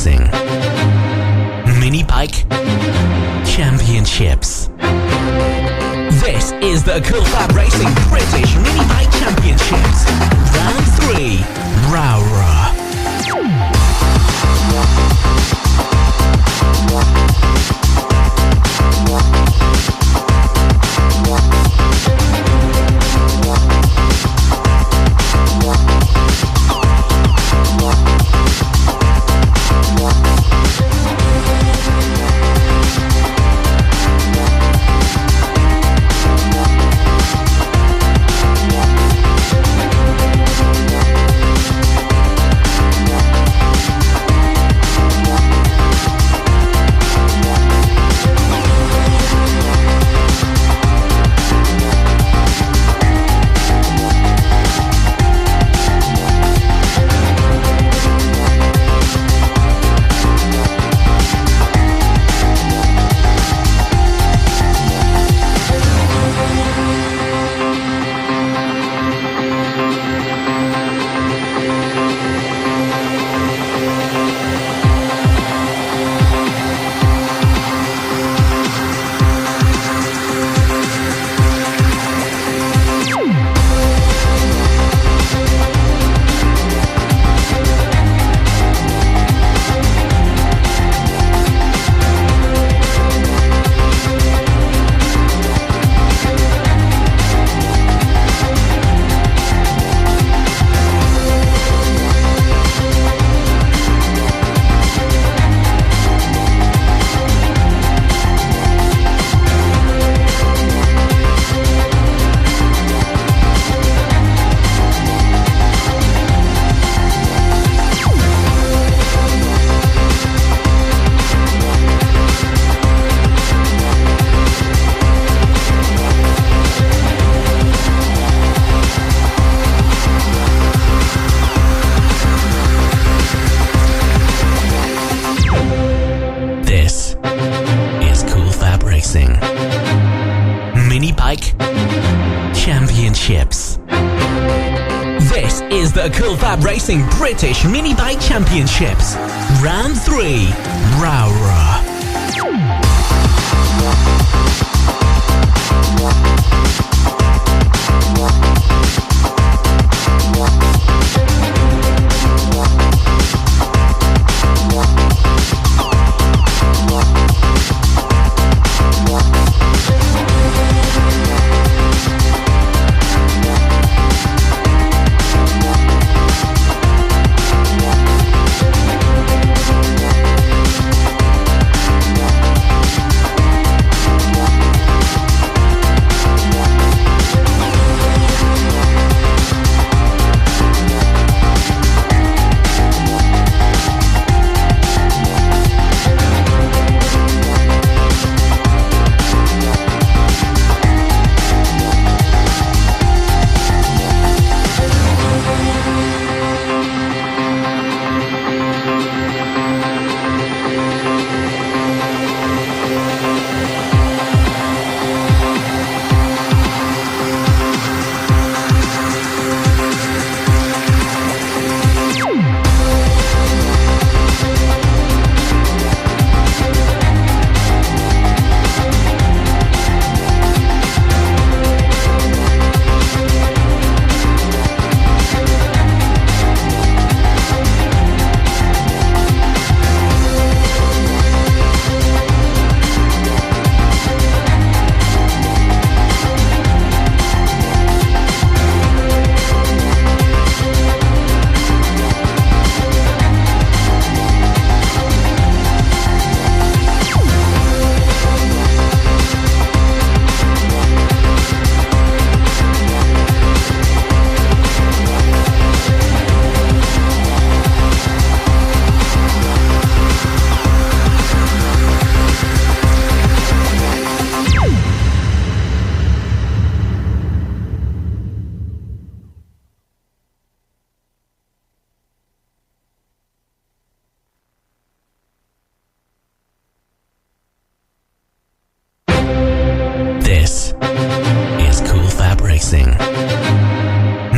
FAB-Racing. Mini Bike Championships. This is the Cool FAB-Racing British Mini Bike Championships. Round 3, Rowrah. Mini Bike Championships. This is the Cool FAB-Racing British Mini Bike Championships. Round 3, Rowrah.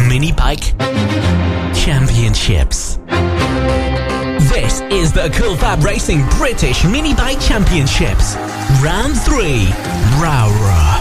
Mini Bike Championships. This is the Cool Fab Racing British Mini Bike Championships. Round 3, Rowrah.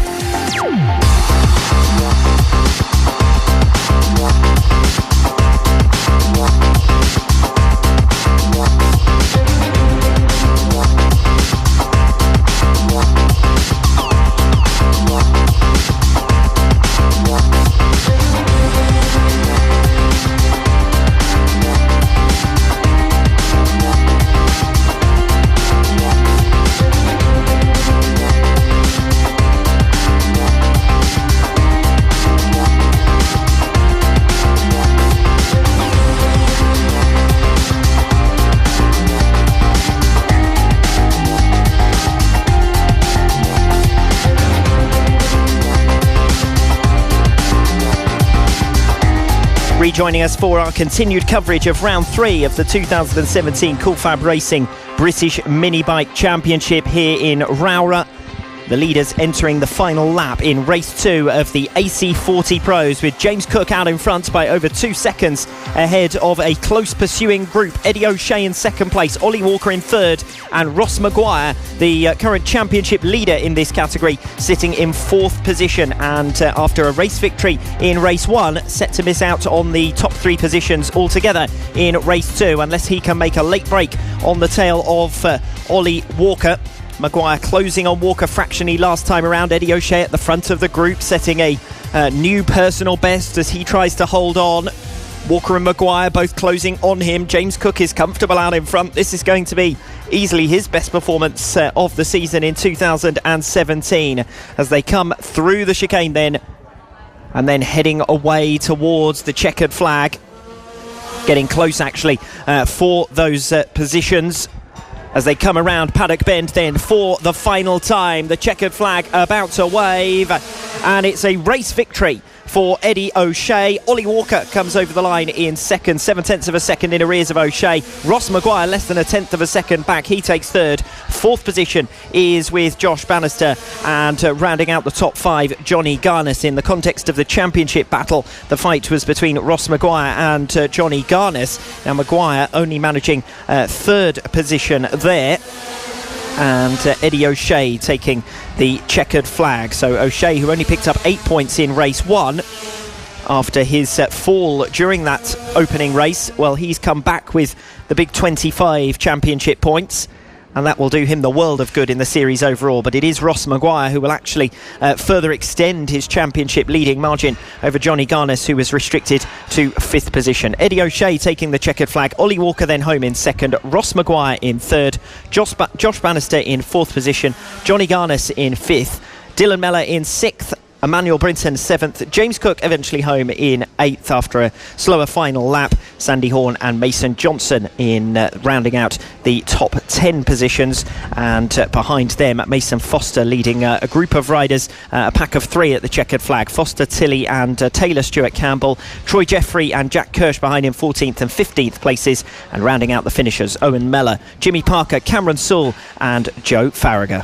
Rejoining us for our continued coverage of round 3 of the 2017 Cool Fab Racing British Mini Bike Championship here in Rowrah. The leaders entering the final lap in race 2 of the AC40 Pros, with James Cook out in front by over 2 seconds ahead of a close pursuing group. Eddie O'Shea in second place, Ollie Walker in third, and Ross Maguire, the current championship leader in this category, sitting in 4th position. And after a race victory in race 1, set to miss out on the top 3 positions altogether in race 2 unless he can make a late break on the tail of Ollie Walker. Maguire closing on Walker fractionally last time around. Eddie O'Shea at the front of the group, setting a new personal best as he tries to hold on. Walker and Maguire both closing on him. James Cook is comfortable out in front. This is going to be easily his best performance of the season in 2017 as they come through the chicane then, and then heading away towards the checkered flag. Getting close actually for those positions as they come around Paddock Bend then for the final time. The checkered flag about to wave, and it's a race victory for Eddie O'Shea. Ollie Walker comes over the line in second, 7/10 of a second in arrears of O'Shea. Ross Maguire less than 1/10 of a second back, he takes third. 4th position is with Josh Bannister, and rounding out the top 5, Johnny Garnes. In the context of the championship battle, the fight was between Ross Maguire and Johnny Garnes. Now Maguire only managing 3rd position there, and Eddie O'Shea taking the checkered flag. So O'Shea, who only picked up 8 points in race 1 after his fall during that opening race, well, he's come back with the big 25 championship points, and that will do him the world of good in the series overall. But it is Ross Maguire who will actually further extend his championship leading margin over Johnny Garnes, who was restricted to 5th position. Eddie O'Shea taking the checkered flag. Ollie Walker then home in second. Ross Maguire in third. Josh Bannister in 4th position. Johnny Garnes in 5th. Dylan Mellor in 6th. Emmanuel Brinton 7th. James Cook eventually home in 8th after a slower final lap. Sandy Horn and Mason Johnson in rounding out the top 10 positions, and behind them Mason Foster leading a group of riders, a pack of 3 at the checkered flag. Foster, Tilley and Taylor Stewart Campbell. Troy Jeffrey and Jack Kirsch behind him, 14th and 15th places, and rounding out the finishers, Owen Mellor, Jimmy Parker, Cameron Sewell and Joe Farragher.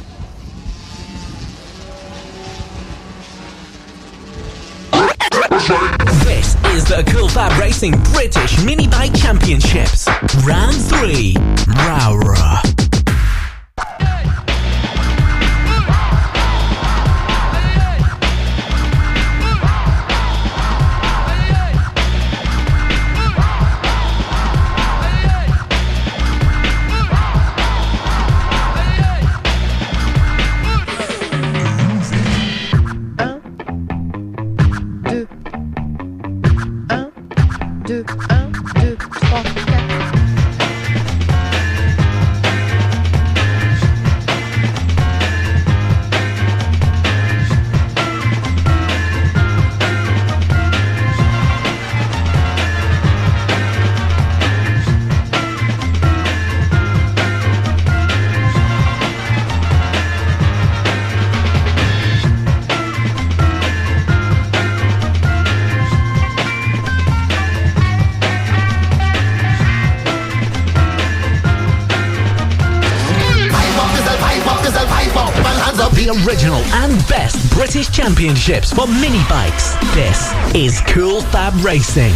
This is the Cool Fab Racing British Mini Bike Championships. Round 3, Rowrah. Original and best British championships for mini bikes. This is Cool Fab Racing.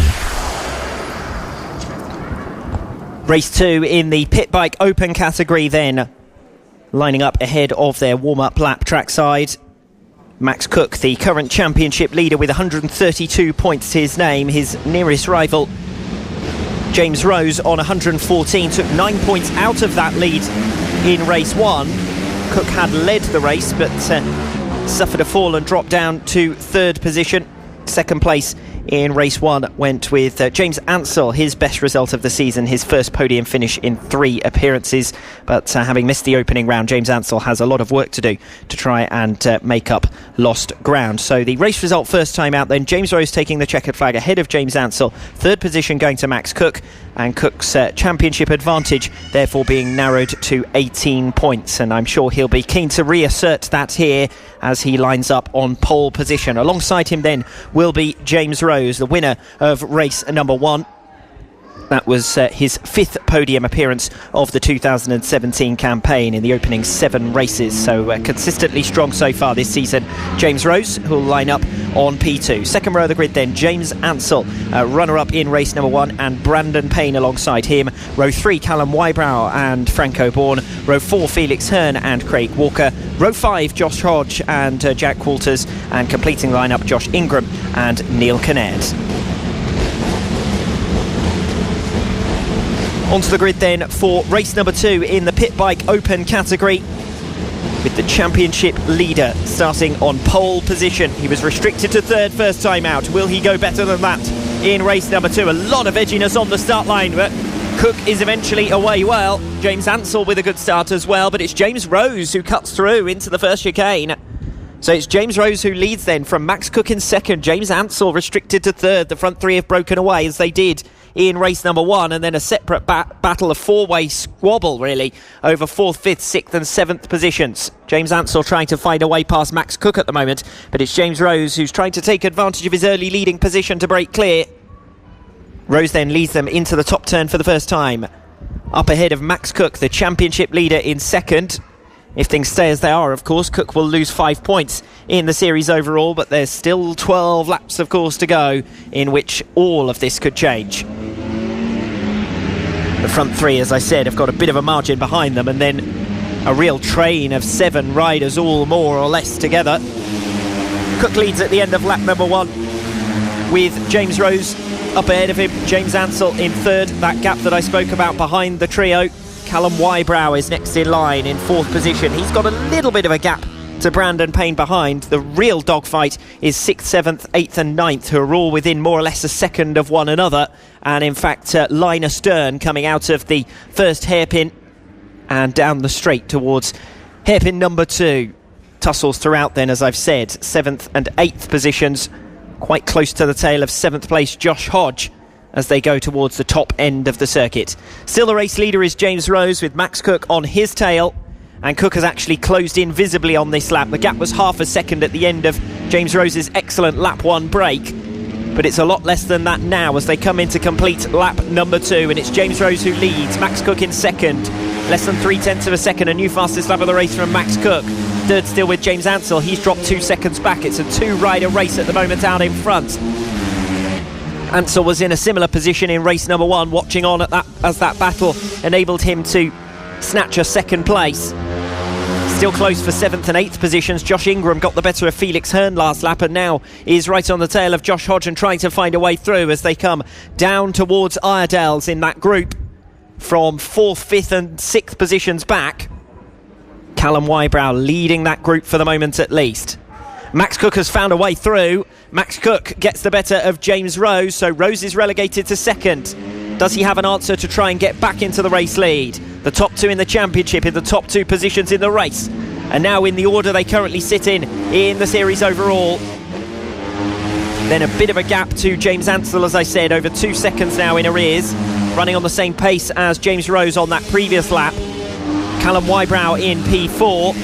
Race 2 in the pit bike open category then, lining up ahead of their warm-up lap trackside. Max Cook, the current championship leader with 132 points to his name. His nearest rival, James Rose, on 114, took 9 points out of that lead in race 1. Cook had led the race but suffered a fall and dropped down to third position. Second place in race 1 went with James Ansell, his best result of the season, his first podium finish in 3 appearances. But having missed the opening round, James Ansell has a lot of work to do to try and make up lost ground. So the race result first time out then, James Rose taking the checkered flag ahead of James Ansell, third position going to Max Cook, and Cook's championship advantage therefore being narrowed to 18 points, and I'm sure he'll be keen to reassert that here as he lines up on pole position. Alongside him then will be James Rose, the winner of race number 1. That was his 5th podium appearance of the 2017 campaign in the opening 7 races, so consistently strong so far this season. James Rose, who will line up on P2. Second row of the grid then, James Ansell, runner-up in race number 1, and Brandon Payne alongside him. Row 3, Callum Wybrow and Franco Bourne. Row 4, Felix Hearn and Craig Walker. Row 5, Josh Hodge and Jack Walters, and completing the lineup, Josh Ingram and Neil Kinnaird. Onto the grid then for race number 2 in the pit bike open category, with the championship leader starting on pole position. He was restricted to third first time out. Will he go better than that in race number 2? A lot of edginess on the start line, but Cook is eventually away well. James Ansell with a good start as well, but it's James Rose who cuts through into the first chicane. So it's James Rose who leads then from Max Cook in second. James Ansell restricted to third. The front 3 have broken away as they did in race number 1, and then a separate battle of 4-way squabble really over 4th, 5th, 6th and 7th positions. James Ansell trying to find a way past Max Cook at the moment, but it's James Rose who's trying to take advantage of his early leading position to break clear. Rose then leads them into the top turn for the first time, up ahead of Max Cook, the championship leader, in second. If things stay as they are, of course, Cook will lose 5 points in the series overall, but there's still 12 laps, of course, to go, in which all of this could change. The front 3, as I said, have got a bit of a margin behind them, and then a real train of 7 riders, all more or less together. Cook leads at the end of lap number 1, with James Rose up ahead of him, James Ansell in third. That gap that I spoke about behind the trio. Callum Wybrow is next in line in 4th position. He's got a little bit of a gap to Brandon Payne behind. The real dogfight is 6th, 7th, 8th and 9th, who are all within more or less a second of one another. And in fact, line astern coming out of the first hairpin and down the straight towards hairpin number 2. Tussles throughout then, as I've said. 7th and 8th positions, quite close to the tail of 7th place Josh Hodge, as they go towards the top end of the circuit. Still the race leader is James Rose, with Max Cook on his tail, and Cook has actually closed in visibly on this lap. The gap was half a second at the end of James Rose's excellent lap 1 break, but it's a lot less than that now as they come in to complete lap number 2, and it's James Rose who leads, Max Cook in second, less than 0.3 of a second, a new fastest lap of the race from Max Cook. Third still with James Ansell, he's dropped 2 seconds back. It's a 2-rider race at the moment out in front. Ansell was in a similar position in race number 1, watching on at that as that battle enabled him to snatch a second place. Still close for 7th and 8th positions. Josh Ingram got the better of Felix Hearn last lap and now is right on the tail of Josh Hodge and trying to find a way through as they come down towards Iredales in that group from 4th, 5th and 6th positions back. Callum Wybrow leading that group for the moment at least. Max Cook has found a way through. Max Cook gets the better of James Rose, so Rose is relegated to second. Does he have an answer to try and get back into the race lead? The top 2 in the championship in the top 2 positions in the race, and now in the order they currently sit in the series overall. Then a bit of a gap to James Ansell, as I said, over 2 seconds now in arrears, running on the same pace as James Rose on that previous lap. Callum Wybrow in P4,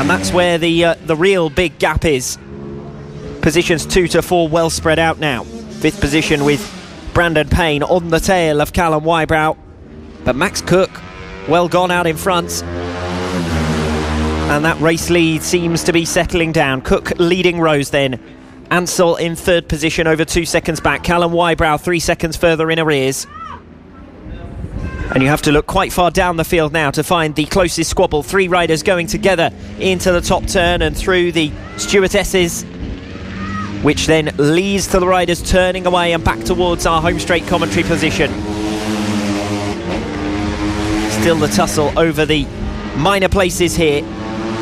and that's where the real big gap is. Positions 2 to 4 well spread out now. 5th position with Brandon Payne on the tail of Callum Wybrow, but Max Cook well gone out in front, and that race lead seems to be settling down. Cook leading Rose then. Ansell in 3rd position over 2 seconds back. Callum Wybrow 3 seconds further in arrears. And you have to look quite far down the field now to find the closest squabble. 3 riders going together into the top turn and through the stewardesses, which then leads to the riders turning away and back towards our home straight commentary position. Still the tussle over the minor places here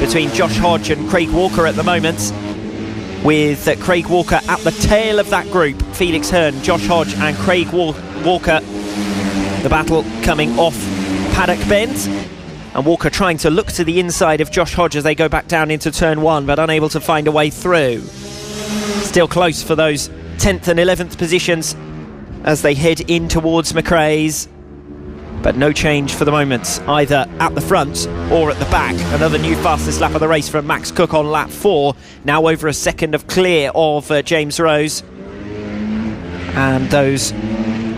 between Josh Hodge and Craig Walker at the moment, with Craig Walker at the tail of that group. Felix Hearn, Josh Hodge and Craig Walker. The battle coming off Paddock Bend, and Walker trying to look to the inside of Josh Hodge as they go back down into turn 1, but unable to find a way through. Still close for those 10th and 11th positions as they head in towards McRae's, but no change for the moment either at the front or at the back. Another new fastest lap of the race from Max Cook on lap 4, now over a second of clear of James Rose, and those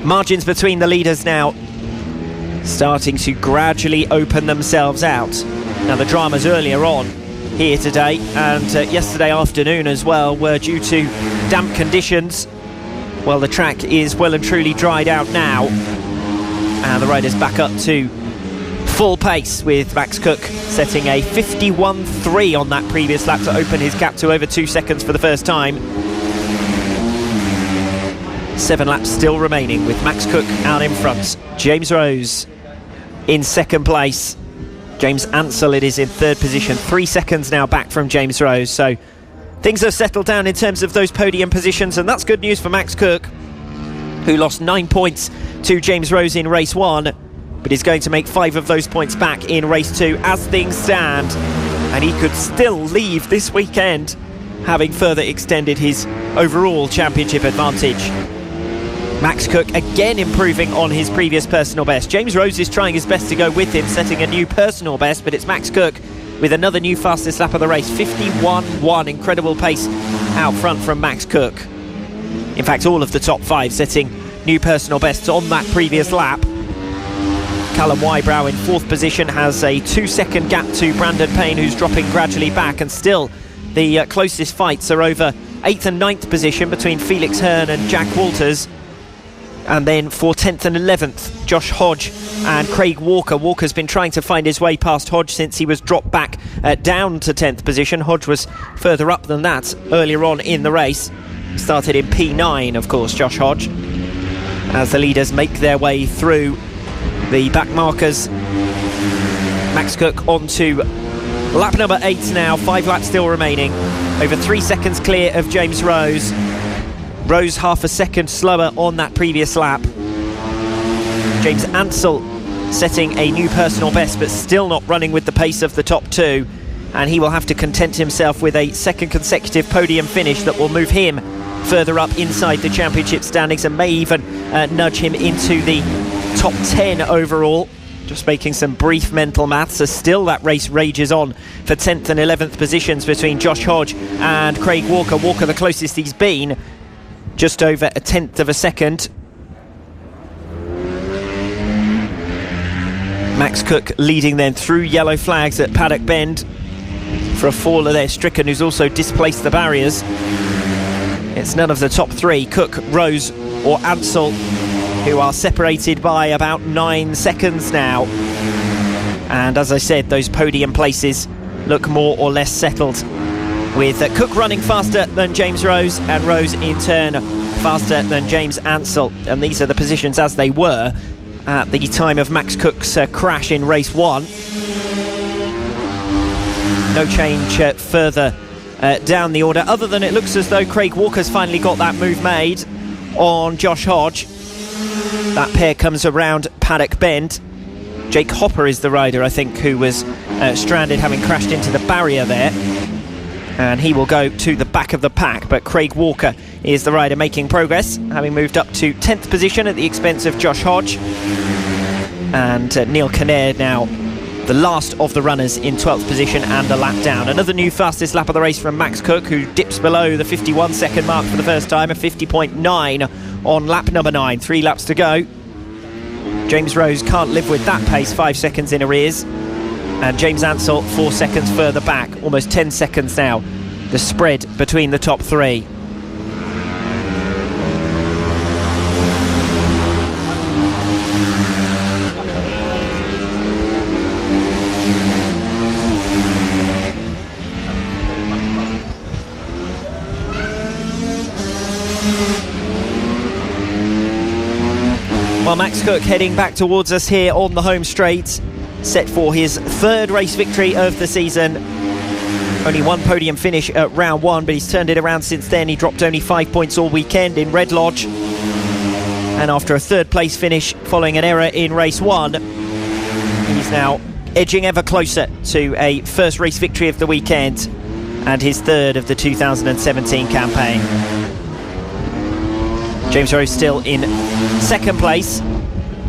margins between the leaders now starting to gradually open themselves out. Now the dramas earlier on here today and yesterday afternoon as well were due to damp conditions. Well, the track is well and truly dried out now, and the riders back up to full pace, with Max Cook setting a 51.3 on that previous lap to open his gap to over 2 seconds for the first time. 7 laps still remaining with Max Cook out in front. James Rose in second place. James Ansell, it is, in third position. 3 seconds now back from James Rose. So things have settled down in terms of those podium positions, and that's good news for Max Cook, who lost 9 points to James Rose in race 1, but is going to make 5 of those points back in race 2 as things stand, and he could still leave this weekend having further extended his overall championship advantage. Max Cook again improving on his previous personal best. James Rose is trying his best to go with him, setting a new personal best, but it's Max Cook with another new fastest lap of the race. 51.1, incredible pace out front from Max Cook. In fact, all of the top 5 setting new personal bests on that previous lap. Callum Wybrow in 4th position has a 2-second gap to Brandon Payne, who's dropping gradually back, and still the closest fights are over 8th and 9th position between Felix Hearn and Jack Walters. And then for 10th and 11th, Josh Hodge and Craig Walker. Walker's been trying to find his way past Hodge since he was dropped back down to 10th position. Hodge was further up than that earlier on in the race. Started in P9, of course, Josh Hodge, as the leaders make their way through the back markers. Max Cook on to lap number 8 now. 5 laps still remaining. Over 3 seconds clear of James Rose. Rose half a second slower on that previous lap. James Ansell setting a new personal best, but still not running with the pace of the top 2, and he will have to content himself with a second consecutive podium finish that will move him further up inside the championship standings and may even nudge him into the top 10 overall. Just making some brief mental maths as still that race rages on for 10th and 11th positions between Josh Hodge and Craig Walker. Walker the closest he's been, just over a 10th of a second. Max Cook leading then through yellow flags at Paddock Bend for a faller there. Stricken, who's also displaced the barriers. It's none of the top 3, Cook, Rose or Ansell, who are separated by about 9 seconds now. And as I said, those podium places look more or less settled, with Cook running faster than James Rose and Rose in turn faster than James Ansell. And these are the positions as they were at the time of Max Cook's crash in race 1. No change further down the order, other than it looks as though Craig Walker's finally got that move made on Josh Hodge. That pair comes around Paddock Bend. Jake Hopper is the rider, I think, who was stranded having crashed into the barrier there, and he will go to the back of the pack. But Craig Walker is the rider making progress, having moved up to 10th position at the expense of Josh Hodge. And Neil Kinnaird now the last of the runners in 12th position and a lap down. Another new fastest lap of the race from Max Cook, who dips below the 51 second mark for the first time, a 50.9 on lap number 9. 3 laps to go. James Rose can't live with that pace, 5 seconds in arrears. And James Ansell 4 seconds further back, almost 10 seconds now, the spread between the top 3. Well, Max Cook heading back towards us here on the home straight, set for his third race victory of the season. Only one podium finish at round one, but he's turned it around since then. He dropped only 5 points all weekend in Red Lodge. And after a third place finish following an error in race one, he's now edging ever closer to a first race victory of the weekend and his third of the 2017 campaign. James Rowrah still in second place.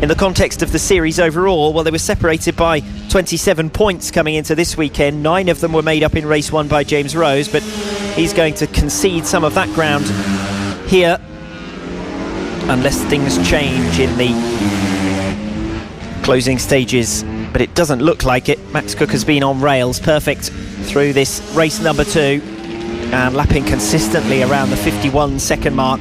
In the context of the series overall, well, they were separated by 27 points coming into this weekend. 9 of them were made up in race one by James Rowrah, but he's going to concede some of that ground here unless things change in the closing stages. But it doesn't look like it. Max Cook has been on rails, perfect through this race number 2 and lapping consistently around the 51 second mark,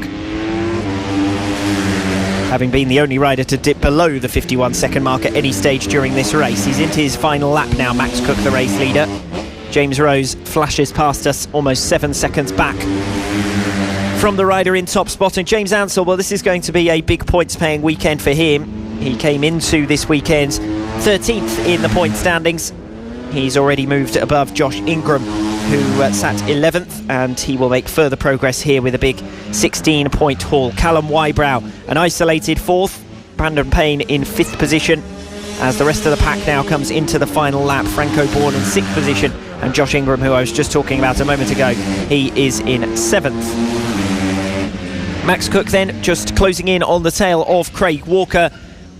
having been the only rider to dip below the 51 second mark at any stage during this race. He's into his final lap now, Max Cook, the race leader. James Rowrah flashes past us, almost 7 seconds back from the rider in top spot. And James Ansell, well, this is going to be a big points paying weekend for him. He came into this weekend 13th in the point standings. He's already moved above Josh Ingram, who sat 11th, and he will make further progress here with a big 16-point haul. Callum Wybrow, an isolated 4th. Brandon Payne in 5th position, as the rest of the pack now comes into the final lap. Franco Bourne in 6th position, and Josh Ingram, who I was just talking about a moment ago, he is in 7th. Max Cook then just closing in on the tail of Craig Walker,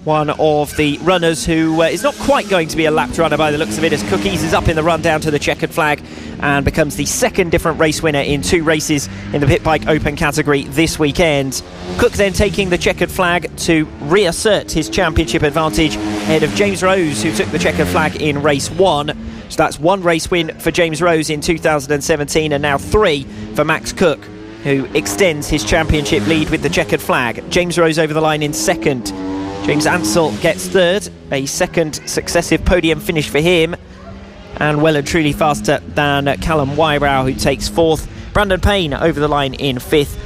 one of the runners who is not quite going to be a lapped runner by the looks of it, as Cook eases up in the run down to the checkered flag and becomes the second different race winner in 2 races in the Pit Bike Open category this weekend. Cook then taking the checkered flag to reassert his championship advantage ahead of James Rowrah, who took the checkered flag in race 1. So that's 1 race win for James Rowrah in 2017 and now 3 for Max Cook, who extends his championship lead with the checkered flag. James Rowrah's over the line in 2nd. James Ansell gets 3rd, a 2nd successive podium finish for him, and well and truly faster than Callum Wybrow, who takes 4th. Brandon Payne over the line in 5th,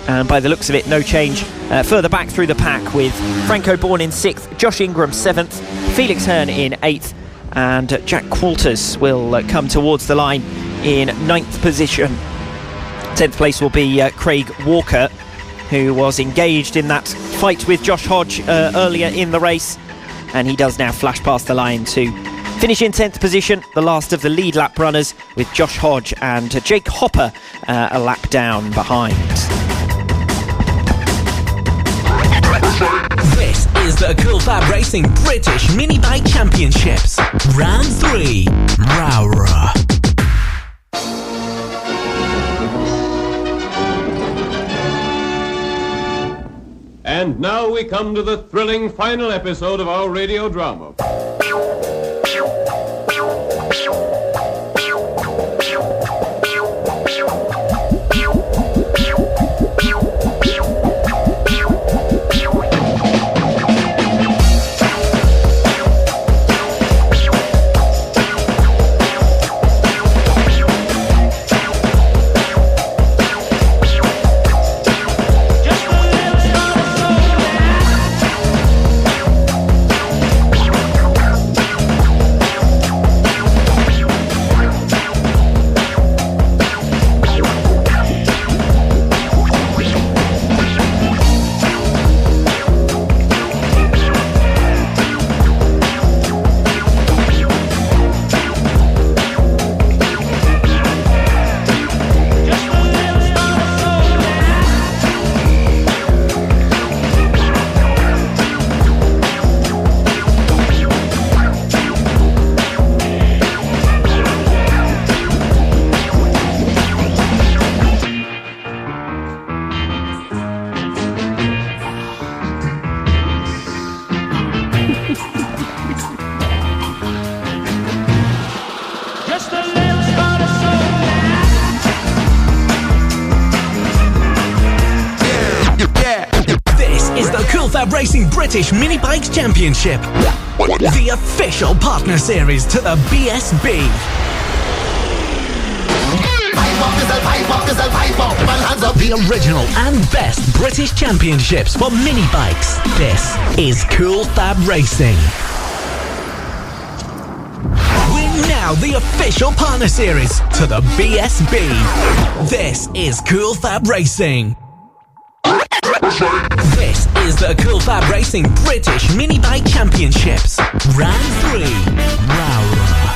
and by the looks of it, no change further back through the pack, with Franco Bourne in 6th, Josh Ingram 7th, Felix Hearn in 8th, and Jack Qualters will come towards the line in 9th position. 10th place will be Craig Walker, who was engaged in that fight with Josh Hodge earlier in the race, and he does now flash past the line to finish in 10th position, the last of the lead lap runners, with Josh Hodge and Jake Hopper a lap down behind. This is the FAB-Racing British Mini Bike Championships, Round 3, Rowrah. And now we come to the thrilling final episode of our radio drama. FAB-Racing British Mini Bikes Championship, the official partner series to the BSB. the original and best British championships for mini bikes. This is Cool Fab Racing. We're now the official partner series to the BSB. This is Cool Fab Racing. This is the Cool Fab Racing British Mini Bike Championships. Round 3, Rowrah.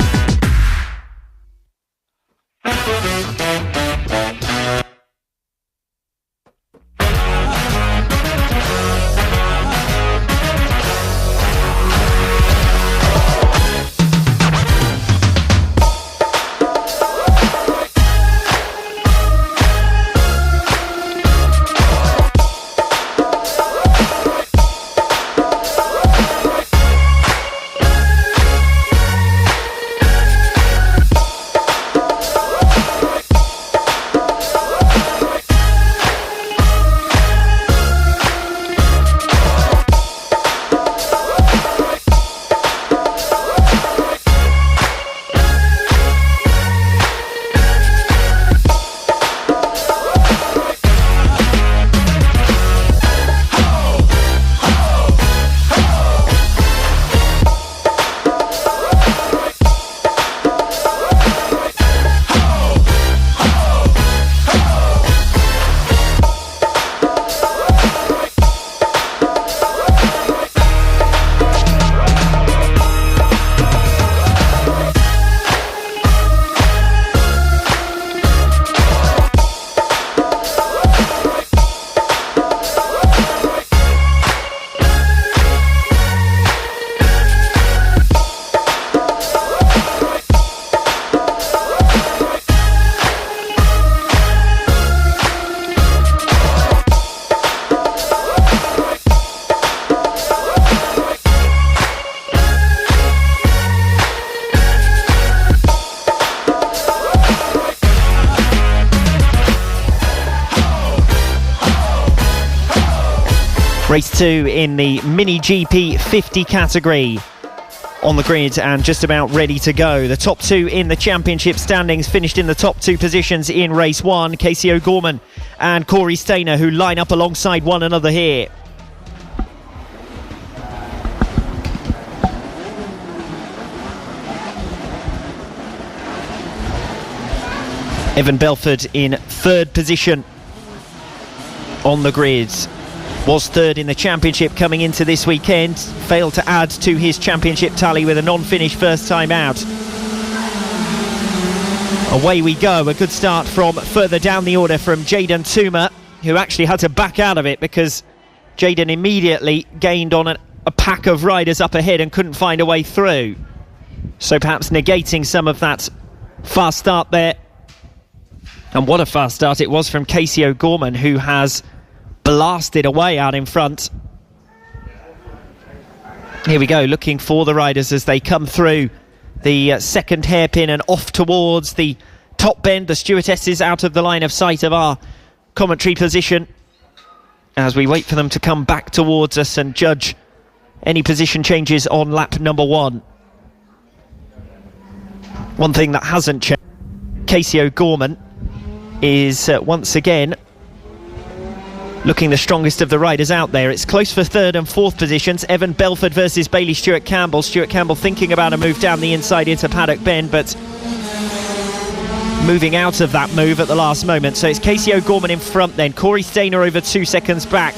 Race 2 in the Mini GP 50 category on the grid and just about ready to go. The top two in the championship standings finished in the top two positions in race 1. Casey O'Gorman and Corey Stainer, who line up alongside one another here. Evan Belford in third position on the grid. Was third in the championship coming into this weekend. Failed to add to his championship tally with a non-finish first time out. Away we go. A good start from further down the order from Jayden Toomer, who actually had to back out of it because Jayden immediately gained on a pack of riders up ahead and couldn't find a way through. So perhaps negating some of that fast start there. And what a fast start it was from Casey O'Gorman, who has blasted away out in front. Here we go, looking for the riders as they come through the second hairpin and off towards the top bend. The stewardesses out of the line of sight of our commentary position as we wait for them to come back towards us and judge any position changes on lap number 1. One thing that hasn't changed, Casey O'Gorman is once again looking the strongest of the riders out there. It's close for third and fourth positions. Evan Belford versus Bailey Stewart Campbell. Stewart Campbell thinking about a move down the inside into Paddock Bend, but moving out of that move at the last moment. So it's Casey O'Gorman in front then. Corey Stainer over 2 seconds back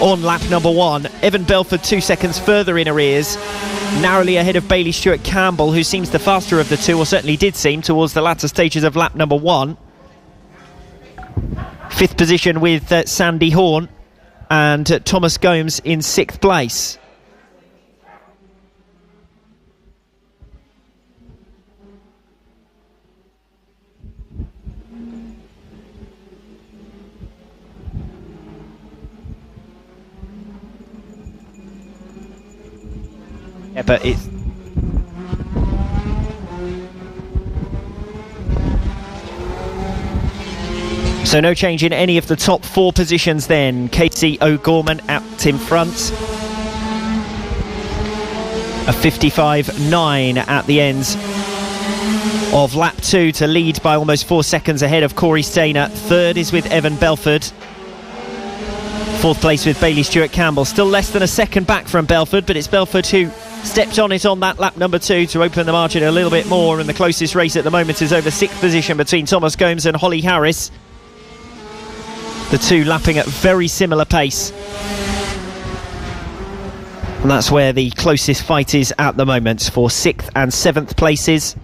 on lap number 1. Evan Belford 2 seconds further in arrears, narrowly ahead of Bailey Stewart Campbell, who seems the faster of the two, or certainly did seem towards the latter stages of lap number 1. Fifth position with Sandy Horn and Thomas Gomes in 6th place. Yeah, but it's so no change in any of the top 4 positions then. Casey O'Gorman out in front. A 55.9 at the ends of lap 2 to lead by almost 4 seconds ahead of Corey Stainer. Third is with Evan Belford. Fourth place with Bailey Stewart-Campbell. Still less than a second back from Belford, but it's Belford who stepped on it on that lap number 2 to open the margin a little bit more, and the closest race at the moment is over 6th position between Thomas Gomes and Holly Harris. The two lapping at very similar pace. And that's where the closest fight is at the moment for 6th and 7th places.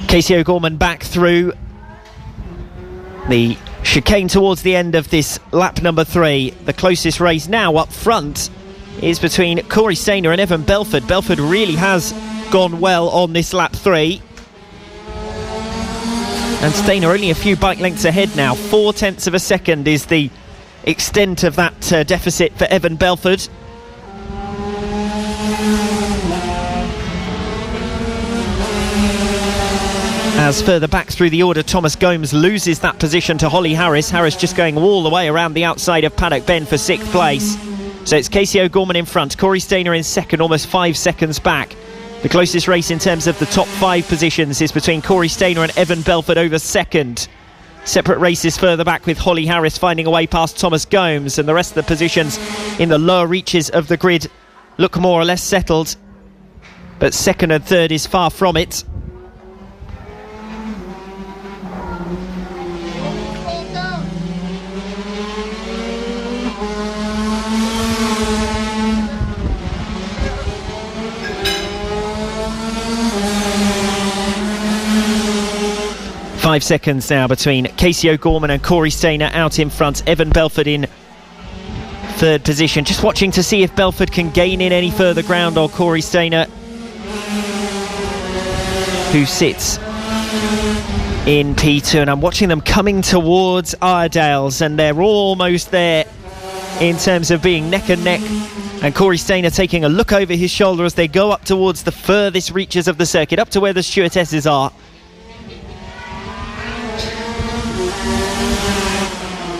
Casey O'Gorman back through the chicane towards the end of this lap number 3. The closest race now up front is between Corey Stainer and Evan Belford. Belford really has gone well on this lap 3. And Stainer only a few bike lengths ahead now. 0.4 of a second is the extent of that deficit for Evan Belford. As further back through the order, Thomas Gomes loses that position to Holly Harris. Harris just going all the way around the outside of Paddock Bend for 6th place. So it's Casey O'Gorman in front, Corey Stainer in second, almost 5 seconds back. The closest race in terms of the top 5 positions is between Corey Stainer and Evan Belford over second. Separate races further back with Holly Harris finding a way past Thomas Gomes, and the rest of the positions in the lower reaches of the grid look more or less settled. But second and third is far from it. 5 seconds now between Casey O'Gorman and Corey Stainer out in front. Evan Belford in third position. Just watching to see if Belford can gain in any further ground on Corey Stainer, who sits in P2. And I'm watching them coming towards Iredales, and they're almost there in terms of being neck and neck. And Corey Stainer taking a look over his shoulder as they go up towards the furthest reaches of the circuit, up to where the stewardesses are.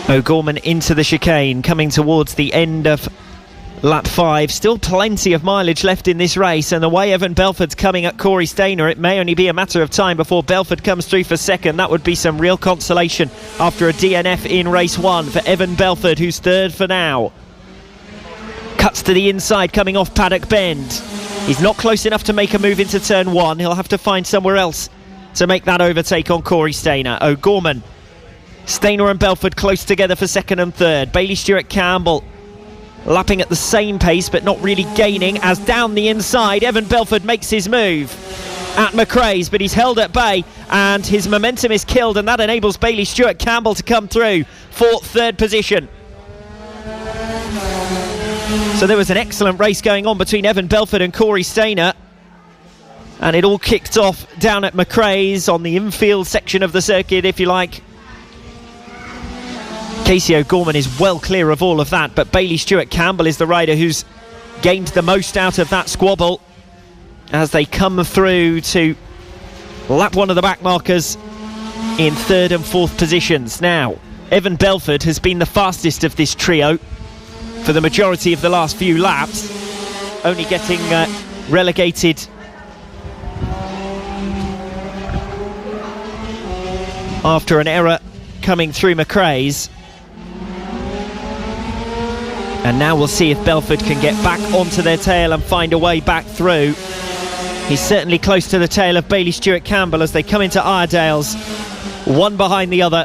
O'Gorman into the chicane, coming towards the end of lap 5. Still plenty of mileage left in this race, and the way Evan Belford's coming at Corey Stainer, it may only be a matter of time before Belford comes through for second. That would be some real consolation after a DNF in race 1 for Evan Belford, who's third for now. Cuts to the inside coming off Paddock Bend. He's not close enough to make a move into turn 1. He'll have to find somewhere else to make that overtake on Corey Stainer. O'Gorman, Stainer and Belford close together for second and third. Bailey Stewart-Campbell lapping at the same pace but not really gaining, as down the inside Evan Belford makes his move at McRae's, but he's held at bay and his momentum is killed, and that enables Bailey Stewart-Campbell to come through for third position. So there was an excellent race going on between Evan Belford and Corey Stainer, and it all kicked off down at McRae's on the infield section of the circuit, if you like. Casey O'Gorman is well clear of all of that, but Bailey Stewart-Campbell is the rider who's gained the most out of that squabble as they come through to lap one of the back markers in third and fourth positions. Now, Evan Belford has been the fastest of this trio for the majority of the last few laps, only getting relegated after an error coming through McRae's. And now we'll see if Belford can get back onto their tail and find a way back through. He's certainly close to the tail of Bailey Stewart-Campbell as they come into Iredales, one behind the other.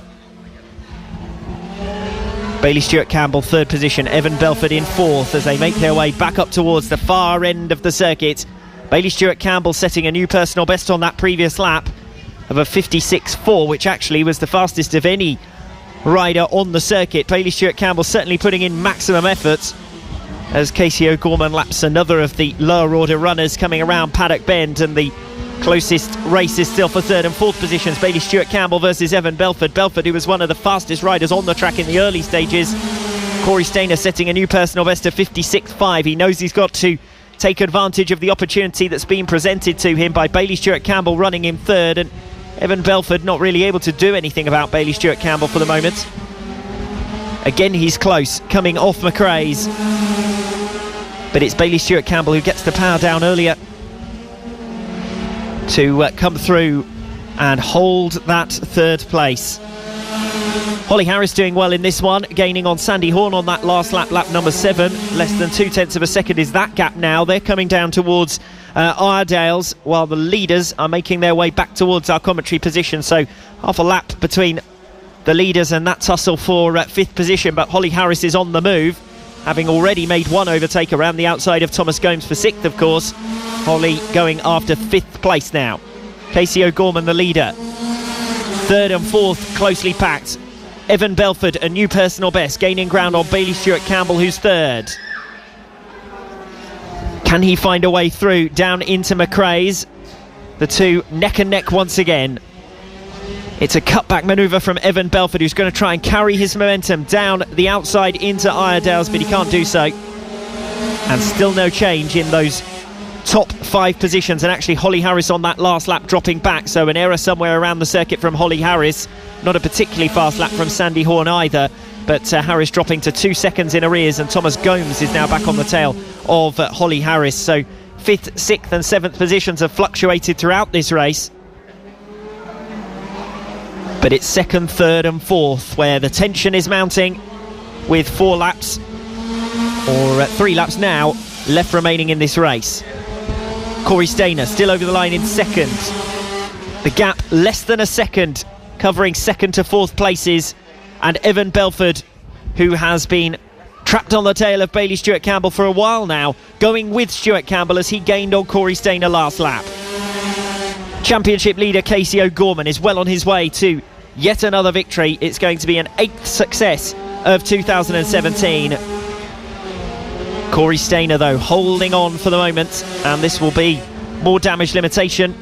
Bailey Stewart-Campbell third position, Evan Belford in fourth as they make their way back up towards the far end of the circuit. Bailey Stewart-Campbell setting a new personal best on that previous lap of a 56.4, which actually was the fastest of any rider on the circuit. Bailey Stewart-Campbell certainly putting in maximum effort as Casey O'Gorman laps another of the lower order runners coming around Paddock Bend, and the closest race is still for third and fourth positions. Bailey Stewart-Campbell versus Evan Belford. Belford, who was one of the fastest riders on the track in the early stages. Corey Stainer setting a new personal best of 56.5. He knows he's got to take advantage of the opportunity that's been presented to him by Bailey Stewart-Campbell running in third, and Evan Belford not really able to do anything about Bailey Stewart-Campbell for the moment. Again, he's close, coming off McRae's. But it's Bailey Stewart-Campbell who gets the power down earlier to come through and hold that third place. Holly Harris doing well in this one, gaining on Sandy Horn on that last lap, lap number 7. Less than 0.2 of a second is that gap now. They're coming down towards Iredales, while the leaders are making their way back towards our commentary position. So half a lap between the leaders and that tussle for 5th position. But Holly Harris is on the move, having already made one overtake around the outside of Thomas Gomes for 6th, of course. Holly going after 5th place now. Casey O'Gorman the leader. 3rd and 4th closely packed. Evan Belford, a new personal best, gaining ground on Bailey Stewart-Campbell, who's 3rd. Can he find a way through down into McRae's? The two neck and neck once again. It's a cutback manoeuvre from Evan Belford, who's going to try and carry his momentum down the outside into Iredales, but he can't do so. And still no change in those top 5 positions, and actually Holly Harris on that last lap dropping back, so an error somewhere around the circuit from Holly Harris. Not a particularly fast lap from Sandy Horn either, but Harris dropping to 2 seconds in arrears, and Thomas Gomes is now back on the tail of Holly Harris. So 5th, 6th and 7th positions have fluctuated throughout this race, but it's 2nd, 3rd and 4th where the tension is mounting, with 4 laps or 3 laps now left remaining in this race. Corey Stainer still over the line in 2nd. The gap less than a second, covering 2nd to 4th places. And Evan Belford, who has been trapped on the tail of Bailey Stewart-Campbell for a while now, going with Stewart-Campbell as he gained on Corey Stainer last lap. Championship leader Casey O'Gorman is well on his way to yet another victory. It's going to be an 8th success of 2017. Corey Stainer, though, holding on for the moment, and this will be more damage limitation.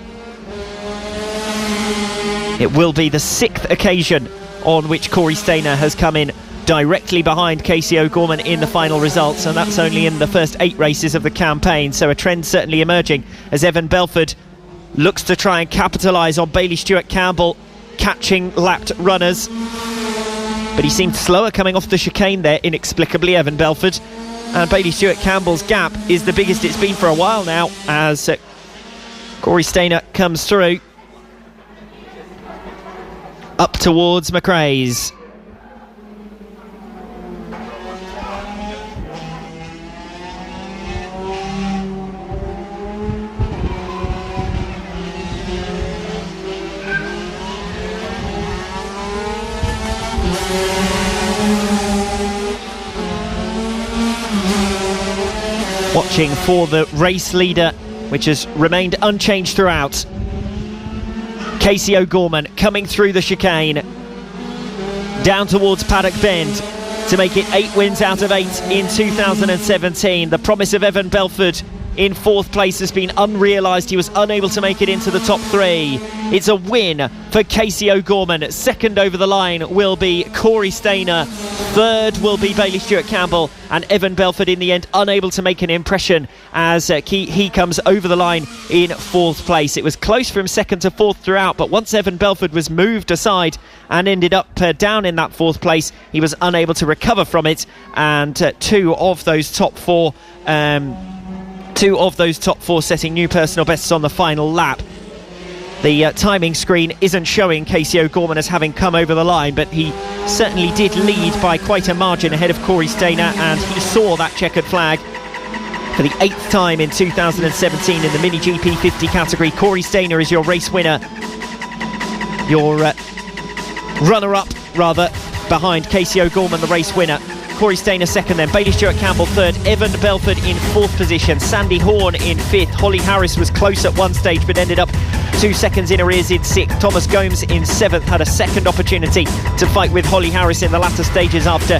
It will be the 6th occasion on which Corey Stainer has come in directly behind Casey O'Gorman in the final results, and that's only in the first 8 races of the campaign. So a trend certainly emerging as Evan Belford looks to try and capitalise on Bailey Stewart-Campbell catching lapped runners, but he seemed slower coming off the chicane there, inexplicably, Evan Belford. And Bailey Stewart-Campbell's gap is the biggest it's been for a while now as Corey Stainer comes through up towards McRae's. Watching for the race leader, which has remained unchanged throughout. Casey O'Gorman coming through the chicane down towards Paddock Bend to make it 8 wins out of 8 in 2017. The promise of Evan Belford in 4th place has been unrealised. He was unable to make it into the top 3. It's a win for Casey O'Gorman. 2nd over the line will be Corey Stainer. 3rd will be Bailey Stewart-Campbell, and Evan Belford in the end unable to make an impression as he comes over the line in 4th place. It was close from 2nd to 4th throughout, but once Evan Belford was moved aside and ended up down in that 4th place, he was unable to recover from it, and two of those top four setting new personal bests on the final lap. The timing screen isn't showing Casey O'Gorman as having come over the line, but he certainly did lead by quite a margin ahead of Corey Stainer, and he saw that checkered flag for the 8th time in 2017 in the Mini GP 50 category. Corey Stainer is your race winner, your runner-up rather, behind Casey O'Gorman, the race winner. Corey Stainer 2nd, then Bailey Stewart-Campbell 3rd, Evan Belford in 4th position, Sandy Horn in 5th, Holly Harris was close at one stage but ended up 2 seconds in arrears in 6th, Thomas Gomes in 7th, had a second opportunity to fight with Holly Harris in the latter stages after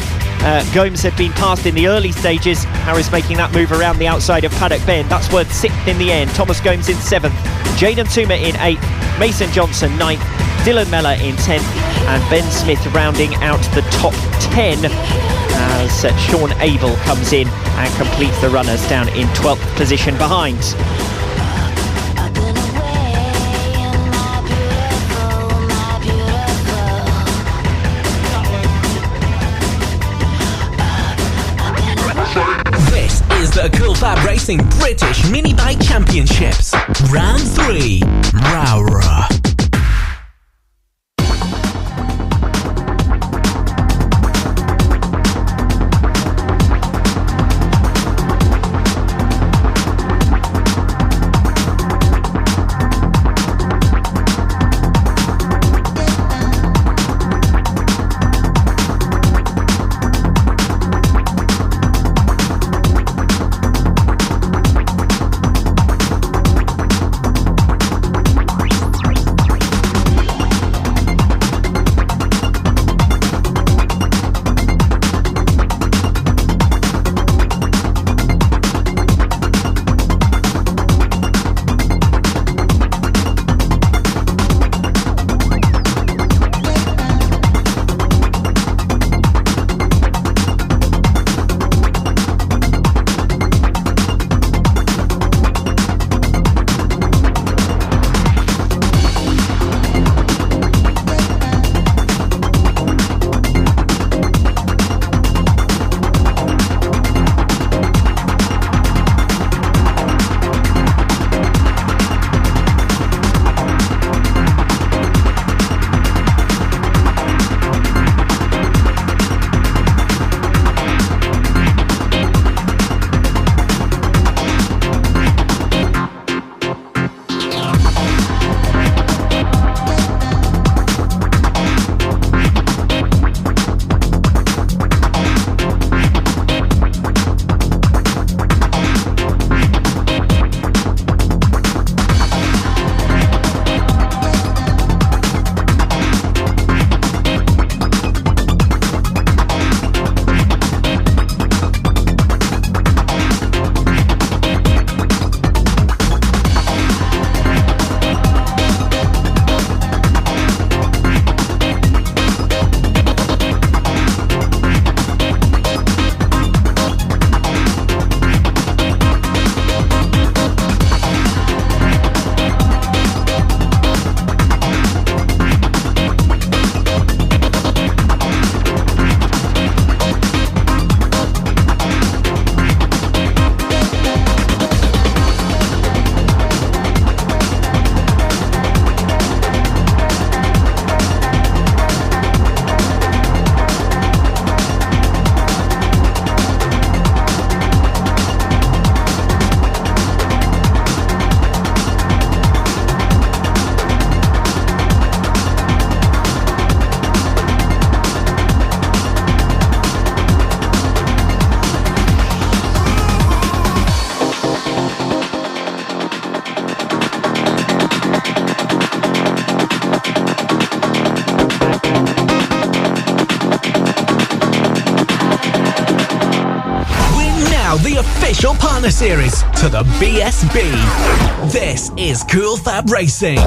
Gomes had been passed in the early stages. Harris making that move around the outside of Paddock Bend. That's worth 6th in the end. Thomas Gomes in 7th, Jaden Toomer in 8th, Mason Johnson 9th, Dylan Mellor in 10th, and Ben Smith rounding out the top 10 as Sean Abel comes in and completes the runners down in 12th position behind. is the Cool Fab Racing British Mini Bike Championships. Round 3, Rowrah. The official partner series to the BSB. This is Cool Fab Racing.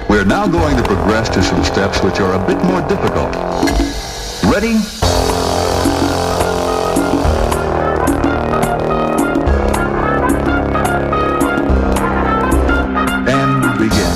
We're now going to progress to some steps which are a bit more difficult. Ready? And begin.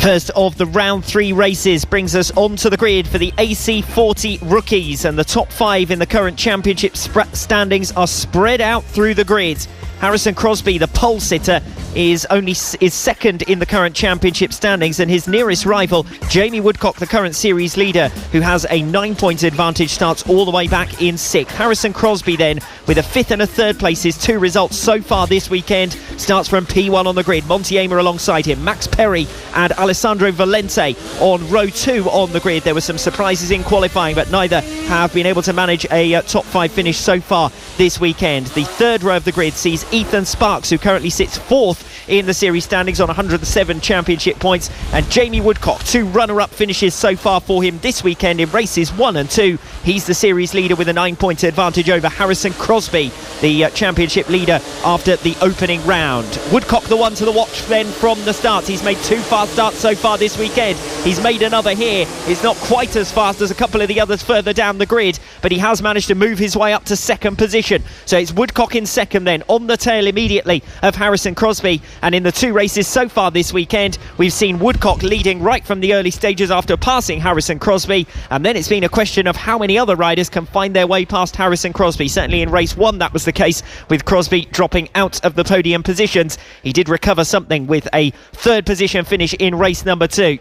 The first of the round 3 races brings us onto the grid for the AC40 rookies, and the top 5 in the current championship standings are spread out through the grid. Harrison Crosby, the pole sitter, is second in the current championship standings, and his nearest rival, Jamie Woodcock, the current series leader, who has a 9-point advantage, starts all the way back in 6th. Harrison Crosby then, with a 5th and a 3rd place, his 2 results so far this weekend, starts from P1 on the grid. Monty Amer alongside him, Max Perry and Alessandro Valente on row 2 on the grid. There were some surprises in qualifying, but neither have been able to manage a top 5 finish so far this weekend. The 3rd row of the grid sees Ethan Sparks, who currently sits 4th in the series standings on 107 championship points, and Jamie Woodcock, 2 runner-up finishes so far for him this weekend in races 1 and 2. He's the series leader with a 9-point advantage over Harrison Crosby, the championship leader after the opening round. Woodcock the one to the watch then from the start. He's made 2 fast starts so far this weekend. He's made another here. It's not quite as fast as a couple of the others further down the grid, but he has managed to move his way up to 2nd position. So it's Woodcock in 2nd then, on the tail immediately of Harrison Crosby. And in the 2 races so far this weekend, we've seen Woodcock leading right from the early stages after passing Harrison Crosby, and then it's been a question of how many other riders can find their way past Harrison Crosby. Certainly in race 1 that was the case, with Crosby dropping out of the podium positions. He did recover something with a 3rd position finish in race number 2.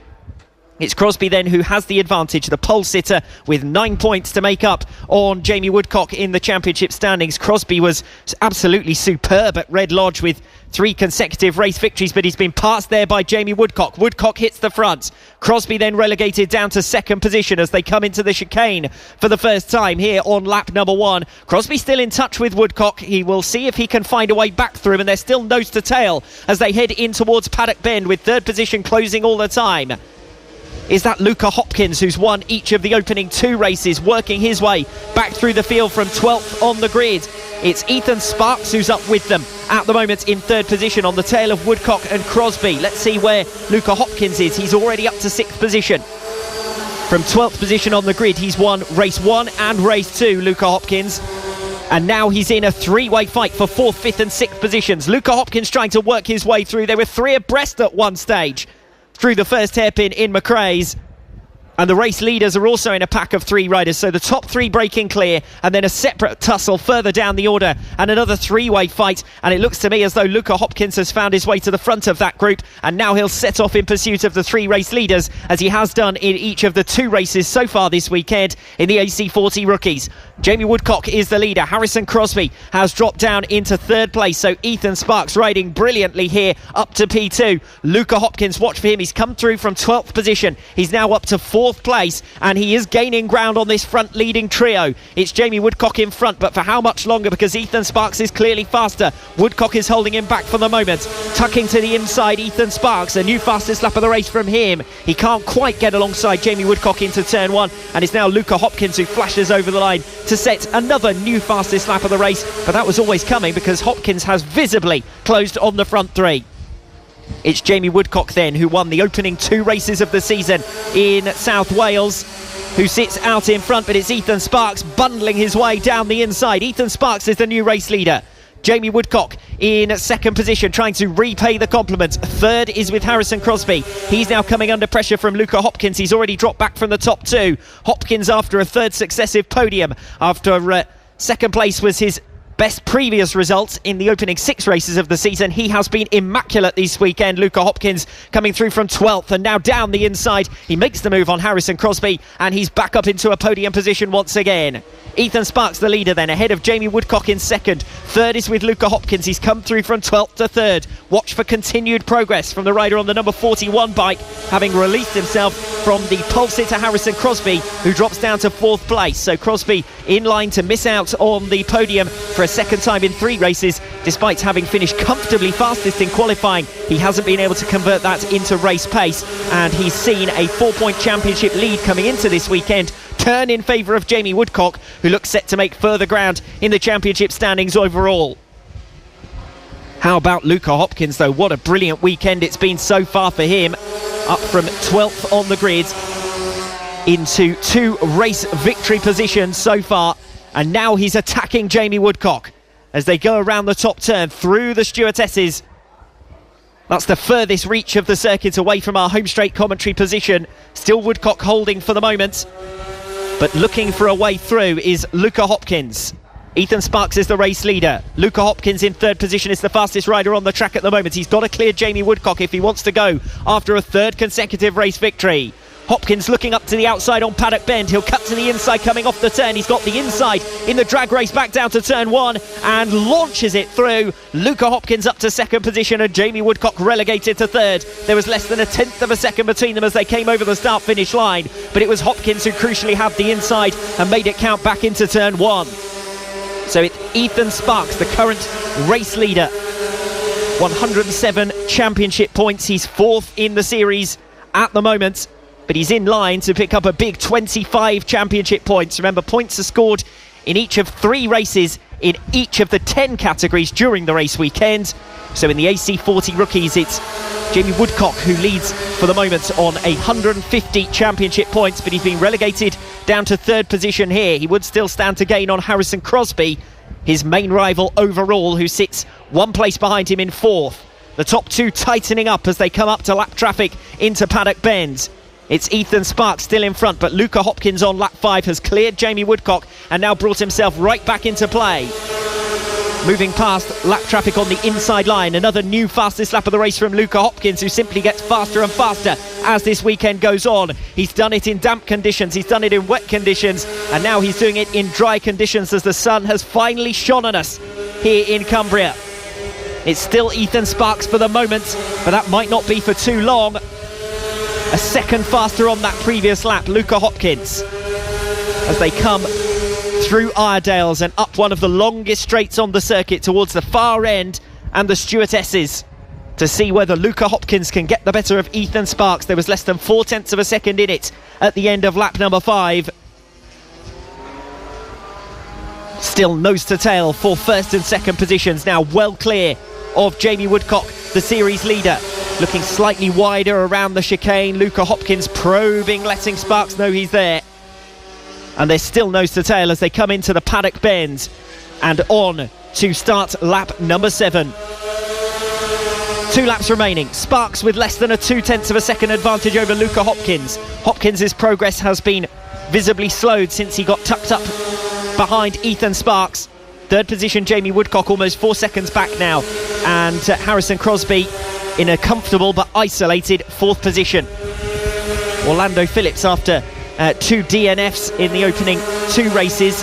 It's Crosby then who has the advantage, the pole sitter, with 9 points to make up on Jamie Woodcock in the championship standings. Crosby was absolutely superb at Red Lodge with 3 consecutive race victories, but he's been passed there by Jamie Woodcock. Woodcock hits the front. Crosby then relegated down to 2nd position as they come into the chicane for the first time here on lap number 1. Crosby still in touch with Woodcock. He will see if he can find a way back through him, and they're still nose to tail as they head in towards Paddock Bend, with 3rd position closing all the time. Is that Luca Hopkins, who's won each of the opening 2 races, working his way back through the field from 12th on the grid. It's Ethan Sparks who's up with them at the moment in 3rd position on the tail of Woodcock and Crosby. Let's see where Luca Hopkins is. He's already up to 6th position. From 12th position on the grid, he's won race 1 and race 2, Luca Hopkins. And now he's in a 3-way fight for 4th, 5th and 6th positions. Luca Hopkins trying to work his way through. There were 3 abreast at one stage through the first hairpin in McRae's. And the race leaders are also in a pack of 3 riders, so the top 3 breaking clear, and then a separate tussle further down the order, and another 3-way fight. And it looks to me as though Luca Hopkins has found his way to the front of that group, and now he'll set off in pursuit of the 3 race leaders, as he has done in each of the 2 races so far this weekend in the AC40 rookies. Jamie Woodcock is the leader. Harrison Crosby has dropped down into 3rd place, so Ethan Sparks riding brilliantly here up to P2. Luca Hopkins, watch for him. He's come through from 12th position. He's now up to 4th place, and he is gaining ground on this front leading trio. It's Jamie Woodcock in front, but for how much longer? Because Ethan Sparks is clearly faster. Woodcock is holding him back for the moment. Tucking to the inside, Ethan Sparks, a new fastest lap of the race from him. He can't quite get alongside Jamie Woodcock into turn 1, and it's now Luca Hopkins who flashes over the line to set another new fastest lap of the race. But that was always coming, because Hopkins has visibly closed on the front 3. It's Jamie Woodcock then, who won the opening 2 races of the season in South Wales, who sits out in front, but it's Ethan Sparks bundling his way down the inside. Ethan Sparks is the new race leader. Jamie Woodcock in 2nd position, trying to repay the compliment. 3rd is with Harrison Crosby. He's now coming under pressure from Luca Hopkins. He's already dropped back from the top 2. Hopkins, after a 3rd successive podium, after 2nd place was his best previous results in the opening 6 races of the season. He has been immaculate this weekend. Luca Hopkins coming through from 12th, and now down the inside. He makes the move on Harrison Crosby, and he's back up into a podium position once again. Ethan Sparks the leader then, ahead of Jamie Woodcock in 2nd. 3rd is with Luca Hopkins. He's come through from 12th to 3rd. Watch for continued progress from the rider on the number 41 bike, having released himself from the pole sitter Harrison Crosby, who drops down to 4th place. So Crosby in line to miss out on the podium for a 2nd time in 3 races, despite having finished comfortably fastest in qualifying. He hasn't been able to convert that into race pace, and he's seen a 4-point championship lead coming into this weekend turn in favour of Jamie Woodcock, who looks set to make further ground in the championship standings overall. How about Luca Hopkins though? What a brilliant weekend it's been so far for him, up from 12th on the grid into 2 race victory positions so far, and now he's attacking Jamie Woodcock as they go around the top turn through the stewardesses That's the furthest reach of the circuit away from our home straight commentary position. Still Woodcock holding for the moment, but looking for a way through is Luca Hopkins. Ethan Sparks is the race leader. Luca Hopkins in third position is the fastest rider on the track at the moment. He's got to clear Jamie Woodcock if he wants to go after a third consecutive race victory. Hopkins looking up to the outside on Paddock Bend. He'll cut to the inside coming off the turn. He's got the inside in the drag race back down to turn one and launches it through. Luca Hopkins up to second position and Jamie Woodcock relegated to third. There was less than a tenth of a second between them as they came over the start-finish line, but it was Hopkins who crucially had the inside and made it count back into turn one. So it's Ethan Sparks, the current race leader. 107 championship points. He's fourth in the series at the moment, but he's in line to pick up a big 25 championship points. Remember, points are scored in each of 3 races in each of the 10 categories during the race weekend. So in the AC40 rookies, it's Jamie Woodcock who leads for the moment on 150 championship points, but he's been relegated down to third position here. He would still stand to gain on Harrison Crosby, his main rival overall, who sits one place behind him in fourth. The top two tightening up as they come up to lap traffic into Paddock Bend. It's Ethan Sparks still in front, but Luca Hopkins on lap 5 has cleared Jamie Woodcock and now brought himself right back into play. Moving past lap traffic on the inside line, another new fastest lap of the race from Luca Hopkins, who simply gets faster and faster as this weekend goes on. He's done it in damp conditions, he's done it in wet conditions, and now he's doing it in dry conditions as the sun has finally shone on us here in Cumbria. It's still Ethan Sparks for the moment, but that might not be for too long. A second faster on that previous lap, Luca Hopkins, as they come through Iredales and up one of the longest straights on the circuit towards the far end and the Stewardesses to see whether Luca Hopkins can get the better of Ethan Sparks. There was less than 0.4 of a second in it at the end of lap number 5. Still nose to tail for first and second positions, now well clear of Jamie Woodcock, the series leader. Looking slightly wider around the chicane. Luca Hopkins probing, letting Sparks know he's there. And they're still nose to tail as they come into the Paddock Bend and on to start lap number 7. 2 laps remaining. Sparks with less than a 0.2 of a second advantage over Luca Hopkins. Hopkins' progress has been visibly slowed since he got tucked up behind Ethan Sparks. Third position, Jamie Woodcock almost 4 seconds back now, and Harrison Crosby in a comfortable but isolated 4th position. Orlando Phillips, after 2 DNFs in the opening 2 races,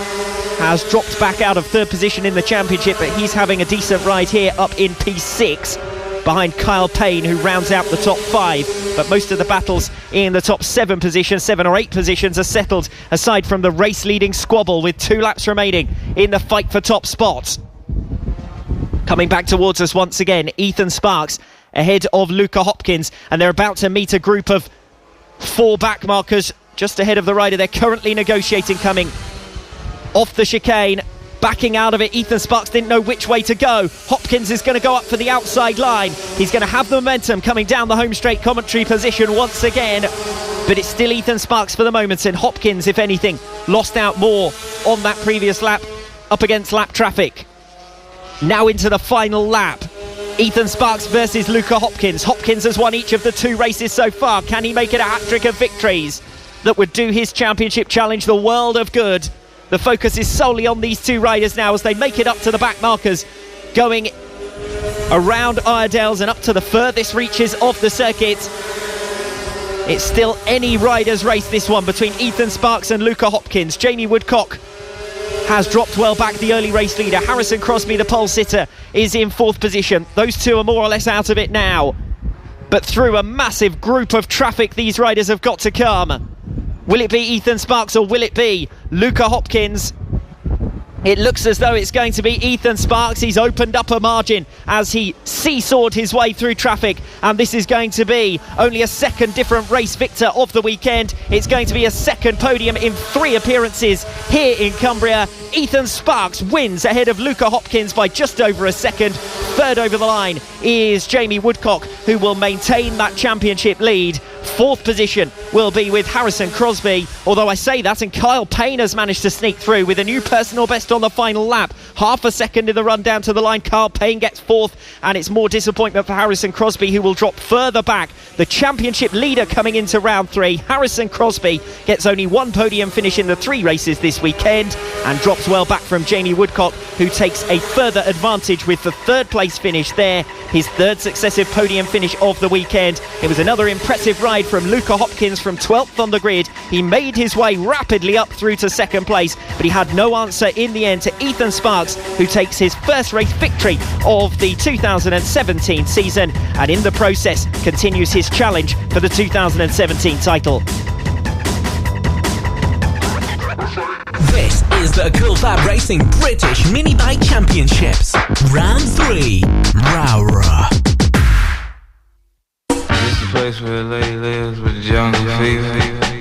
has dropped back out of 3rd position in the championship, but he's having a decent ride here up in P6 behind Kyle Payne, who rounds out the top 5. But most of the battles in the top 7 positions, 7 or 8 positions, are settled aside from the race leading squabble with 2 laps remaining in the fight for top spots. Coming back towards us once again, Ethan Sparks ahead of Luca Hopkins, and they're about to meet a group of 4 back markers just ahead of the rider. They're currently negotiating, coming off the chicane, backing out of it. Ethan Sparks didn't know which way to go. Hopkins is going to go up for the outside line. He's going to have the momentum coming down the home straight commentary position once again, but it's still Ethan Sparks for the moment, and Hopkins, if anything, lost out more on that previous lap up against lap traffic. Now into the final lap. Ethan Sparks versus Luca Hopkins. Hopkins has won each of the 2 races so far. Can he make it a hat-trick of victories that would do his championship challenge the world of good? The focus is solely on these 2 riders now as they make it up to the back markers, going around Iredales and up to the furthest reaches of the circuit. It's still any rider's race, this one, between Ethan Sparks and Luca Hopkins. Jamie Woodcock has dropped well back, the early race leader. Harrison Crosby, the pole sitter, is in 4th position. Those 2 are more or less out of it now, but through a massive group of traffic these riders have got to come. Will it be Ethan Sparks or will it be Luca Hopkins? It looks as though it's going to be Ethan Sparks. He's opened up a margin as he seesawed his way through traffic, and this is going to be only a second different race victor of the weekend. It's going to be a second podium in 3 appearances here in Cumbria. Ethan Sparks wins ahead of Luca Hopkins by just over a second. Third over the line is Jamie Woodcock, who will maintain that championship lead. Fourth position will be with Harrison Crosby, although I say that, and Kyle Payne has managed to sneak through with a new personal best on the final lap. Half a second in the run down to the line. Kyle Payne gets fourth, and it's more disappointment for Harrison Crosby, who will drop further back. The championship leader coming into round 3. Harrison Crosby gets only one podium finish in the 3 races this weekend and drops well back from Jamie Woodcock, who takes a further advantage with the 3rd place finish there, his 3rd successive podium finish of the weekend. It was another impressive ride from Luca Hopkins from 12th on the grid. He made his way rapidly up through to 2nd place, but he had no answer in the end to Ethan Sparks, who takes his first race victory of the 2017 season, and in the process continues his challenge for the 2017 title. This is the FAB-Racing British Mini Bike Championships, Round 3, Rowrah. This the place where a lady lives with jungle fever.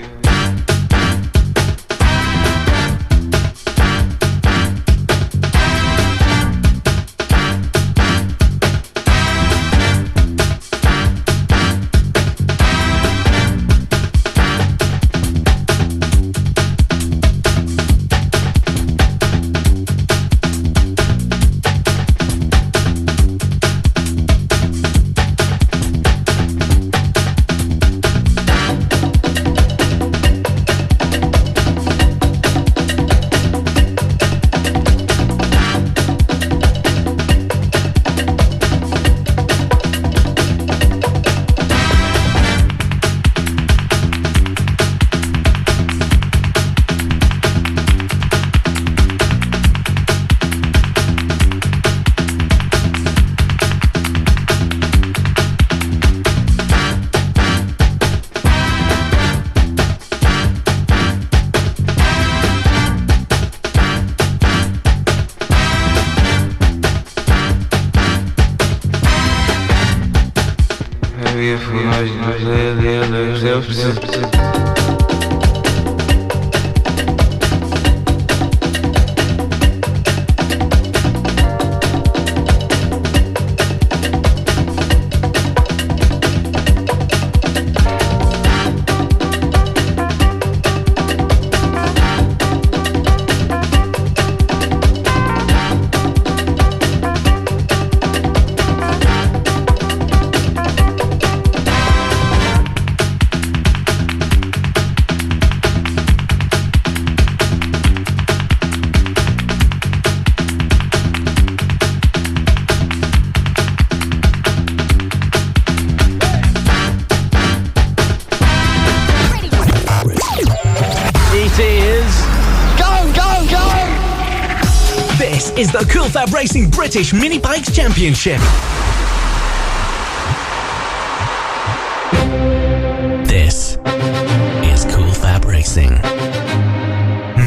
Is the FAB-Racing British Mini Bikes Championship. This is FAB-Racing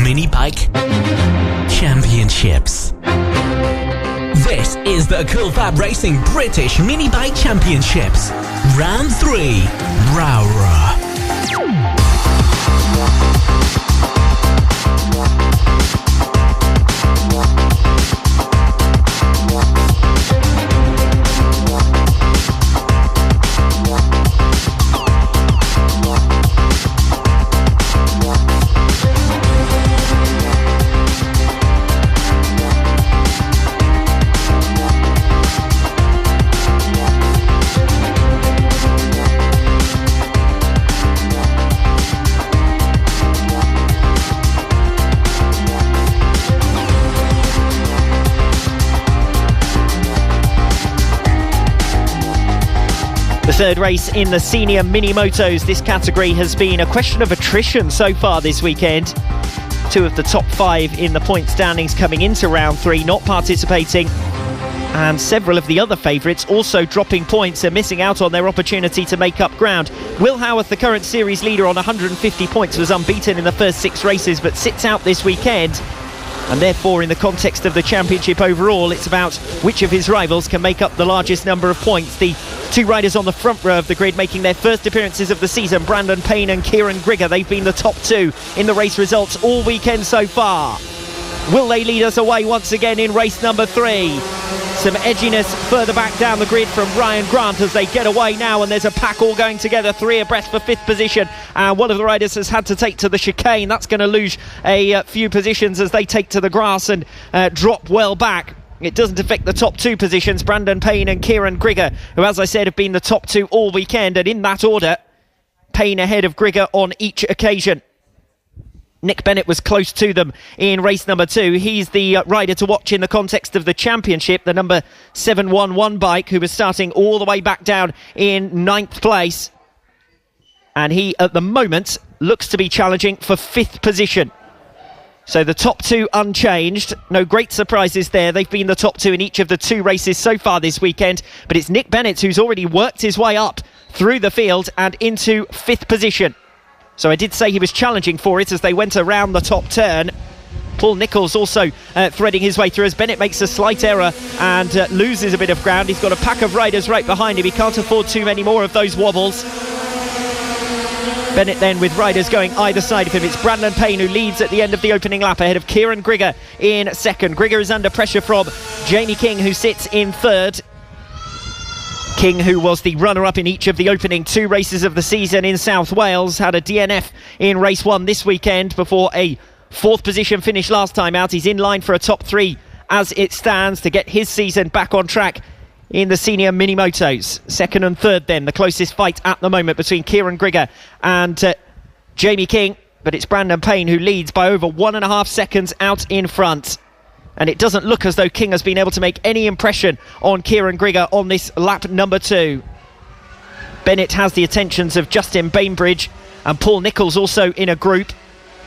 Mini Bike Championships. This is the FAB-Racing British Mini Bike Championships. Round 3, Rowrah. Third race in the senior mini motos. This category has been a question of attrition so far this weekend. 2 of the top 5 in the point standings coming into round 3 not participating, and several of the other favourites also dropping points and missing out on their opportunity to make up ground. Will Howarth, the current series leader on 150 points, was unbeaten in the first 6 races but sits out this weekend. And therefore, in the context of the championship overall, it's about which of his rivals can make up the largest number of points. The 2 riders on the front row of the grid making their first appearances of the season, Brandon Payne and Kieran Grigger. They've been the top 2 in the race results all weekend so far. Will they lead us away once again in race number 3? Some edginess further back down the grid from Ryan Grant as they get away now, and there's a pack all going together, 3 abreast for 5th position, and one of the riders has had to take to the chicane. That's going to lose a few positions as they take to the grass and drop well back. It doesn't affect the top 2 positions, Brandon Payne and Kieran Grigger, who, as I said, have been the top 2 all weekend, and in that order, Payne ahead of Grigger on each occasion. Nick Bennett was close to them in race number 2. He's the rider to watch in the context of the championship, the number 711 bike, who was starting all the way back down in 9th place. And he, at the moment, looks to be challenging for 5th position. So the top 2 unchanged. No great surprises there. They've been the top 2 in each of the 2 races so far this weekend. But it's Nick Bennett who's already worked his way up through the field and into 5th position. So I did say he was challenging for it as they went around the top turn. Paul Nicholls also threading his way through as Bennett makes a slight error and loses a bit of ground. He's got a pack of riders right behind him. He can't afford too many more of those wobbles. Bennett then with riders going either side of him. It's Brandon Payne who leads at the end of the opening lap ahead of Kieran Grigger in 2nd. Grigger is under pressure from Jamie King, who sits in 3rd. King, who was the runner-up in each of the opening 2 races of the season in South Wales, had a DNF in race 1 this weekend before a 4th position finish last time out. He's in line for a top 3 as it stands to get his season back on track in the senior mini-motos. 2nd and 3rd then, the closest fight at the moment between Kieran Grigger and Jamie King, but it's Brandon Payne who leads by over 1.5 seconds out in front. And it doesn't look as though King has been able to make any impression on Kieran Grigger on this lap number 2. Bennett has the attentions of Justin Bainbridge and Paul Nicholls also in a group.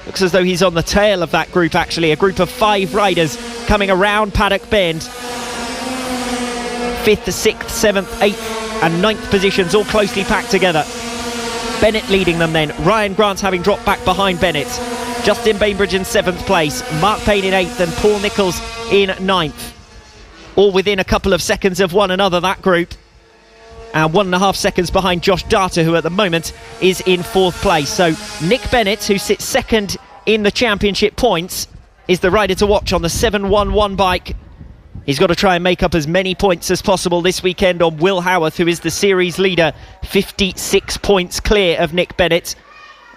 Looks as though he's on the tail of that group actually, a group of 5 riders coming around Paddock Bend. 5th, 6th, 7th, 8th and 9th positions all closely packed together. Bennett leading them then, Ryan Grant having dropped back behind Bennett. Justin Bainbridge in 7th place, Mark Payne in 8th and Paul Nicholls in 9th. All within a couple of seconds of one another, that group. And 1.5 seconds behind Josh Data, who at the moment is in 4th place. So Nick Bennett, who sits 2nd in the championship points, is the rider to watch on the 711 bike. He's got to try and make up as many points as possible this weekend on Will Howarth, who is the series leader, 56 points clear of Nick Bennett.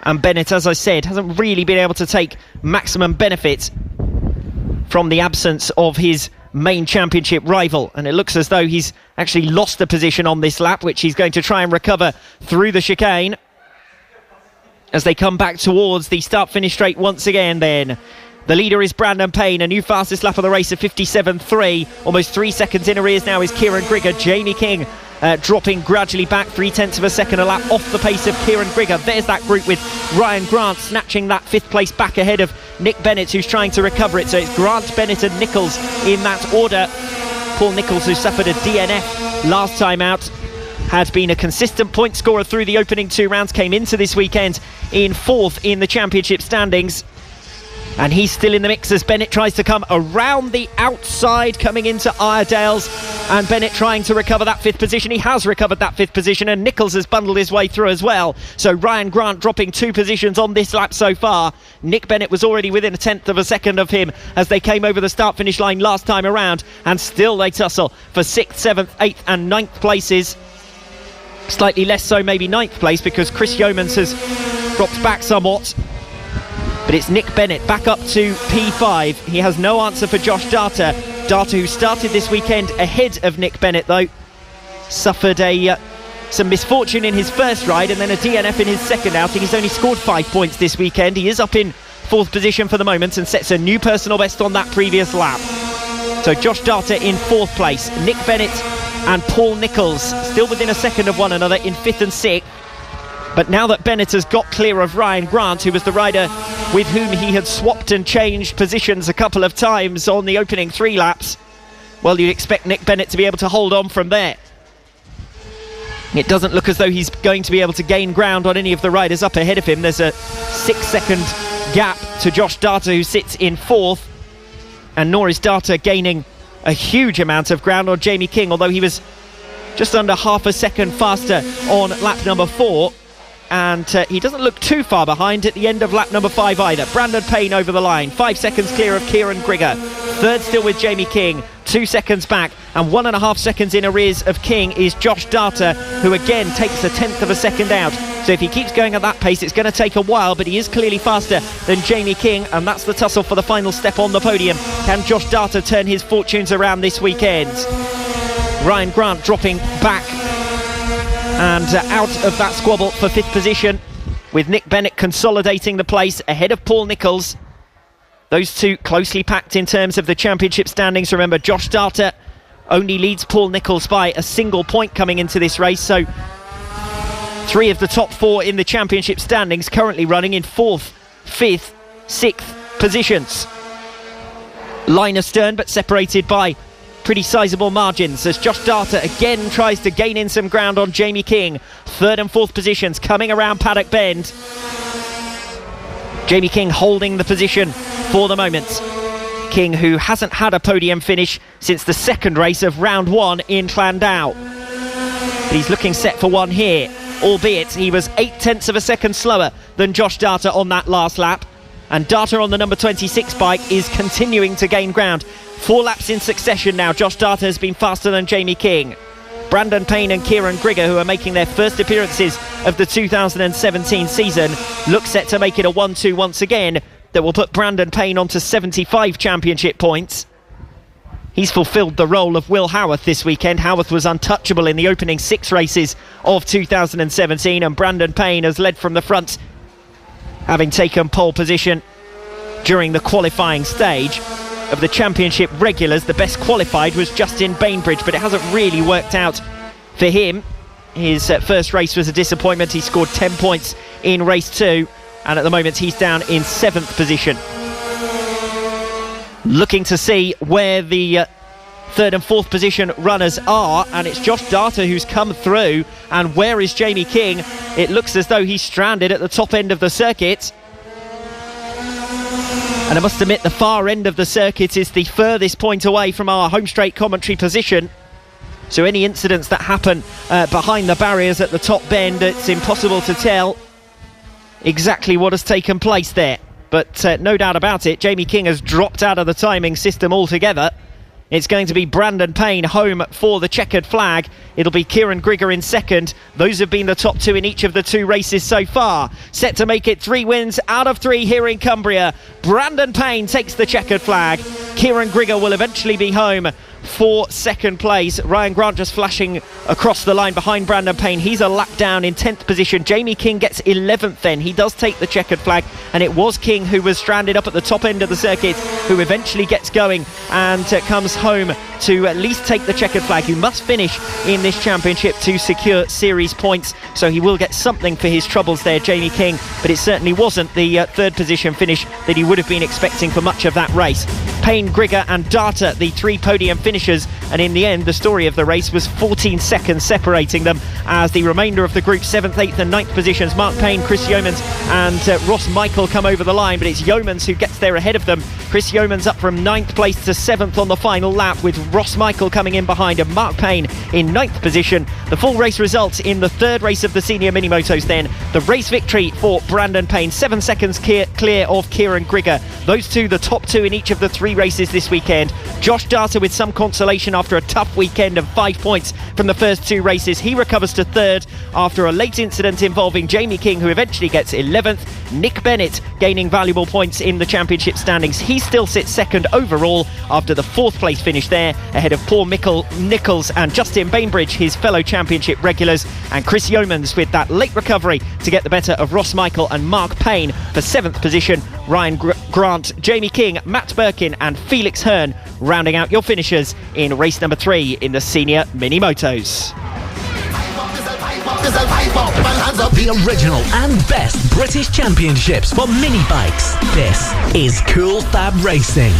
And Bennett, as I said, hasn't really been able to take maximum benefit from the absence of his main championship rival. And it looks as though he's actually lost a position on this lap, which he's going to try and recover through the chicane as they come back towards the start-finish straight once again then. The leader is Brandon Payne, a new fastest lap of the race of 57.3. Almost 3 seconds in arrears now is Kieran Grigger. Jamie King dropping gradually back 0.3 of a second a lap off the pace of Kieran Grigger. There's that group with Ryan Grant snatching that 5th place back ahead of Nick Bennett, who's trying to recover it. So it's Grant, Bennett and Nicholls in that order. Paul Nicholls, who suffered a DNF last time out, had been a consistent point scorer through the opening 2 rounds, came into this weekend in 4th in the championship standings. And he's still in the mix as Bennett tries to come around the outside, coming into Iredales, and Bennett trying to recover that 5th position. He has recovered that 5th position, and Nicholls has bundled his way through as well. So Ryan Grant dropping 2 positions on this lap so far. Nick Bennett was already within 1/10 of a second of him as they came over the start-finish line last time around, and still they tussle for 6th, 7th, 8th and 9th places. Slightly less so maybe 9th place because Chris Yeomans has dropped back somewhat. But it's Nick Bennett back up to P5. He has no answer for Josh Data. Data, who started this weekend ahead of Nick Bennett, though, suffered some misfortune in his first ride and then a DNF in his second outing. He's only scored 5 points this weekend. He is up in 4th position for the moment and sets a new personal best on that previous lap. So Josh Data in 4th place. Nick Bennett and Paul Nicholls still within a second of one another in 5th and 6th. But now that Bennett has got clear of Ryan Grant, who was the rider with whom he had swapped and changed positions a couple of times on the opening 3 laps, well, you'd expect Nick Bennett to be able to hold on from there. It doesn't look as though he's going to be able to gain ground on any of the riders up ahead of him. There's a 6-second gap to Josh Data, who sits in 4th, and nor is Data gaining a huge amount of ground on Jamie King, although he was just under half a second faster on lap number 4. and he doesn't look too far behind at the end of lap number 5 either. Brandon Payne over the line, 5 seconds clear of Kieran Grigger. Third still with Jamie King, 2 seconds back, and 1.5 seconds in arrears of King is Josh Data, who again takes 1/10 of a second out. So if he keeps going at that pace, it's going to take a while, but he is clearly faster than Jamie King, and that's the tussle for the final step on the podium. Can Josh Data turn his fortunes around this weekend? Ryan Grant dropping back and out of that squabble for 5th position, with Nick Bennett consolidating the place ahead of Paul Nicholls. Those two closely packed in terms of the championship standings. Remember, Josh Data only leads Paul Nicholls by a single point coming into this race, so 3 of the top 4 in the championship standings currently running in 4th, 5th, 6th positions. Line astern, but separated by pretty sizable margins as Josh Data again tries to gain in some ground on Jamie King. 3rd and 4th positions coming around Paddock Bend. Jamie King holding the position for the moment. King, who hasn't had a podium finish since the 2nd race of round 1 in Llandau. But he's looking set for one here, albeit he was 0.8 of a second slower than Josh Data on that last lap. And Data on the number 26 bike is continuing to gain ground. 4 laps in succession now. Josh Data has been faster than Jamie King. Brandon Payne and Kieran Grigger, who are making their first appearances of the 2017 season, look set to make it a 1-2 once again that will put Brandon Payne onto 75 championship points. He's fulfilled the role of Will Howarth this weekend. Howarth was untouchable in the opening 6 races of 2017, and Brandon Payne has led from the front, having taken pole position during the qualifying stage. Of the championship regulars, the best qualified was Justin Bainbridge, but it hasn't really worked out for him. His first race was a disappointment. He scored 10 points in race 2, and at the moment he's down in 7th position. Looking to see where the 3rd and 4th position runners are, and it's Josh Data who's come through. And where is Jamie King? It looks as though he's stranded at the top end of the circuit. And I must admit, the far end of the circuit is the furthest point away from our home straight commentary position. So any incidents that happen behind the barriers at the top bend, it's impossible to tell exactly what has taken place there. But no doubt about it, Jamie King has dropped out of the timing system altogether. It's going to be Brandon Payne home for the checkered flag. It'll be Kieran Grigger in 2nd. Those have been the top 2 in each of the 2 races so far. Set to make it 3 wins out of 3 here in Cumbria. Brandon Payne takes the checkered flag. Kieran Grigger will eventually be home for 2nd place. Ryan Grant just flashing across the line behind Brandon Payne. He's a lap down in 10th position. Jamie King gets 11th then. He does take the checkered flag, and it was King who was stranded up at the top end of the circuit who eventually gets going and comes home to at least take the checkered flag. He must finish in this championship to secure series points, so he will get something for his troubles there, Jamie King, but it certainly wasn't the 3rd position finish that he would have been expecting for much of that race. Payne, Grigger and Data, the 3 podium finishers, and in the end the story of the race was 14 seconds separating them, as the remainder of the group 7th, 8th and 9th positions, Mark Payne, Chris Yeomans and Ross Michael come over the line, but it's Yeomans who gets there ahead of them. Chris Yeomans up from 9th place to 7th on the final lap, with Ross Michael coming in behind and Mark Payne in 9th position. The full race results in the 3rd race of the senior mini-motos then. The race victory for Brandon Payne, 7 seconds clear of Kieran Grigger. Those two the top 2 in each of the 3 races this weekend. Josh Data with some consolation after a tough weekend of 5 points from the first 2 races. He recovers to 3rd after a late incident involving Jamie King, who eventually gets 11th. Nick Bennett gaining valuable points in the championship standings. He still sits 2nd overall after the 4th place finish there, ahead of Paul Nicholls and Justin Bainbridge, his fellow championship regulars, and Chris Yeomans with that late recovery to get the better of Ross Michael and Mark Payne for 7th position. Ryan Grant, Jamie King, Matt Birkin and Felix Hearn rounding out your finishers in race number 3 in the senior mini-motos. The original and best British championships for mini bikes. This is Cool Fab Racing.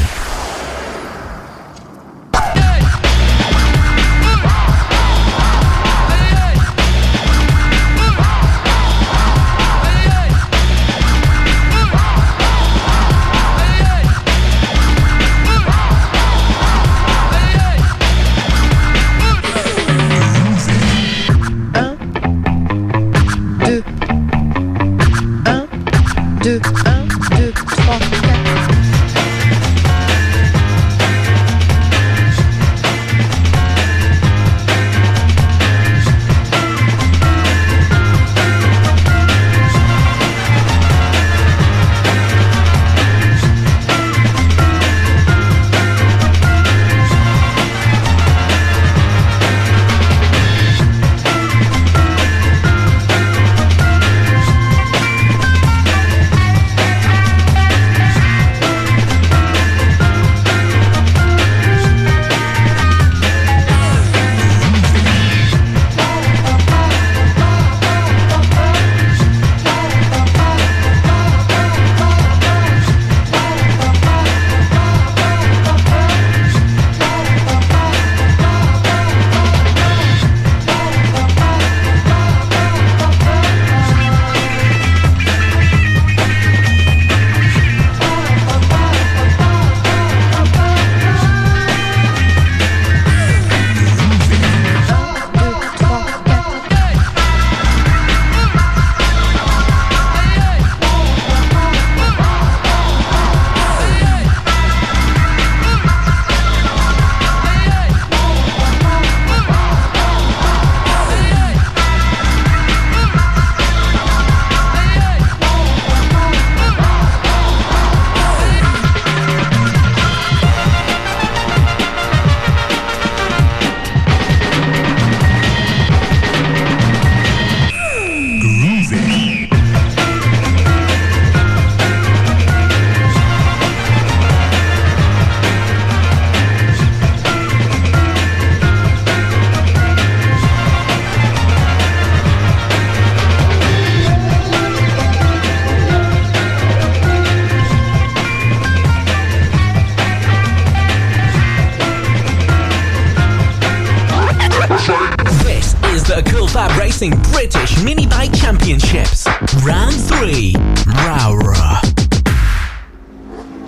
Racing British Mini Bike Championships. Round 3, Rowrah.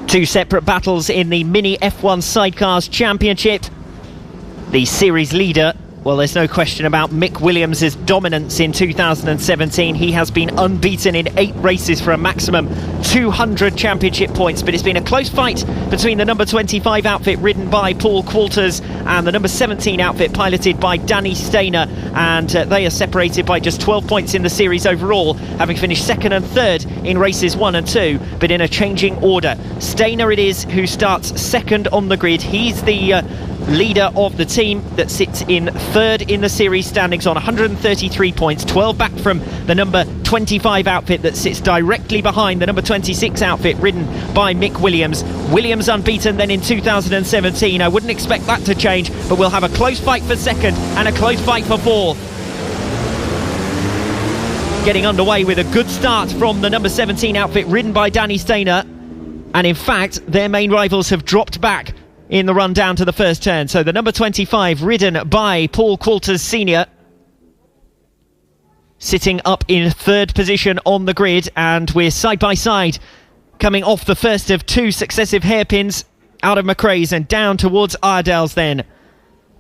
Two separate battles in the Mini F1 Sidecars Championship. The series leader, well, there's no question about Mick Williams' dominance in 2017. He has been unbeaten in 8 races for a maximum 200 championship points, but it's been a close fight between the number 25 outfit ridden by Paul Qualters and the number 17 outfit piloted by Danny Stainer, and they are separated by just 12 points in the series overall, having finished second and third in races 1 and 2, but in a changing order. Stainer it is who starts second on the grid. He's the leader of the team that sits in third in the series standings on 133 points, 12 back from the number 25 outfit that sits directly behind the number 26 outfit ridden by Mick Williams. Williams unbeaten then in 2017. I wouldn't expect that to change, but we'll have a close fight for second and a close fight for fourth. Getting underway with a good start from the number 17 outfit ridden by Danny Stainer, and in fact their main rivals have dropped back in the run down to the first turn. So the number 25 ridden by Paul Qualters Sr. sitting up in third position on the grid, and we're side by side coming off the first of 2 successive hairpins out of McRae's and down towards Iredale's then.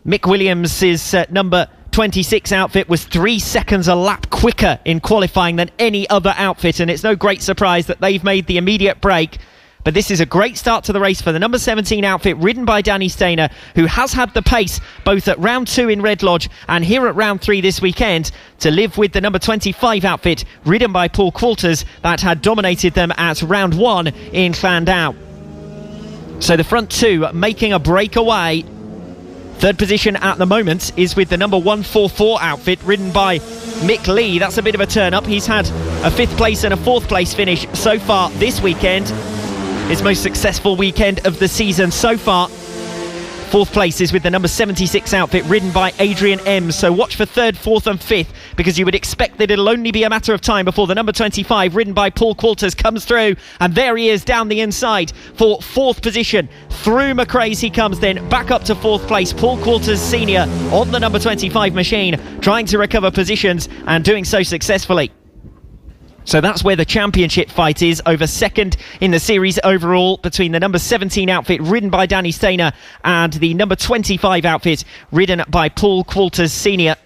Mick Williams' number 26 outfit was 3 seconds a lap quicker in qualifying than any other outfit, and it's no great surprise that they've made the immediate break. But this is a great start to the race for the number 17 outfit ridden by Danny Stainer, who has had the pace both at round 2 in Red Lodge and here at round 3 this weekend to live with the number 25 outfit ridden by Paul Qualters that had dominated them at round 1 in Llandau. So the front 2 making a breakaway. Third position at the moment is with the number 144 outfit ridden by Mick Lee. That's a bit of a turn up. He's had a 5th place and a 4th place finish so far this weekend. His most successful weekend of the season so far. 4th place is with the number 76 outfit ridden by Adrian Ems. So watch for 3rd, 4th and 5th, because you would expect that it'll only be a matter of time before the number 25 ridden by Paul Qualters comes through, and there he is down the inside for 4th position. Through McRae's he comes then back up to 4th place. Paul Qualters Sr. on the number 25 machine, trying to recover positions and doing so successfully. So that's where the championship fight is, over second in the series overall between the number 17 outfit ridden by Danny Stainer and the number 25 outfit ridden by Paul Qualters Sr.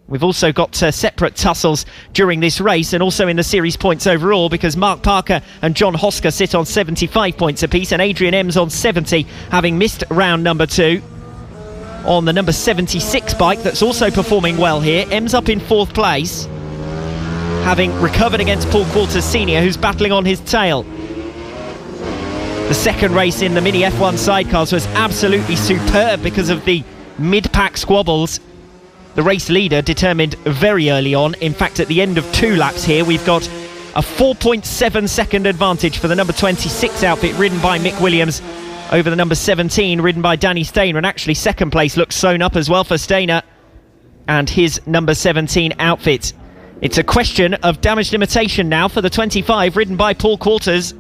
We've also got separate tussles during this race and also in the series points overall, because Mark Parker and John Hosker sit on 75 points apiece and Adrian Ems on 70, having missed round number 2. On the number 76 bike that's also performing well here, Ems up in 4th place, having recovered against Paul Qualters Sr., who's battling on his tail. The second race in the Mini F1 Sidecars was absolutely superb because of the mid-pack squabbles. The race leader determined very early on. In fact, at the end of 2 laps here, we've got a 4.7 second advantage for the number 26 outfit ridden by Mick Williams over the number 17 ridden by Danny Stainer, and actually second place looks sewn up as well for Stainer and his number 17 outfit. It's a question of damage limitation now for the 25 ridden by Paul Qualters,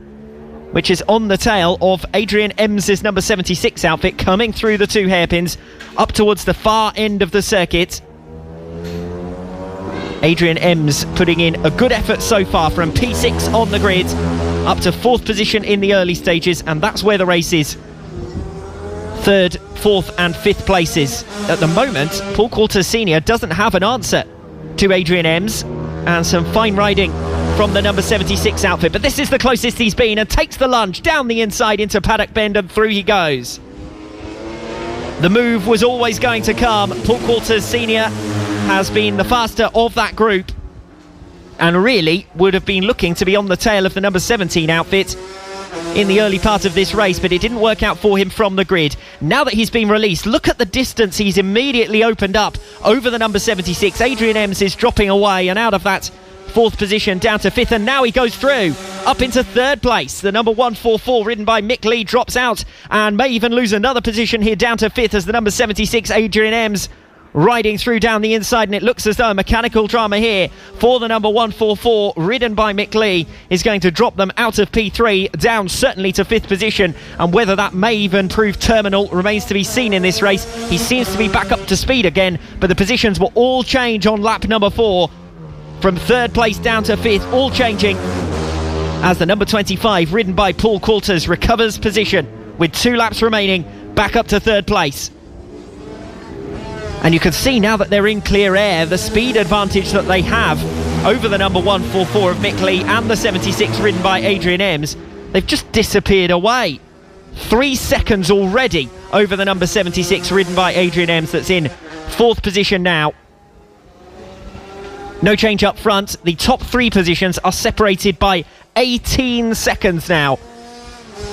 which is on the tail of Adrian Ems' number 76 outfit, coming through the 2 hairpins up towards the far end of the circuit. Adrian Ems putting in a good effort so far from P6 on the grid up to 4th position in the early stages, and that's where the race is. 3rd, 4th and 5th places. At the moment, Paul Qualters Sr. doesn't have an answer to Adrian Ems, and some fine riding from the number 76 outfit, but this is the closest he's been, and takes the lunge down the inside into Paddock Bend, and through he goes. The move was always going to come. Paul Qualters Sr. has been the faster of that group and really would have been looking to be on the tail of the number 17 outfit in the early part of this race, but it didn't work out for him from the grid. Now that he's been released, look at the distance he's immediately opened up over the number 76. Adrian Ems is dropping away and out of that 4th position down to 5th, and now he goes through up into 3rd place. The number 144 ridden by Mick Lee drops out and may even lose another position here down to 5th as the number 76 Adrian Ems riding through down the inside, and it looks as though a mechanical drama here for the number 144, ridden by Mick Lee, is going to drop them out of P3, down certainly to 5th position, and whether that may even prove terminal remains to be seen in this race. He seems to be back up to speed again, but the positions will all change on lap number 4, from 3rd place down to 5th, all changing, as the number 25, ridden by Paul Coulters, recovers position with 2 laps remaining, back up to 3rd place. And you can see now that they're in clear air, the speed advantage that they have over the number 144 of Mick Lee and the 76 ridden by Adrian Ems. They've just disappeared away. 3 seconds already over the number 76 ridden by Adrian Ems, that's in 4th position now. No change up front. The top 3 positions are separated by 18 seconds now.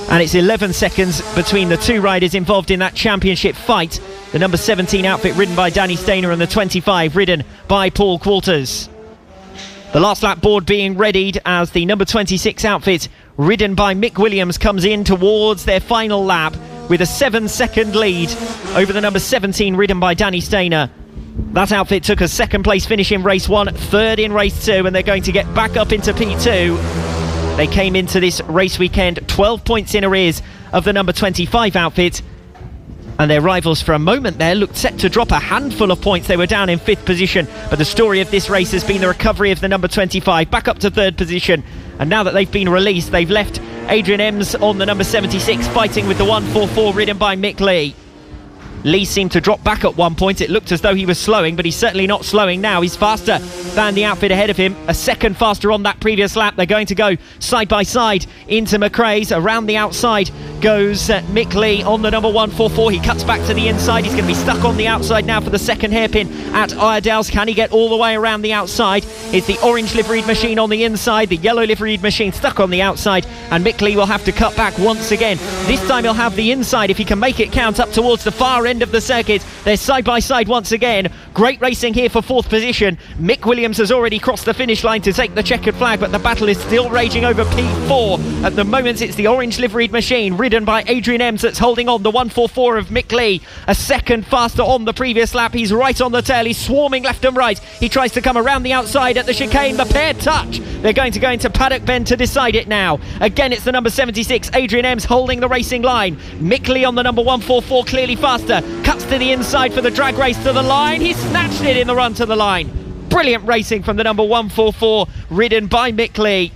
And it's 11 seconds between the 2 riders involved in that championship fight. The number 17 outfit ridden by Danny Stainer and the 25 ridden by Paul Coulters. The last lap board being readied as the number 26 outfit ridden by Mick Williams comes in towards their final lap with a 7-second lead over the number 17 ridden by Danny Stainer. That outfit took a 2nd place finish in race 1, 3rd in race 2, and they're going to get back up into P2. They came into this race weekend 12 points in arrears of the number 25 outfit, and their rivals for a moment there looked set to drop a handful of points. They were down in 5th position, but the story of this race has been the recovery of the number 25 back up to 3rd position, and now that they've been released, they've left Adrian Ems on the number 76 fighting with the 144 ridden by Mick Lee. Lee seemed to drop back at one point. It looked as though he was slowing, but he's certainly not slowing now. He's faster than the outfit ahead of him. A second faster on that previous lap. They're going to go side by side into McRae's. Around the outside goes Mick Lee on the number 144. He cuts back to the inside. He's going to be stuck on the outside now for the second hairpin at Iredales. Can he get all the way around the outside? It's the orange liveried machine on the inside, the yellow liveried machine stuck on the outside, and Mick Lee will have to cut back once again. This time he'll have the inside if he can make it count up towards the far end of the circuit. They're side by side once again. Great racing here for 4th position. Mick Williams has already crossed the finish line to take the checkered flag, but the battle is still raging over P4. At the moment it's the orange liveried machine ridden by Adrian Ems that's holding on. The 144 of Mick Lee, a second faster on the previous lap. He's right on the tail. He's swarming left and right. He tries to come around the outside at the chicane. The pair touch. They're going to go into paddock bend to decide it now. Again, it's the number 76 Adrian Ems holding the racing line. Mick Lee on the number 144 clearly faster. Cuts to the inside for the drag race to the line. He snatched it in the run to the line. Brilliant racing from the number 144 ridden by Mick Lee.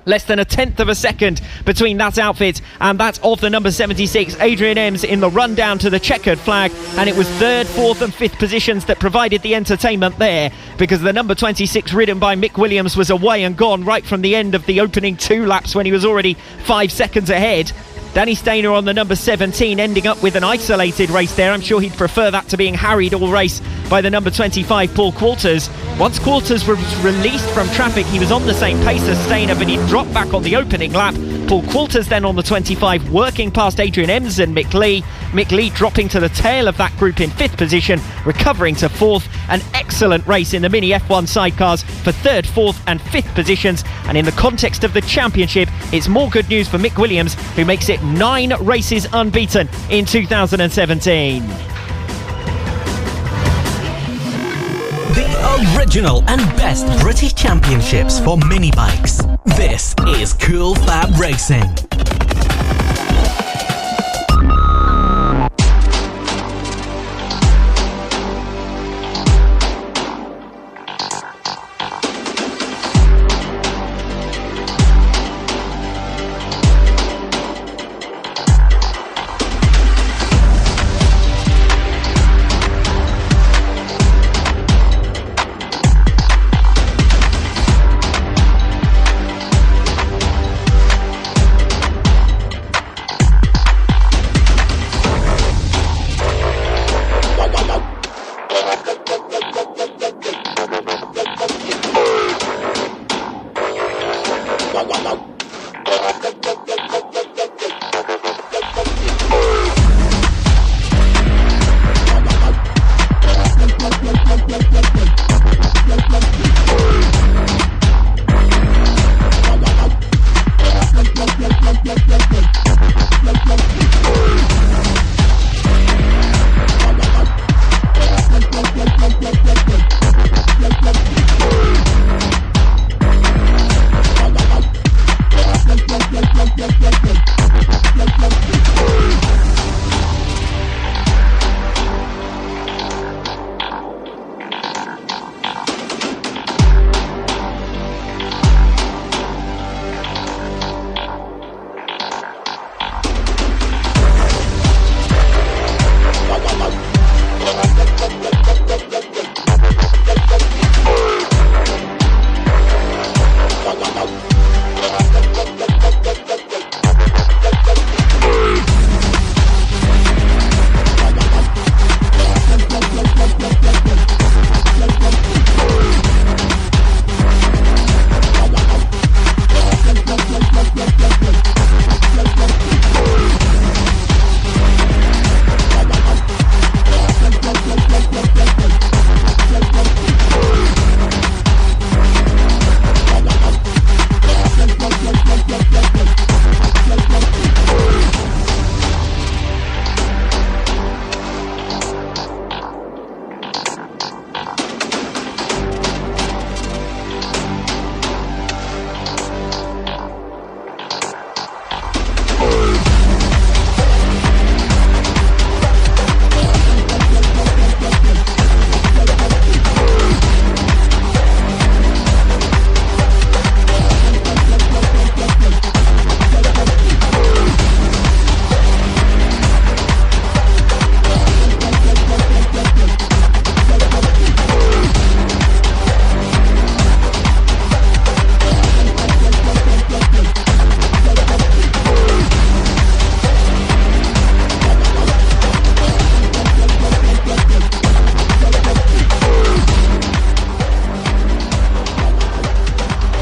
Less than a 1/10 of a second between that outfit and that of the number 76 Adrian Ems in the run down to the checkered flag, and it was 3rd, 4th and 5th positions that provided the entertainment there, because the number 26 ridden by Mick Williams was away and gone right from the end of the opening 2 laps when he was already 5 seconds ahead. Danny Stainer on the number 17 ending up with an isolated race there. I'm sure he'd prefer that to being harried all race by the number 25 Paul Coulters. Once Coulters was released from traffic, he was on the same pace as Stainer, but he dropped back on the opening lap. Paul Coulters then on the 25 working past Adrian Ems and Mick Lee. Mick Lee dropping to the tail of that group in 5th position, recovering to 4th. An excellent race in the Mini F1 sidecars for 3rd, 4th and 5th positions, and in the context of the championship it's more good news for Mick Williams, who makes it 9 races unbeaten in 2017. The original and best British championships for mini bikes. This is Cool Fab Racing.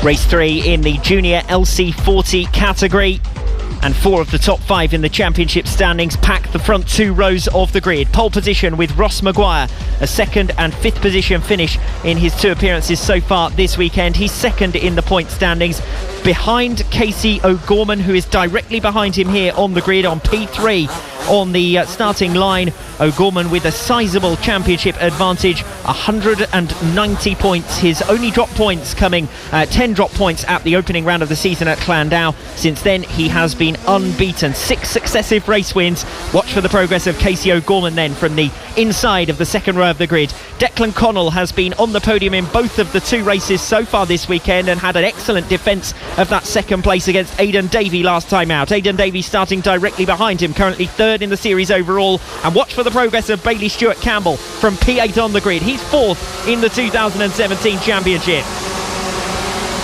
Race 3 in the Junior LC40 category. And 4 of the top 5 in the championship standings pack the front 2 rows of the grid. Pole position with Ross Maguire, a 2nd and 5th position finish in his 2 appearances so far this weekend. He's 2nd in the point standings, behind Casey O'Gorman, who is directly behind him here on the grid on P3 on the starting line. O'Gorman with a sizable championship advantage, 190 points. His only drop points coming, 10 drop points at the opening round of the season at Llandow. Since then, he has been unbeaten. 6 successive race wins. Watch for the progress of Casey O'Gorman then from the inside of the 2nd row of the grid. Declan Connell has been on the podium in both of the 2 races so far this weekend and had an excellent defence of that 2nd place against Aidan Davey last time out. Aidan Davey starting directly behind him, currently 3rd in the series overall. And watch for the progress of Bailey Stewart-Campbell from P8 on the grid. He's 4th in the 2017 championship.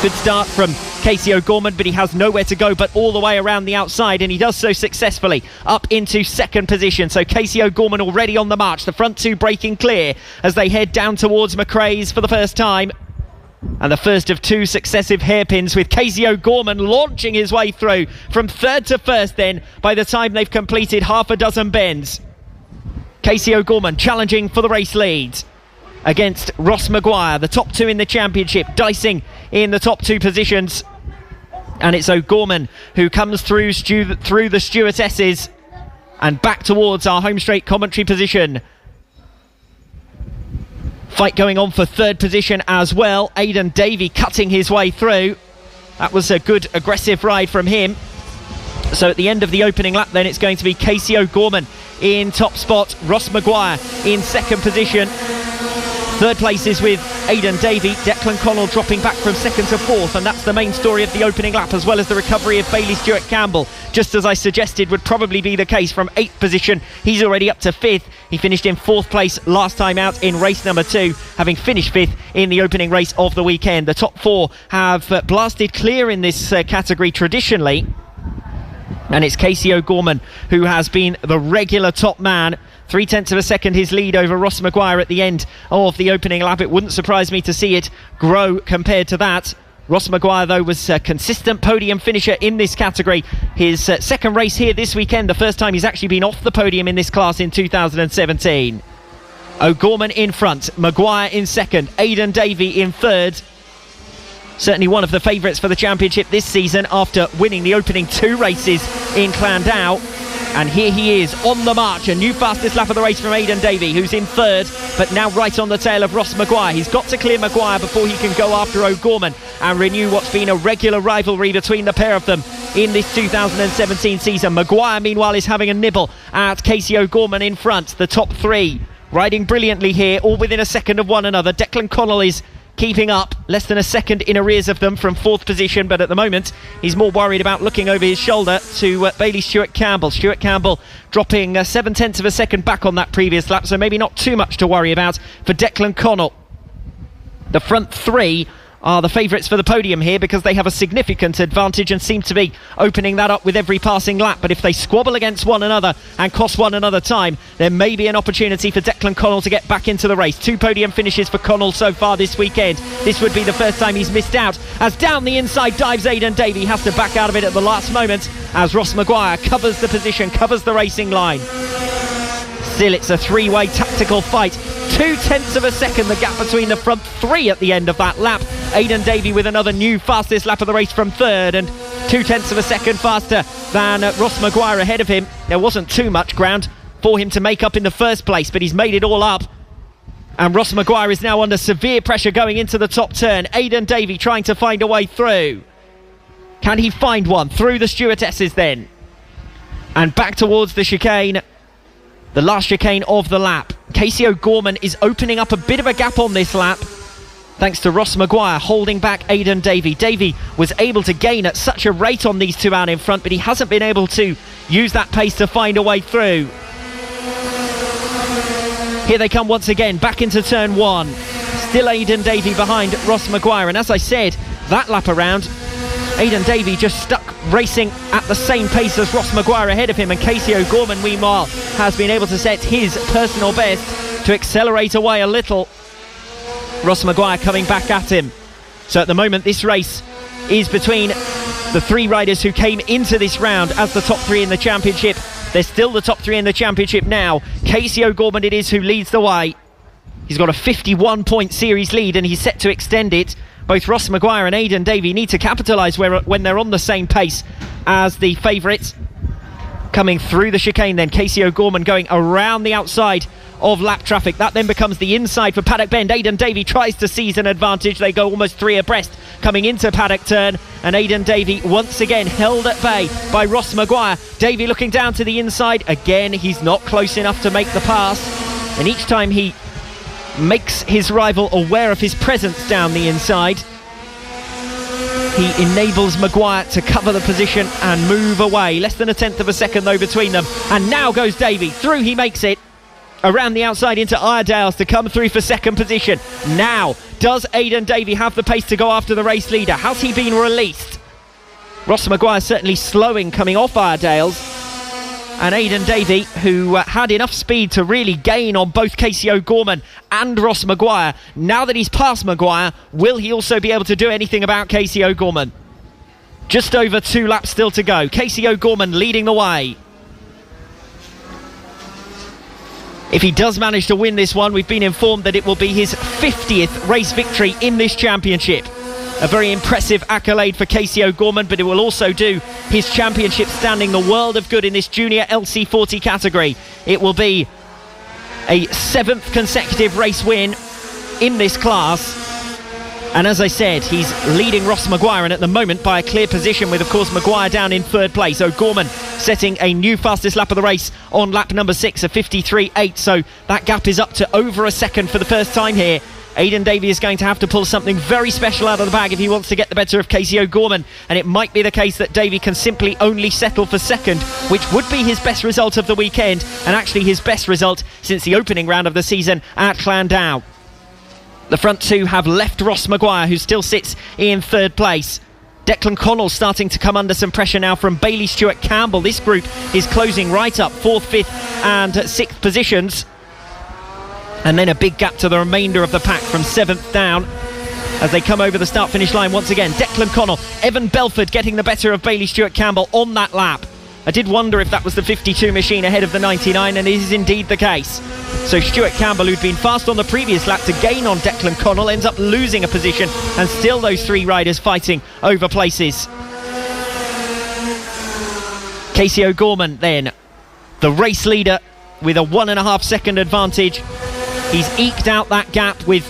Good start from Casey O'Gorman, but he has nowhere to go but all the way around the outside, and he does so successfully up into 2nd position. So Casey O'Gorman already on the march, the front 2 breaking clear as they head down towards McRae's for the first time. And the first of 2 successive hairpins with Casey O'Gorman launching his way through from 3rd to 1st then by the time they've completed half a dozen bends. Casey O'Gorman challenging for the race lead against Ross Maguire, the top 2 in the championship, dicing in the top 2 positions. And it's O'Gorman who comes through the stewardesses and back towards our home straight commentary position. Fight going on for 3rd position as well. Aidan Davey cutting his way through. That was a good aggressive ride from him. So at the end of the opening lap then, it's going to be Casey O'Gorman in top spot, Ross Maguire in 2nd position. 3rd place is with Aidan Davey. Declan Connell dropping back from 2nd to 4th, and that's the main story of the opening lap, as well as the recovery of Bailey Stewart-Campbell, just as I suggested would probably be the case. From 8th position, he's already up to 5th. He finished in 4th place last time out in race number 2, having finished 5th in the opening race of the weekend. The top 4 have blasted clear in this category traditionally, and it's Casey O'Gorman who has been the regular top man. 0.3 of a second his lead over Ross Maguire at the end of the opening lap. It wouldn't surprise me to see it grow compared to that. Ross Maguire, though, was a consistent podium finisher in this category. His 2nd race here this weekend, the first time he's actually been off the podium in this class in 2017. O'Gorman in front, Maguire in 2nd, Aidan Davey in 3rd. Certainly one of the favourites for the championship this season after winning the opening 2 races in Llandow. And here he is on the march, a new fastest lap of the race from Aidan Davey, who's in 3rd, but now right on the tail of Ross Maguire. He's got to clear Maguire before he can go after O'Gorman and renew what's been a regular rivalry between the pair of them in this 2017 season. Maguire, meanwhile, is having a nibble at Casey O'Gorman in front. The top 3 riding brilliantly here, all within a second of one another. Declan Connell is keeping up, less than a second in arrears of them from 4th position, but at the moment he's more worried about looking over his shoulder to Bailey Stewart-Campbell. Stewart-Campbell dropping 0.7 of a second back on that previous lap, so maybe not too much to worry about for Declan Connell. The front 3 are the favourites for the podium here because they have a significant advantage and seem to be opening that up with every passing lap. But if they squabble against one another and cost one another time, there may be an opportunity for Declan Connell to get back into the race. 2 podium finishes for Connell so far this weekend. This would be the first time he's missed out, as down the inside dives Aidan Davey. Has to back out of it at the last moment as Ross Maguire covers the position, covers the racing line. Still, it's a 3-way tactical fight. 0.2 of a second the gap between the front 3 at the end of that lap. Aidan Davey with another new fastest lap of the race from 3rd, and 0.2 of a second faster than Ross Maguire ahead of him. There wasn't too much ground for him to make up in the first place, but he's made it all up. And Ross Maguire is now under severe pressure going into the top turn. Aidan Davey trying to find a way through. Can he find one through the stewardesses then? And back towards the chicane. The last chicane of the lap. Casey O'Gorman is opening up a bit of a gap on this lap, thanks to Ross Maguire holding back Aidan Davey. Davey was able to gain at such a rate on these 2 out in front, but he hasn't been able to use that pace to find a way through. Here they come once again, back into turn 1. Still Aidan Davey behind Ross Maguire, and as I said, that lap around, Aidan Davey just stuck racing at the same pace as Ross Maguire ahead of him, and Casey O'Gorman meanwhile has been able to set his personal best to accelerate away a little. Ross Maguire coming back at him. So at the moment this race is between the three riders who came into this round as the top three in the championship. They're still the top three in the championship now. Casey O'Gorman it is who leads the way. He's got a 51-point series lead and he's set to extend it. Both Ross Maguire and Aidan Davey need to capitalise when they're on the same pace as the favourites. Coming through the chicane then, Casey O'Gorman going around the outside of lap traffic. That then becomes the inside for Paddock Bend. Aidan Davey tries to seize an advantage. They go almost three abreast coming into Paddock Turn, and Aidan Davey once again held at bay by Ross Maguire. Davey looking down to the inside. Again, he's not close enough to make the pass, and each time he makes his rival aware of his presence down the inside, he enables Maguire to cover the position and move away. Less than a tenth of a second though between them, and now goes Davey through. He makes it around the outside into Iredales to come through for second position. Now does Aidan Davey have the pace to go after the race leader? Has he been released? Ross Maguire certainly slowing coming off Iredales, and Aidan Davey, who had enough speed to really gain on both Casey O'Gorman and Ross Maguire. Now that he's past Maguire, will he also be able to do anything about Casey O'Gorman? Just over 2 laps still to go. Casey O'Gorman leading the way. If he does manage to win this one, we've been informed that it will be his 50th race victory in this championship. A very impressive accolade for Casey O'Gorman, but it will also do his championship standing the world of good in this junior LC40 category. It will be a 7th consecutive race win in this class. And as I said, he's leading Ross Maguire, and at the moment by a clear position, with of course Maguire down in 3rd place. O'Gorman setting a new fastest lap of the race on lap number 6 of 53.8, so that gap is up to over a second for the first time here. Aidan Davey is going to have to pull something very special out of the bag if he wants to get the better of Casey O'Gorman, and it might be the case that Davey can simply only settle for second, which would be his best result of the weekend, and actually his best result since the opening round of the season at Llandow. The front two have left Ross Maguire, who still sits in 3rd place. Declan Connell starting to come under some pressure now from Bailey Stewart Campbell. This group is closing right up 4th, 5th and 6th positions. And then a big gap to the remainder of the pack from 7th down as they come over the start-finish line once again. Declan Connell, Evan Belford getting the better of Bailey Stewart Campbell on that lap. I did wonder if that was the 52 machine ahead of the 99, and it is indeed the case. So Stewart Campbell, who'd been fast on the previous lap to gain on Declan Connell, ends up losing a position, and still those three riders fighting over places. Casey O'Gorman then, the race leader with a 1.5 second advantage. He's eked out that gap with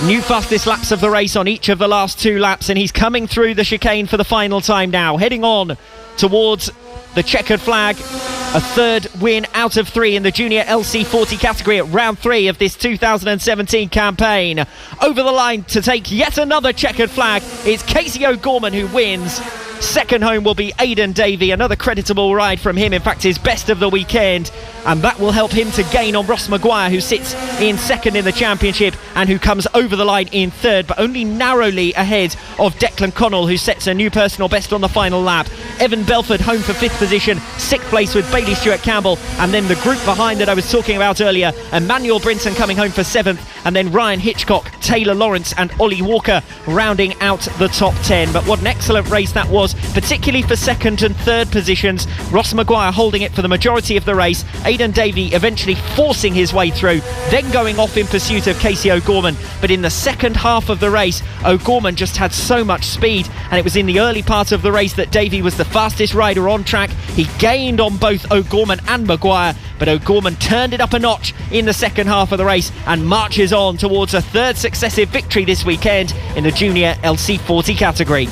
new fastest laps of the race on each of the last 2 laps, and he's coming through the chicane for the final time now, heading on towards the checkered flag. A 3rd win out of 3 in the junior LC40 category at round 3 of this 2017 campaign. Over the line to take yet another checkered flag, it's Casey O'Gorman who wins. Second home will be Aidan Davey, another creditable ride from him, in fact his best of the weekend, and that will help him to gain on Ross Maguire, who sits in 2nd in the championship and who comes over the line in 3rd, but only narrowly ahead of Declan Connell, who sets a new personal best on the final lap. Evan Belford home for 5th position, 6th place with Bailey Stewart Campbell, and then the group behind that I was talking about earlier, Emmanuel Brinton coming home for 7th, and then Ryan Hitchcock, Taylor Lawrence and Ollie Walker rounding out the top 10. But what an excellent race that was, particularly for 2nd and 3rd positions. Ross Maguire holding it for the majority of the race, Aidan Davey eventually forcing his way through, then going off in pursuit of Casey O'Gorman. But in the second half of the race, O'Gorman just had so much speed, and it was in the early part of the race that Davey was the fastest rider on track. He gained on both O'Gorman and Maguire, but O'Gorman turned it up a notch in the second half of the race and marches on towards a 3rd successive victory this weekend in the junior LC40 category.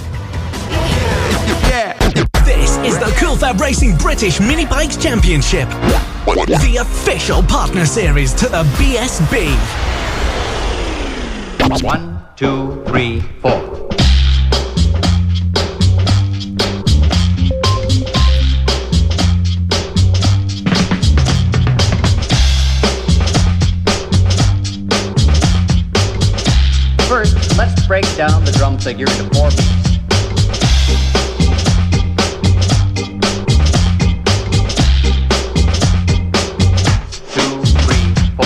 This is the Cool Fab Racing British Mini Bikes Championship, the official partner series to the BSB. 1, 2, 3, 4. First, let's break down the drum figure into 4 beats. 2, 3, 4.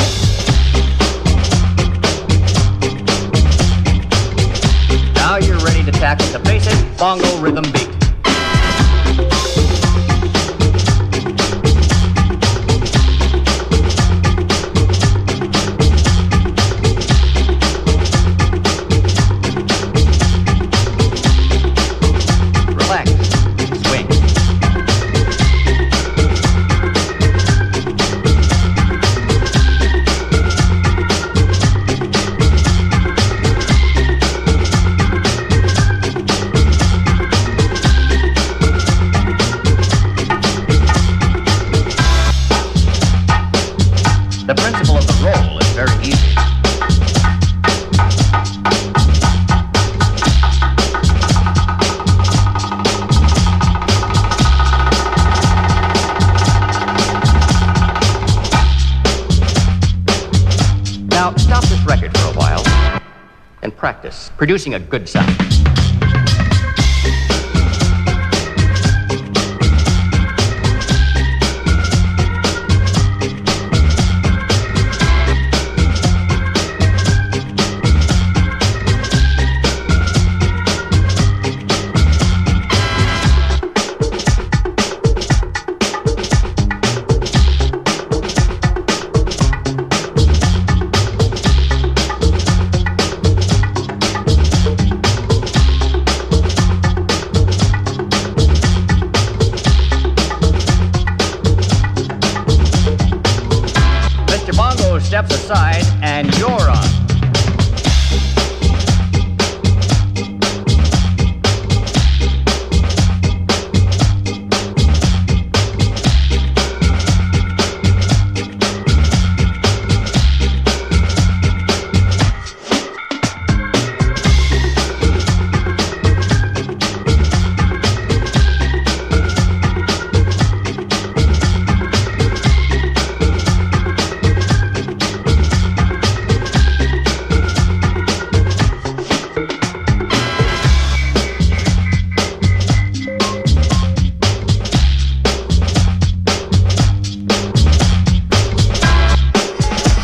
Now you're ready to tackle the basic bongo. practice, producing a good sound. Steps aside, and you're on.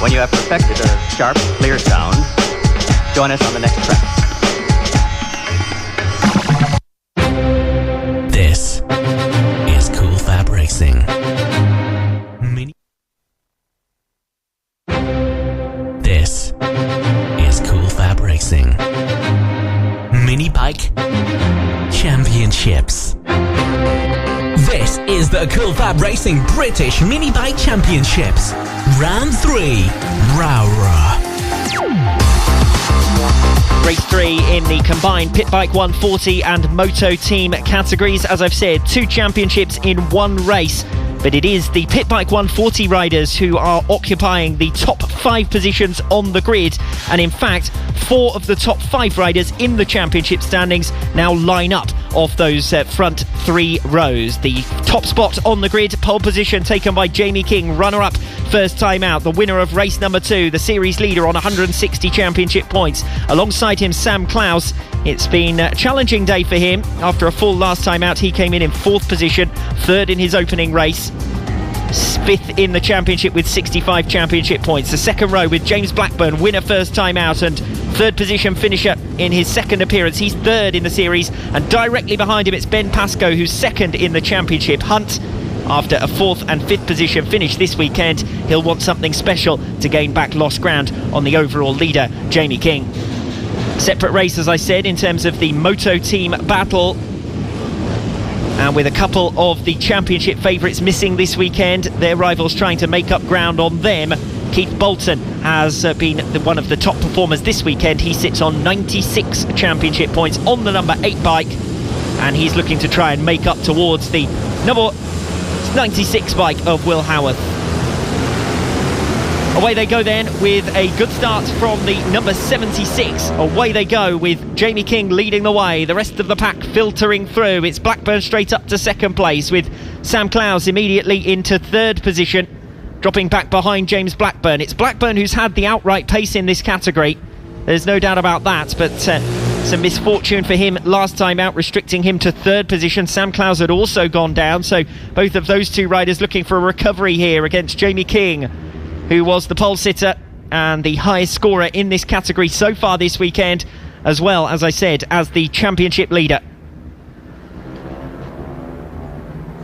When you have perfected a sharp, clear sound, join us on the next track. This is Cool FAB-Racing. This is Cool FAB-Racing. Mini Bike Championships. This is the Cool FAB-Racing British Mini Bike Championships. Round 3, Rowrah. Race 3 in the combined Pit Bike 140 and Moto Team categories. As I've said, 2 championships in one race. But it is the Pit Bike 140 riders who are occupying the top 5 positions on the grid. And in fact, 4 of the top 5 riders in the championship standings now line up off those front 3 rows. The top spot on the grid, pole position taken by Jamie King, runner-up first time out, the winner of race number 2, the series leader on 160 championship points. Alongside him, Sam Klaus. It's been a challenging day for him. After a fall last time out, he came in 4th position, 3rd in his opening race. 5th in the championship with 65 championship points. The second row with James Blackburn, winner first time out and 3rd position finisher in his second appearance. He's 3rd in the series, and directly behind him it's Ben Pascoe, who's 2nd in the championship hunt. After a 4th and 5th position finish this weekend, he'll want something special to gain back lost ground on the overall leader, Jamie King. Separate race, as I said, in terms of the Moto Team battle. And with a couple of the championship favourites missing this weekend, their rivals trying to make up ground on them. Keith Bolton has been one of the top performers this weekend. He sits on 96 championship points on the number 8 bike, and he's looking to try and make up towards the number 96 bike of Will Howarth. Away they go then with a good start from the number 76. Away they go with Jamie King leading the way. The rest of the pack filtering through. It's Blackburn straight up to 2nd place with Sam Klaus immediately into 3rd position, dropping back behind James Blackburn. It's Blackburn who's had the outright pace in this category. There's no doubt about that, but some misfortune for him last time out, restricting him to 3rd position. Sam Klaus had also gone down, so both of those 2 riders looking for a recovery here against Jamie King, who was the pole sitter and the highest scorer in this category so far this weekend, as well, as I said, as the championship leader.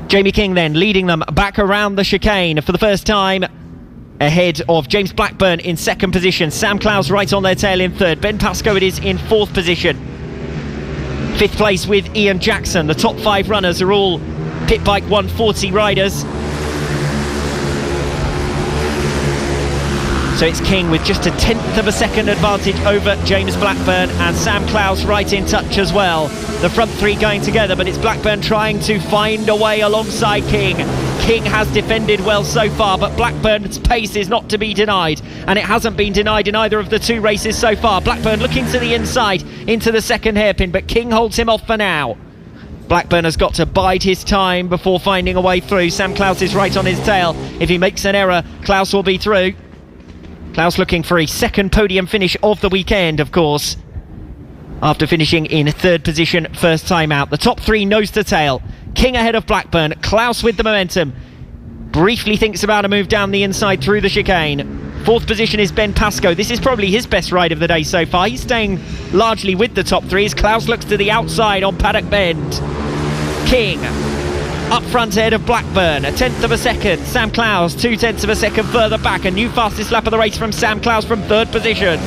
Jamie King then leading them back around the chicane for the first time, ahead of James Blackburn in 2nd position. Sam Klaus right on their tail in 3rd. Ben Pascoe it is in 4th position. 5th place with Ian Jackson. The top 5 runners are all Pit Bike 140 riders. So it's King with just a 1/10 of a second advantage over James Blackburn, and Sam Klaus right in touch as well. The front 3 going together, but it's Blackburn trying to find a way alongside King. King has defended well so far, but Blackburn's pace is not to be denied, and it hasn't been denied in either of the 2 races so far. Blackburn looking to the inside into the second hairpin, but King holds him off for now. Blackburn has got to bide his time before finding a way through. Sam Klaus is right on his tail. If he makes an error, Klaus will be through. Klaus looking for a 2nd podium finish of the weekend, of course. after finishing in 3rd position first time out. The top 3 nose to tail. King ahead of Blackburn. Klaus with the momentum. Briefly thinks about a move down the inside through the chicane. 4th position is Ben Pascoe. This is probably his best ride of the day so far. He's staying largely with the top 3 as Klaus looks to the outside on Paddock Bend. King up front ahead of Blackburn, 1/10 of a second. Sam Klaus 2/10 of a second further back. A new fastest lap of the race from Sam Klaus from 3rd position.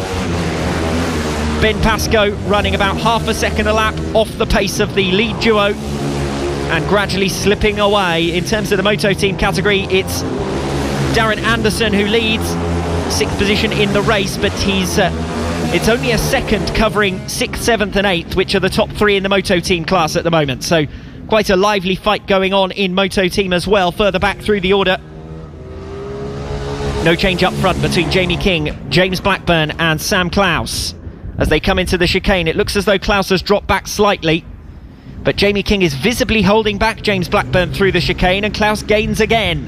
Ben Pascoe running about half a second a lap off the pace of the lead duo and gradually slipping away. In terms of the Moto Team category, it's Darren Anderson who leads, 6th position in the race, but it's only a second covering 6th, 7th and 8th, which are the top 3 in the Moto Team class at the moment. So quite a lively fight going on in Moto Team as well, further back through the order. No change up front between Jamie King, James Blackburn and Sam Klaus. As they come into the chicane, it looks as though Klaus has dropped back slightly, but Jamie King is visibly holding back James Blackburn through the chicane, and Klaus gains again.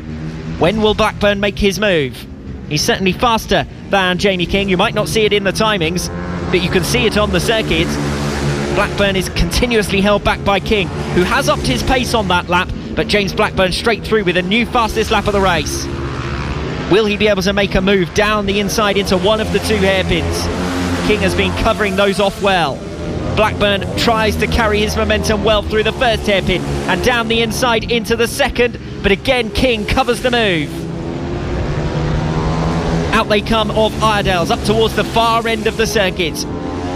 When will Blackburn make his move? He's certainly faster than Jamie King. You might not see it in the timings, but you can see it on the circuit. Blackburn is continuously held back by King, who has upped his pace on that lap, but James Blackburn straight through with a new fastest lap of the race. Will he be able to make a move down the inside into one of the 2 hairpins? King has been covering those off well. Blackburn tries to carry his momentum well through the 1st hairpin and down the inside into the 2nd, but again King covers the move. Out they come of Iredales up towards the far end of the circuit,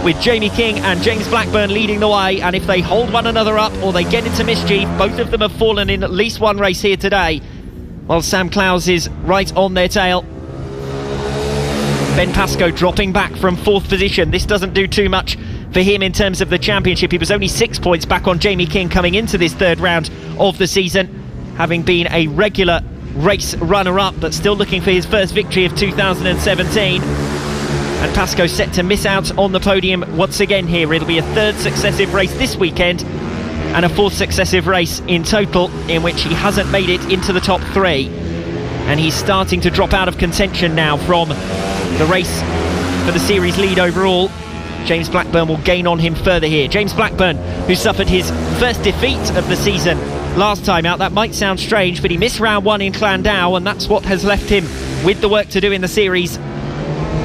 with Jamie King and James Blackburn leading the way, and if they hold one another up or they get into mischief, both of them have fallen in at least one race here today, while Sam Klaus is right on their tail. Ben Pascoe dropping back from 4th position. This doesn't do too much for him in terms of the championship. He was only 6 points back on Jamie King coming into this 3rd round of the season, having been a regular race runner-up, but still looking for his first victory of 2017. And Pascoe set to miss out on the podium once again here. It'll be a 3rd successive race this weekend and a 4th successive race in total in which he hasn't made it into the top 3. And he's starting to drop out of contention now from the race for the series lead overall. James Blackburn will gain on him further here. James Blackburn, who suffered his first defeat of the season last time out. That might sound strange, but he missed round 1 in Clandau, and that's what has left him with the work to do in the series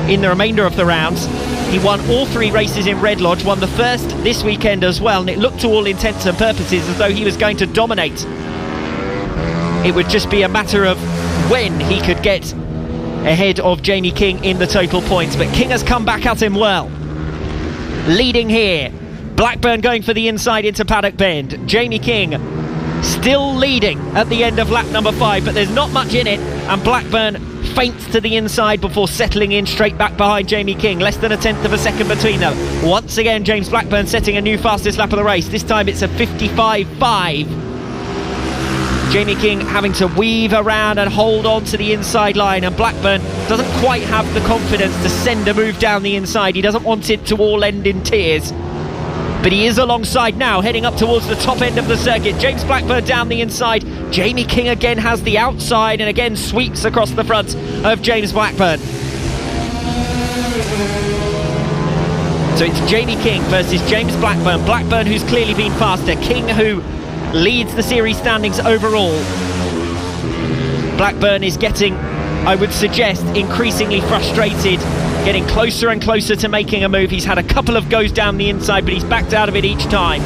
in the remainder of the rounds. He won all 3 races in Red Lodge, won the first this weekend as well, and it looked to all intents and purposes as though he was going to dominate. It would just be a matter of when he could get ahead of Jamie King in the total points, but King has come back at him well. Leading here, Blackburn going for the inside into Paddock Bend. Jamie King still leading at the end of lap number 5, but there's not much in it, and Blackburn feints to the inside before settling in straight back behind Jamie King. Less than 1/10 of a second between them. Once again, James Blackburn setting a new fastest lap of the race. This time it's a 55.5. Jamie King having to weave around and hold on to the inside line, and Blackburn doesn't quite have the confidence to send a move down the inside. He doesn't want it to all end in tears, but he is alongside now, heading up towards the top end of the circuit. James Blackburn down the inside. Jamie King again has the outside and again sweeps across the front of James Blackburn. So it's Jamie King versus James Blackburn. Blackburn, who's clearly been faster. King, who leads the series standings overall. Blackburn is getting, I would suggest, increasingly frustrated, getting closer and closer to making a move. He's had a couple of goes down the inside, but he's backed out of it each time.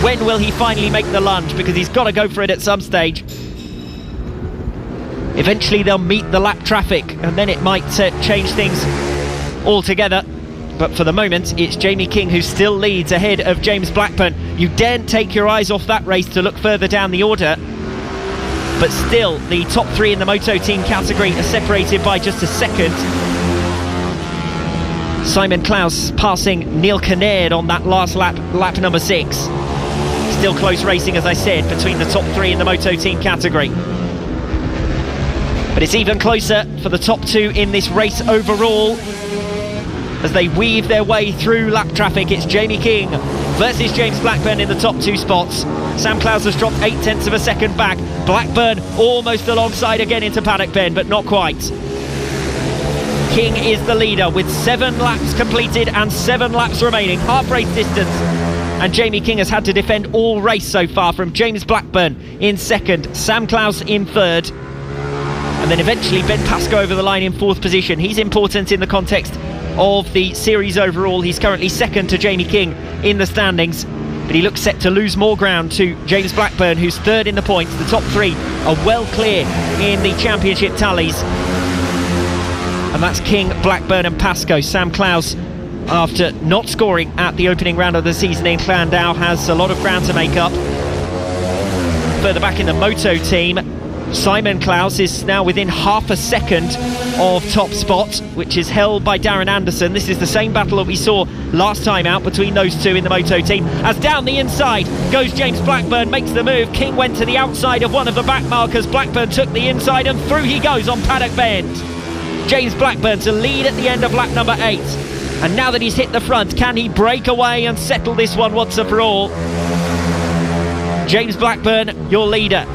When will he finally make the lunge? Because he's got to go for it at some stage. Eventually they'll meet the lap traffic, and then it might change things altogether. But for the moment, it's Jamie King who still leads ahead of James Blackburn. You daren't take your eyes off that race to look further down the order. But still, the top 3 in the Moto Team category are separated by just a second. Simon Klaus passing Neil Kinnaird on that last lap, lap number 6. Still close racing, as I said, between the top 3 in the Moto Team category. But it's even closer for the top 2 in this race overall. As they weave their way through lap traffic, it's Jamie King versus James Blackburn in the top 2 spots. Sam Klaus has dropped 0.8 of a second back. Blackburn almost alongside again into Paddock Bend, but not quite. King is the leader with 7 laps completed and 7 laps remaining, half race distance. And Jamie King has had to defend all race so far, from James Blackburn in second, Sam Clowes in third, and then eventually Ben Pascoe over the line in 4th position. He's important in the context of the series overall. He's currently second to Jamie King in the standings, but he looks set to lose more ground to James Blackburn, who's third in the points. The top 3 are well clear in the championship tallies, and that's King, Blackburn and Pascoe. Sam Clowes, after not scoring at the opening round of the season in Clandau, has a lot of ground to make up. Further back in the moto team, Simon Clowes is now within half a second of top spot, which is held by Darren Anderson. This is the same battle that we saw last time out between those two in the moto team, as down the inside goes James Blackburn, makes the move. King went to the outside of one of the back markers. Blackburn took the inside and through he goes on Paddock Bend. James Blackburn to lead at the end of lap number 8. And now that he's hit the front, can he break away and settle this one once and for all? James Blackburn, your leader.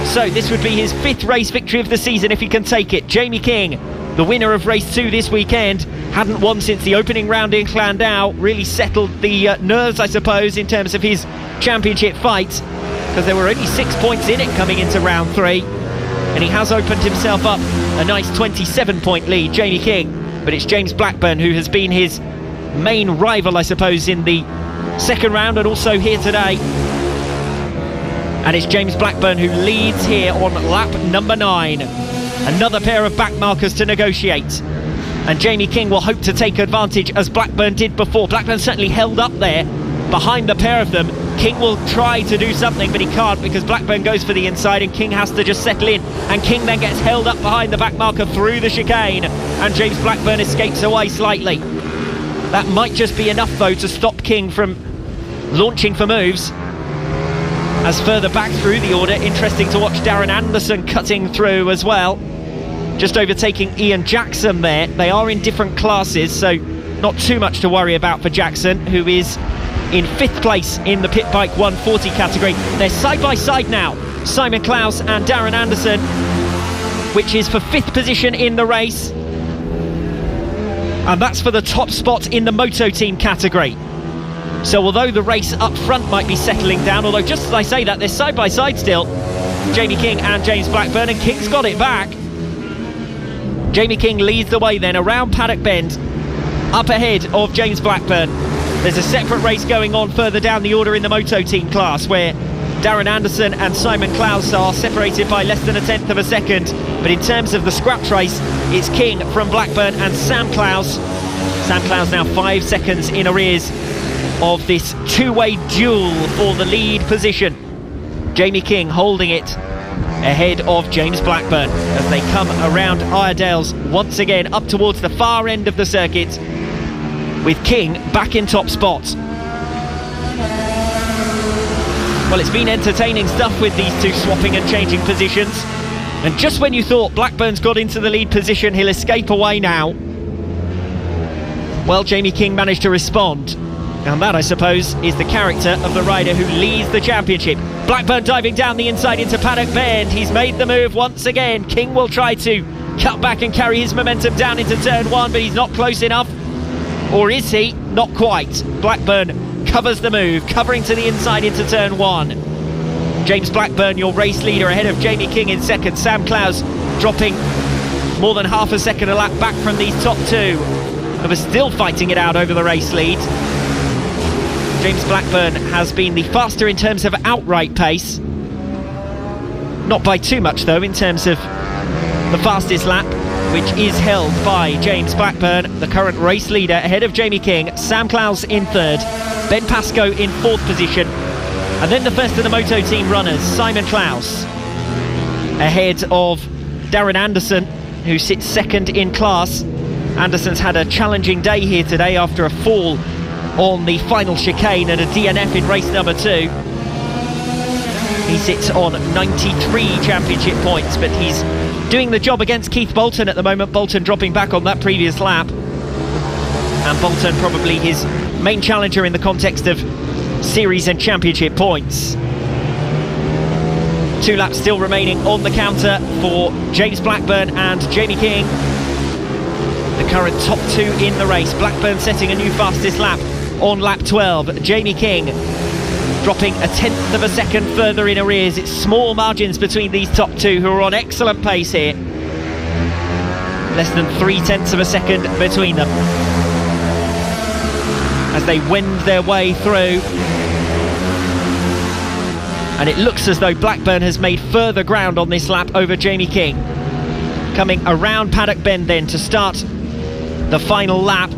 So this would be his 5th race victory of the season if he can take it. Jamie King, the winner of race 2 this weekend, hadn't won since the opening round in Clandau. Really settled the nerves, I suppose, in terms of his championship fight, because there were only 6 points in it coming into round 3. And he has opened himself up a nice 27-point lead, Jamie King. But it's James Blackburn who has been his main rival, I suppose, in the second round and also here today. And it's James Blackburn who leads here on lap number 9. Another pair of back markers to negotiate. And Jamie King will hope to take advantage, as Blackburn did before. Blackburn certainly held up there behind the pair of them. King will try to do something, but he can't, because Blackburn goes for the inside and King has to just settle in. And King then gets held up behind the back marker through the chicane, and James Blackburn escapes away slightly. That might just be enough, though, to stop King from launching for moves. As further back through the order, interesting to watch Darren Anderson cutting through as well, just overtaking Ian Jackson there. They are in different classes, so not too much to worry about for Jackson, who is in 5th place in the Pit Bike 140 category. They're side by side now, Simon Clowes and Darren Anderson, which is for 5th position in the race, and that's for the top spot in the moto team category. So although the race up front might be settling down, although just as I say that, they're side by side still, Jamie King and James Blackburn, and King's got it back. Jamie King leads the way then around Paddock Bend, up ahead of James Blackburn. There's a separate race going on further down the order in the moto team class, where Darren Anderson and Simon Clowes are separated by less than 1/10 of a second. But in terms of the scratch race, it's King from Blackburn and Sam Clowes. Sam Clowes now 5 seconds in arrears of this two-way duel for the lead position. Jamie King holding it ahead of James Blackburn as they come around Iredales once again up towards the far end of the circuit, with King back in top spot. Well, it's been entertaining stuff with these two swapping and changing positions, and just when you thought Blackburn's got into the lead position, he'll escape away now, well, Jamie King managed to respond, and that, I suppose, is the character of the rider who leads the championship. Blackburn diving down the inside into Paddock Bend. He's made the move once again. King will try to cut back and carry his momentum down into turn 1, but he's not close enough. Or is he? Not quite. Blackburn covers the move, covering to the inside into turn 1. James Blackburn, your race leader, ahead of Jamie King in second. Sam Clowes dropping more than half a second a lap back from these top two, who are still fighting it out over the race lead. James Blackburn has been the faster in terms of outright pace. Not by too much, though, in terms of the fastest lap, which is held by James Blackburn, the current race leader, ahead of Jamie King. Sam Clowes in third, Ben Pascoe in 4th position, and then the first of the moto team runners, Simon Clowes, ahead of Darren Anderson, who sits second in class. Anderson's had a challenging day here today after a fall on the final chicane and a DNF in race number 2. He sits on 93 championship points, but he's doing the job against Keith Bolton at the moment. Bolton dropping back on that previous lap, and Bolton probably his main challenger in the context of series and championship points. 2 laps still remaining on the counter for James Blackburn and Jamie King. the current top two in the race. Blackburn setting a new fastest lap on lap 12. Jamie King dropping a tenth of a second further in arrears. It's small margins between these top two, who are on excellent pace here. Less than 3/10 of a second between them as they wend their way through. And it looks as though Blackburn has made further ground on this lap over Jamie King. Coming around Paddock Bend then to start the final lap,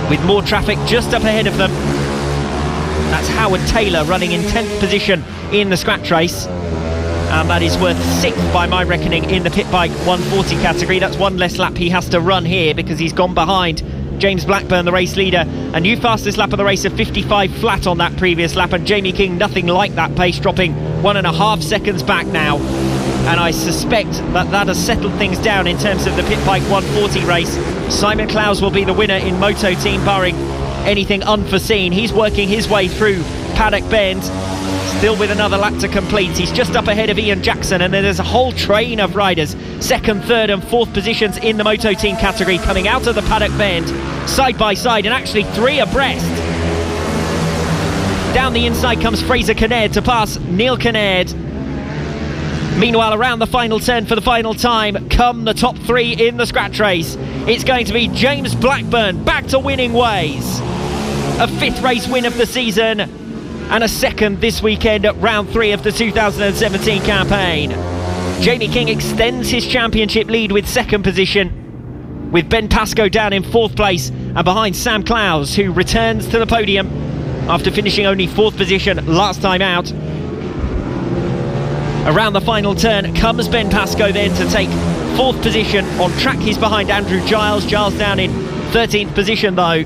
with more traffic just up ahead of them. That's Howard Taylor running in 10th position in the scratch race, and that is worth 6th by my reckoning in the pit bike 140 category. That's one less lap he has to run here because he's gone behind James Blackburn, the race leader. A new fastest lap of the race of 55 flat on that previous lap, and Jamie King nothing like that pace, dropping 1.5 seconds back now. And I suspect that has settled things down in terms of the pit bike 140 race. Simon Clowes will be the winner in Moto Team, barring anything unforeseen. He's working his way through Paddock Bend, still with another lap to complete. He's just up ahead of Ian Jackson, and then there's a whole train of riders, 2nd, 3rd and 4th positions in the Moto Team category, coming out of the Paddock Bend side by side, and actually 3 abreast. Down the inside comes Fraser Kinnaird to pass Neil Kinnaird. Meanwhile, around the final turn for the final time come the top 3 in the scratch race. It's going to be James Blackburn back to winning ways. A 5th race win of the season and a 2nd this weekend at round 3 of the 2017 campaign. Jamie King extends his championship lead with 2nd position, with Ben Pascoe down in 4th place and behind Sam Clowes, who returns to the podium after finishing only 4th position last time out. Around the final turn comes Ben Pascoe then to take 4th position. On track he's behind Andrew Giles. Giles down in 13th position though.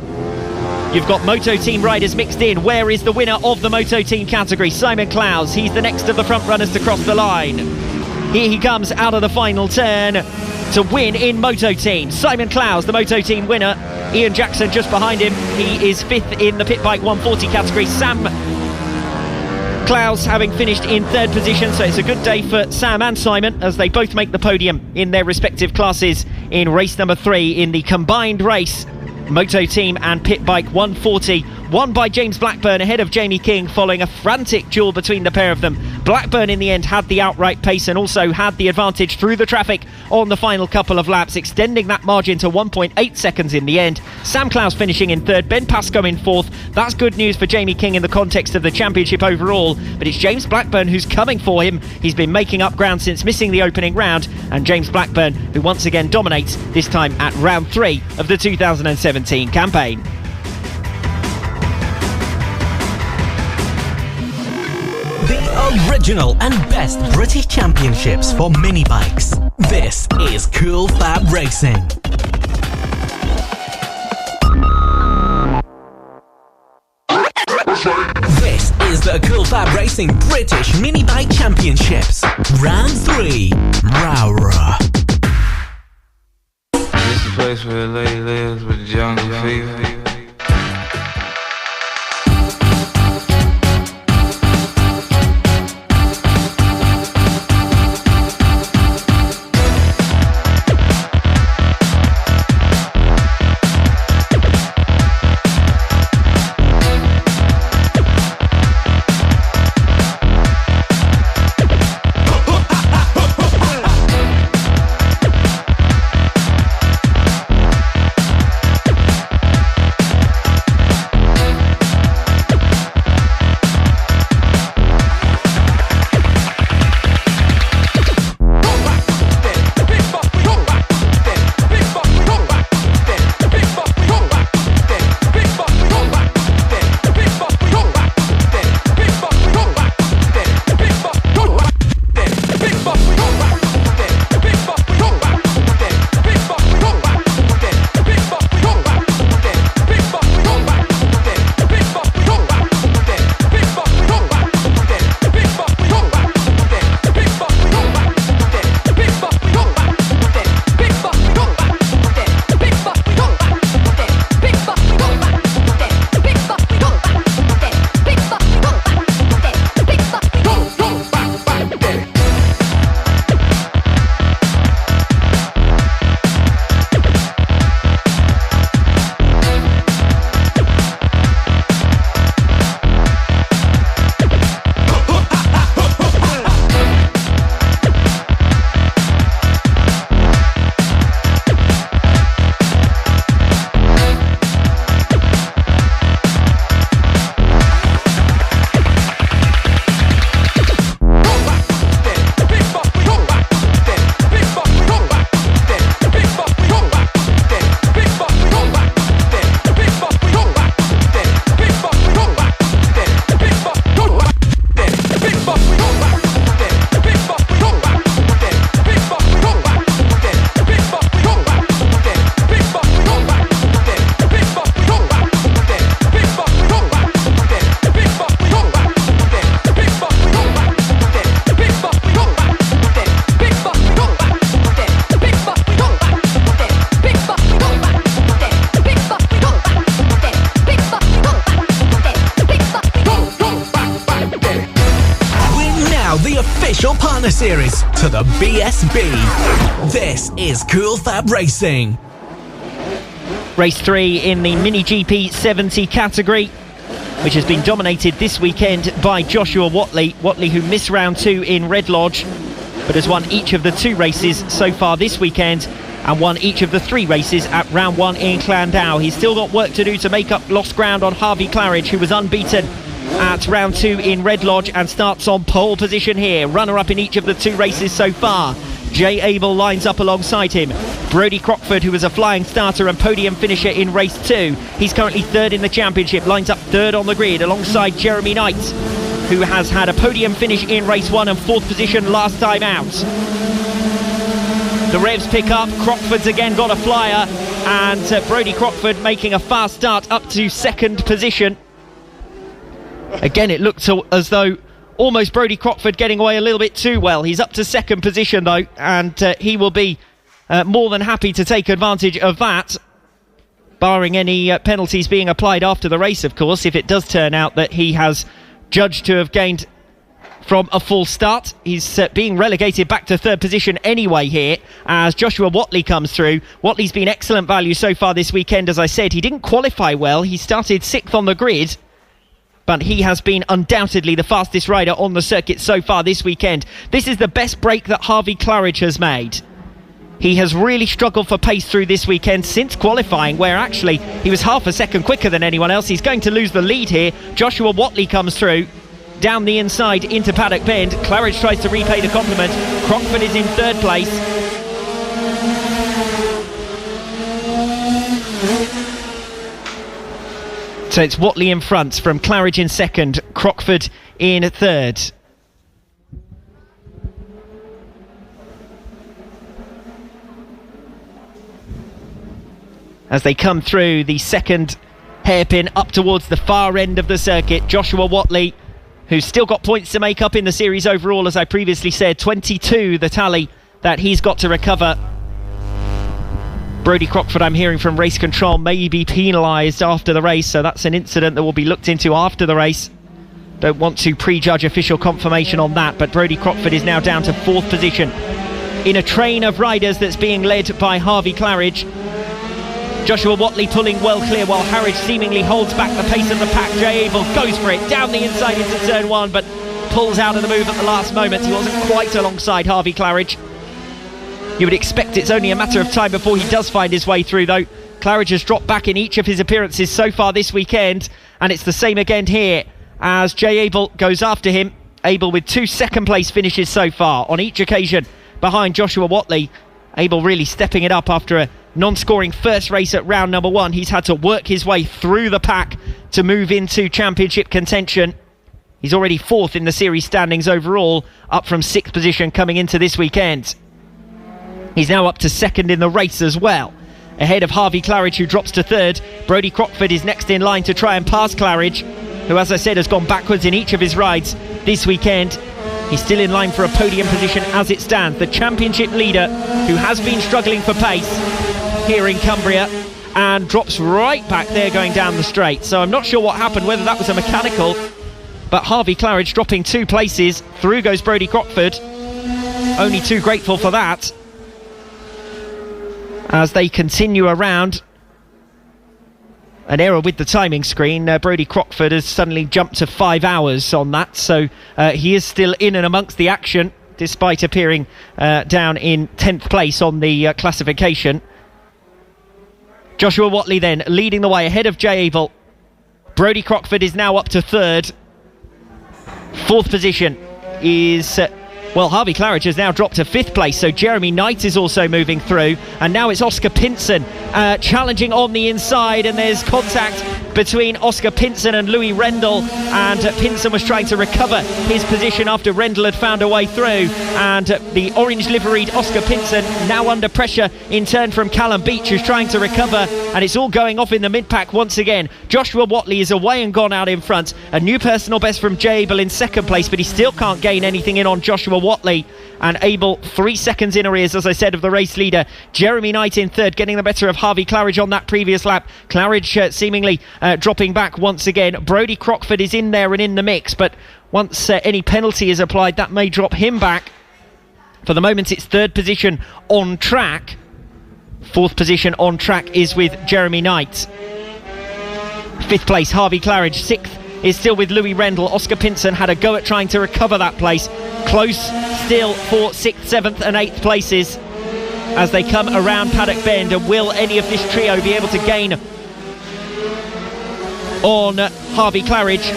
You've got Moto Team riders mixed in. Where is the winner of the Moto Team category? Simon Clowes. He's the next of the front runners to cross the line. Here he comes out of the final turn to win in Moto Team. Simon Clowes, the Moto Team winner. Ian Jackson just behind him. He is 5th in the pit bike 140 category. Sam Clowes having finished in 3rd position, so it's a good day for Sam and Simon as they both make the podium in their respective classes in race number 3 in the combined race Moto Team and pit bike 140, won by James Blackburn ahead of Jamie King following a frantic duel between the pair of them. Blackburn in the end had the outright pace and also had the advantage through the traffic on the final couple of laps, extending that margin to 1.8 seconds in the end. Sam Clowes finishing in 3rd, Ben Pascoe in 4th. That's good news for Jamie King in the context of the championship overall, but it's James Blackburn who's coming for him. He's been making up ground since missing the opening round, and James Blackburn who once again dominates, this time at round 3 of the 2017 campaign. The original and best British championships for mini bikes. This is Cool Fab Racing. This is the Cool Fab Racing British Mini Bike Championships. Round 3, Rowrah. This the place where the lady lives with jungle fever. Banner Series to the BSB. This is Cool Fab Racing. Race 3 in the Mini GP 70 category, which has been dominated this weekend by Joshua Whatley. Whatley, who missed round 2 in Red Lodge, but has won each of the 2 races so far this weekend and won each of the 3 races at round 1 in Clandow. He's still got work to do to make up lost ground on Harvey Claridge, who was unbeaten at round 2 in Red Lodge and starts on pole position here. Runner-up in each of the 2 races so far. Jay Abel lines up alongside him. Brodie Crockford, who was a flying starter and podium finisher in race 2, he's currently 3rd in the championship, lines up 3rd on the grid alongside Jeremy Knight, who has had a podium finish in race 1 and 4th position last time out. The revs pick up. Crockford's again got a flyer, and Brodie Crockford making a fast start up to 2nd position. Again, it looked as though almost Brodie Crockford getting away a little bit too well. He's up to 2nd position though, and he will be more than happy to take advantage of that, barring any penalties being applied after the race, of course, if it does turn out that he has judged to have gained from a full start. He's being relegated back to 3rd position anyway here as Joshua Whatley comes through. Whatley's been excellent value so far this weekend. As I said, he didn't qualify well. He started 6th on the grid, but he has been undoubtedly the fastest rider on the circuit so far this weekend. This is the best break that Harvey Claridge has made. He has really struggled for pace through this weekend since qualifying, where actually he was half a second quicker than anyone else. He's going to lose the lead here. Joshua Whatley comes through down the inside into Paddock Bend. Claridge tries to repay the compliment. Crockford is in 3rd place. So it's Whatley in front from Claridge in 2nd, Crockford in 3rd. As they come through the 2nd hairpin up towards the far end of the circuit, Joshua Whatley, who's still got points to make up in the series overall, as I previously said, 22 the tally that he's got to recover. Brodie Crockford, I'm hearing from race control, may be penalised after the race, so that's an incident that will be looked into after the race. Don't want to prejudge official confirmation on that, but Brodie Crockford is now down to 4th position in a train of riders that's being led by Harvey Claridge. Joshua Whatley pulling well clear while Harridge seemingly holds back the pace of the pack. Jay Abel goes for it down the inside into turn 1, but pulls out of the move at the last moment. He wasn't quite alongside Harvey Claridge. You would expect it's only a matter of time before he does find his way through, though. Claridge has dropped back in each of his appearances so far this weekend, and it's the same again here as Jay Abel goes after him. Abel with 2 second place finishes so far on each occasion behind Joshua Whatley. Abel really stepping it up after a non-scoring first race at round number 1. He's had to work his way through the pack to move into championship contention. He's already 4th in the series standings overall, up from 6th position coming into this weekend. He's now up to 2nd in the race as well, ahead of Harvey Claridge, who drops to 3rd. Brodie Crockford is next in line to try and pass Claridge, who, as I said, has gone backwards in each of his rides this weekend. He's still in line for a podium position as it stands. The championship leader, who has been struggling for pace here in Cumbria, and drops right back there going down the straight. So I'm not sure what happened, whether that was a mechanical, but Harvey Claridge dropping 2 places. Through goes Brodie Crockford. Only too grateful for that. As they continue around, an error with the timing screen. Brodie Crockford has suddenly jumped to 5 hours on that, so he is still in and amongst the action, despite appearing down in 10th place on the classification. Joshua Whatley then leading the way ahead of Jay Abel. Brodie Crockford is now up to 3rd. 4th position is... Harvey Claridge has now dropped to 5th place, so Jeremy Knight is also moving through, and now it's Oscar Pinson challenging on the inside, and there's contact between Oscar Pinson and Louis Rendell, and Pinson was trying to recover his position after Rendell had found a way through, and the orange liveried Oscar Pinson now under pressure in turn from Callum Beach, who's trying to recover, and it's all going off in the mid-pack once again. Joshua Whatley is away and gone out in front. A new personal best from Jay Abel in 2nd place, but he still can't gain anything in on Joshua Whatley, and Abel 3 seconds in arrears, as I said, of the race leader. Jeremy Knight in 3rd, getting the better of Harvey Claridge on that previous lap. Claridge seemingly dropping back once again. Brodie Crockford is in there and in the mix, but once any penalty is applied, that may drop him back. For the moment, it's third position on track. Fourth position on track is with Jeremy Knight. Fifth place, Harvey Claridge. Sixth is still with Louis Rendell. Oscar Pinson had a go at trying to recover that place. Close still for 6th, 7th and 8th places as they come around Paddock Bend. And will any of this trio be able to gain on Harvey Claridge?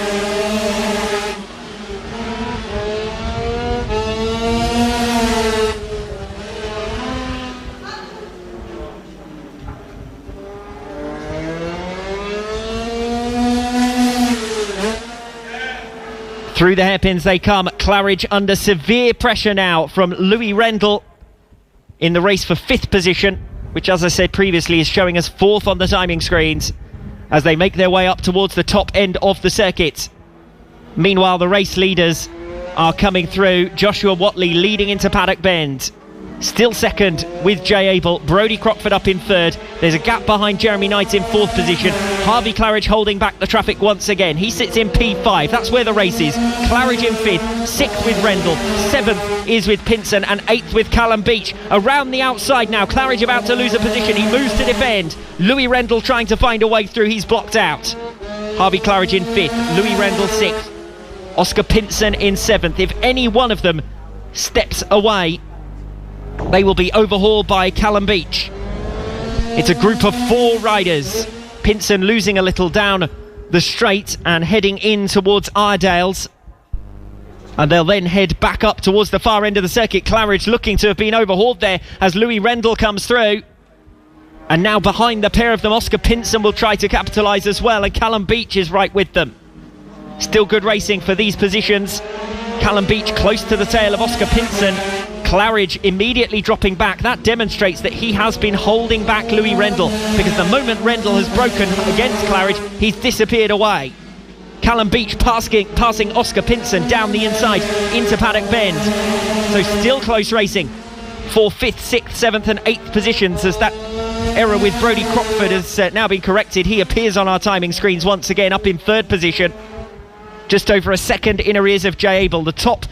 Through the hairpins they come. Claridge under severe pressure now from Louis Rendell in the race for 5th position, which, as I said previously, is showing us 4th on the timing screens as they make their way up towards the top end of the circuit. Meanwhile, the race leaders are coming through. Joshua Watley leading into Paddock Bend. Still second with Jay Abel. Brodie Crockford up in third. There's a gap behind Jeremy Knight in 4th position. Harvey Claridge holding back the traffic once again. He sits in P5. That's where the race is. Claridge in 5th. 6th with Rendell. 7th is with Pinson. And 8th with Callum Beach. Around the outside now. Claridge about to lose a position. He moves to defend. Louis Rendell trying to find a way through. He's blocked out. Harvey Claridge in 5th. Louis Rendell 6th. Oscar Pinson in 7th. If any one of them steps away, they will be overhauled by Callum Beach. It's a group of 4 riders. Pinson losing a little down the straight and heading in towards Iredales. And they'll then head back up towards the far end of the circuit. Claridge looking to have been overhauled there as Louis Rendell comes through. And now behind the pair of them, Oscar Pinson will try to capitalise as well. And Callum Beach is right with them. Still good racing for these positions. Callum Beach close to the tail of Oscar Pinson. Claridge immediately dropping back. That demonstrates that he has been holding back Louis Rendell, because the moment Rendell has broken against Claridge, he's disappeared away. Callum Beach passing Oscar Pinson down the inside into Paddock Bend. So still close racing for 5th, 6th, 7th and 8th positions, as that error with Brodie Crockford has now been corrected. He appears on our timing screens once again up in 3rd position, just over a second in arrears of Jay Abel. The top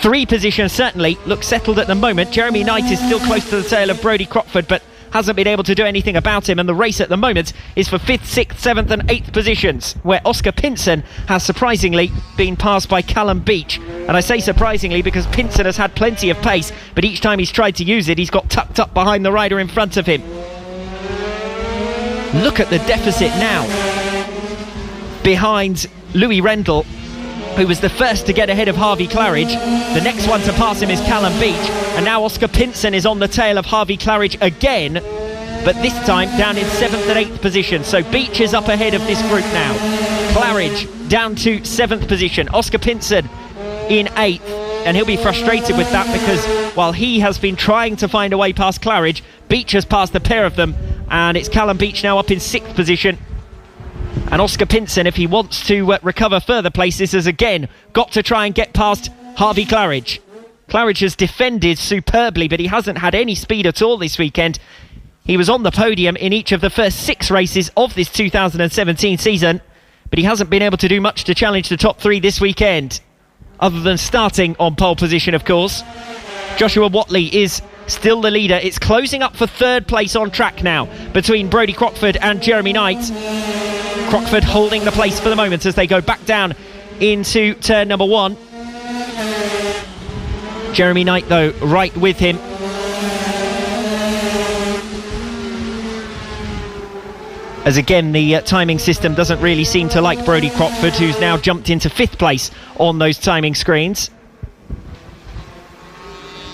3 positions certainly look settled at the moment. Jeremy Knight is still close to the tail of Brodie Crockford, but hasn't been able to do anything about him, and the race at the moment is for 5th, 6th, 7th and 8th positions, where Oscar Pinson has surprisingly been passed by Callum Beach. And I say surprisingly because Pinson has had plenty of pace, but each time he's tried to use it, he's got tucked up behind the rider in front of him. Look at the deficit now behind Louis Rendell, who was the first to get ahead of Harvey Claridge. The next one to pass him is Callum Beach, and now Oscar Pinson is on the tail of Harvey Claridge again, but this time down in 7th and 8th position. So Beach is up ahead of this group now. Claridge down to 7th position. Oscar Pinson in 8th, and he'll be frustrated with that, because while he has been trying to find a way past Claridge, Beach has passed the pair of them, and it's Callum Beach now up in 6th position. And Oscar Pinson, if he wants to recover further places, has again got to try and get past Harvey Claridge. Claridge has defended superbly, but he hasn't had any speed at all this weekend. He was on the podium in each of the first 6 races of this 2017 season, but he hasn't been able to do much to challenge the top 3 this weekend, other than starting on pole position, of course. Joshua Watley is still the leader. It's closing up for 3rd place on track now between Brodie Crockford and Jeremy Knight. Crockford holding the place for the moment as they go back down into turn number 1. Jeremy Knight, though, right with him. As again, the timing system doesn't really seem to like Brodie Crockford, who's now jumped into 5th place on those timing screens.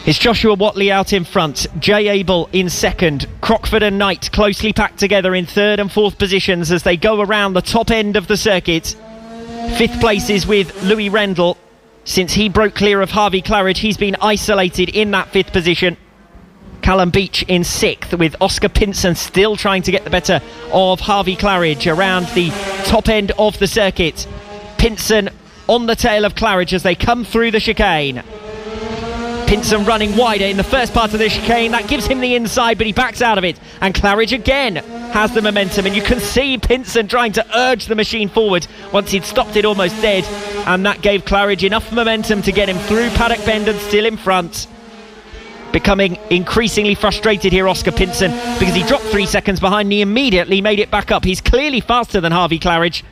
It's Joshua Watley out in front, Jay Abel in 2nd, Crockford and Knight closely packed together in 3rd and 4th positions as they go around the top end of the circuit. 5th place is with Louis Rendell. Since he broke clear of Harvey Claridge, he's been isolated in that 5th position. Callum Beach in 6th, with Oscar Pinson still trying to get the better of Harvey Claridge around the top end of the circuit. Pinson on the tail of Claridge as they come through the chicane. Pinson running wider in the first part of the chicane. That gives him the inside, but he backs out of it. And Claridge again has the momentum, and you can see Pinson trying to urge the machine forward once he'd stopped it almost dead. And that gave Claridge enough momentum to get him through Paddock Bend and still in front. becoming increasingly frustrated here, Oscar Pinson, because he dropped 3 seconds behind and he immediately made it back up. He's clearly faster than Harvey Claridge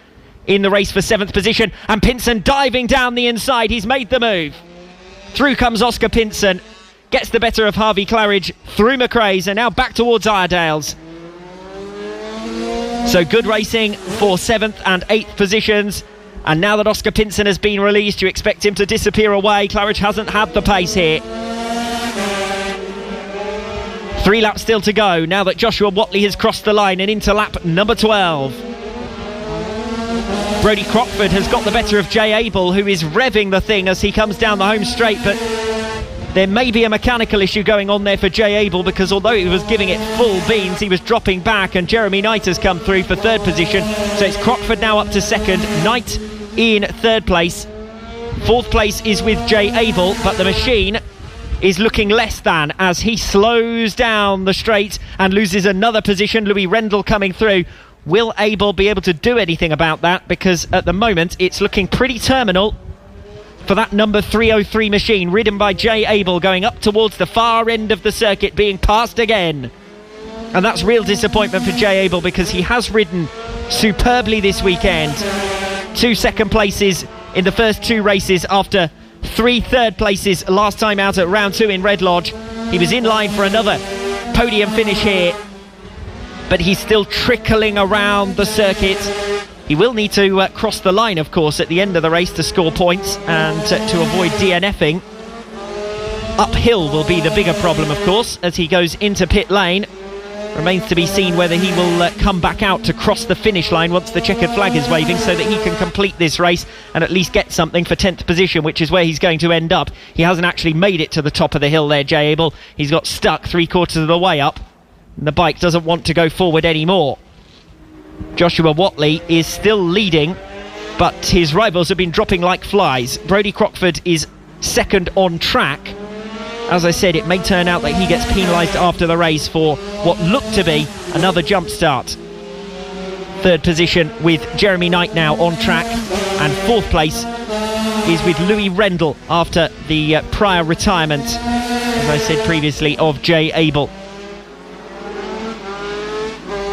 in the race for 7th position, and Pinson diving down the inside. He's made the move. Through comes Oscar Pinson, gets the better of Harvey Claridge through McRae's, and now back towards Iredales. So good racing for 7th and 8th positions. And now that Oscar Pinson has been released, you expect him to disappear away. Claridge hasn't had the pace here. 3 laps still to go now that Joshua Watley has crossed the line and into lap number 12. Brodie Crockford has got the better of Jay Abel, who is revving the thing as he comes down the home straight, but there may be a mechanical issue going on there for Jay Abel, because although he was giving it full beans, he was dropping back, and Jeremy Knight has come through for 3rd position. So it's Crockford now up to 2nd, Knight in 3rd place. 4th place is with Jay Abel, but the machine is looking less than as he slows down the straight and loses another position. Louis Rendell coming through. Will Abel be able to do anything about that? Because at the moment it's looking pretty terminal for that number 303 machine, ridden by Jay Abel, going up towards the far end of the circuit, being passed again. And that's real disappointment for Jay Abel, because he has ridden superbly this weekend. 2 second places in the first 2 races after 3 third places last time out at round 2 in Red Lodge. He was in line for another podium finish here, but he's still trickling around the circuit. He will need to cross the line, of course, at the end of the race to score points and to avoid DNFing. Uphill will be the bigger problem, of course, as he goes into pit lane. Remains to be seen whether he will come back out to cross the finish line once the checkered flag is waving, so that he can complete this race and at least get something for 10th position, which is where he's going to end up. He hasn't actually made it to the top of the hill there, Jay Abel. He's got stuck 3/4 of the way up. The bike doesn't want to go forward anymore. Joshua Watley is still leading, but his rivals have been dropping like flies. Brodie Crockford is 2nd on track. As I said, it may turn out that he gets penalised after the race for what looked to be another jump start. 3rd position with Jeremy Knight now on track, and 4th place is with Louis Rendell after the prior retirement, as I said previously, of Jay Abel.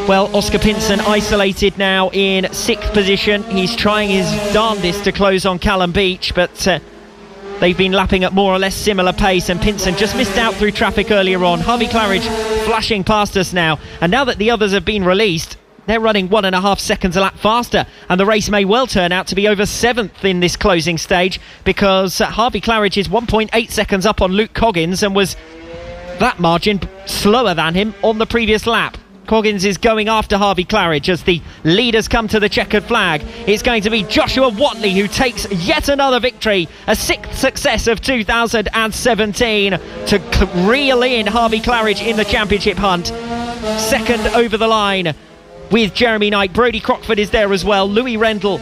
Well, Oscar Pinson isolated now in 6th position. He's trying his darndest to close on Callum Beach, but they've been lapping at more or less similar pace, and Pinson just missed out through traffic earlier on. Harvey Claridge flashing past us now, and now that the others have been released, they're running 1.5 seconds a lap faster, and the race may well turn out to be over 7th in this closing stage, because Harvey Claridge is 1.8 seconds up on Luke Coggins and was that margin slower than him on the previous lap. Coggins is going after Harvey Claridge as the leaders come to the checkered flag. It's going to be Joshua Watley who takes yet another victory, a 6th success of 2017 to reel in Harvey Claridge in the championship hunt. 2nd over the line with Jeremy Knight. Brodie Crockford is there as well. Louis Rendell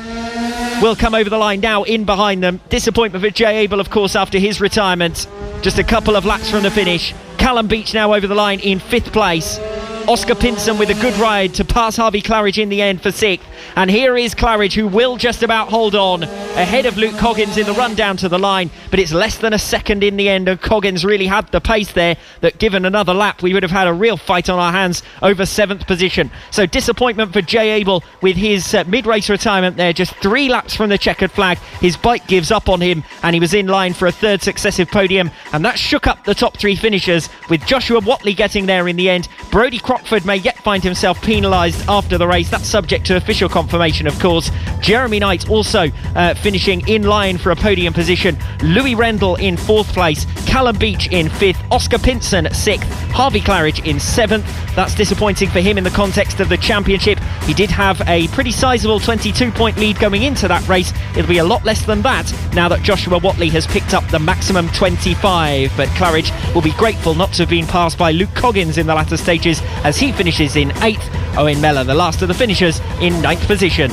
will come over the line now in behind them. Disappointment for Jay Abel, of course, after his retirement. Just a couple of laps from the finish. Callum Beach now over the line in 5th place. Oscar Pinson with a good ride to pass Harvey Claridge in the end for 6th. And here is Claridge, who will just about hold on ahead of Luke Coggins in the run down to the line, but it's less than a second in the end, and Coggins really had the pace there that given another lap we would have had a real fight on our hands over 7th position. So disappointment for Jay Abel with his mid-race retirement there, just 3 laps from the checkered flag. His bike gives up on him and he was in line for a 3rd successive podium, and that shook up the top 3 finishers, with Joshua Watley getting there in the end. Brodie Crockford may yet find himself penalised after the race. That's subject to official confirmation, of course. Jeremy Knight also finishing in line for a podium position. Louis Rendell in 4th place. Callum Beach in 5th. Oscar Pinson 6th. Harvey Claridge in 7th. That's disappointing for him in the context of the championship. He did have a pretty sizable 22-point lead going into that race. It'll be a lot less than that now that Joshua Watley has picked up the maximum 25. But Claridge will be grateful not to have been passed by Luke Coggins in the latter stages, as he finishes in 8th. Owen Mellor, the last of the finishers, in 9th position.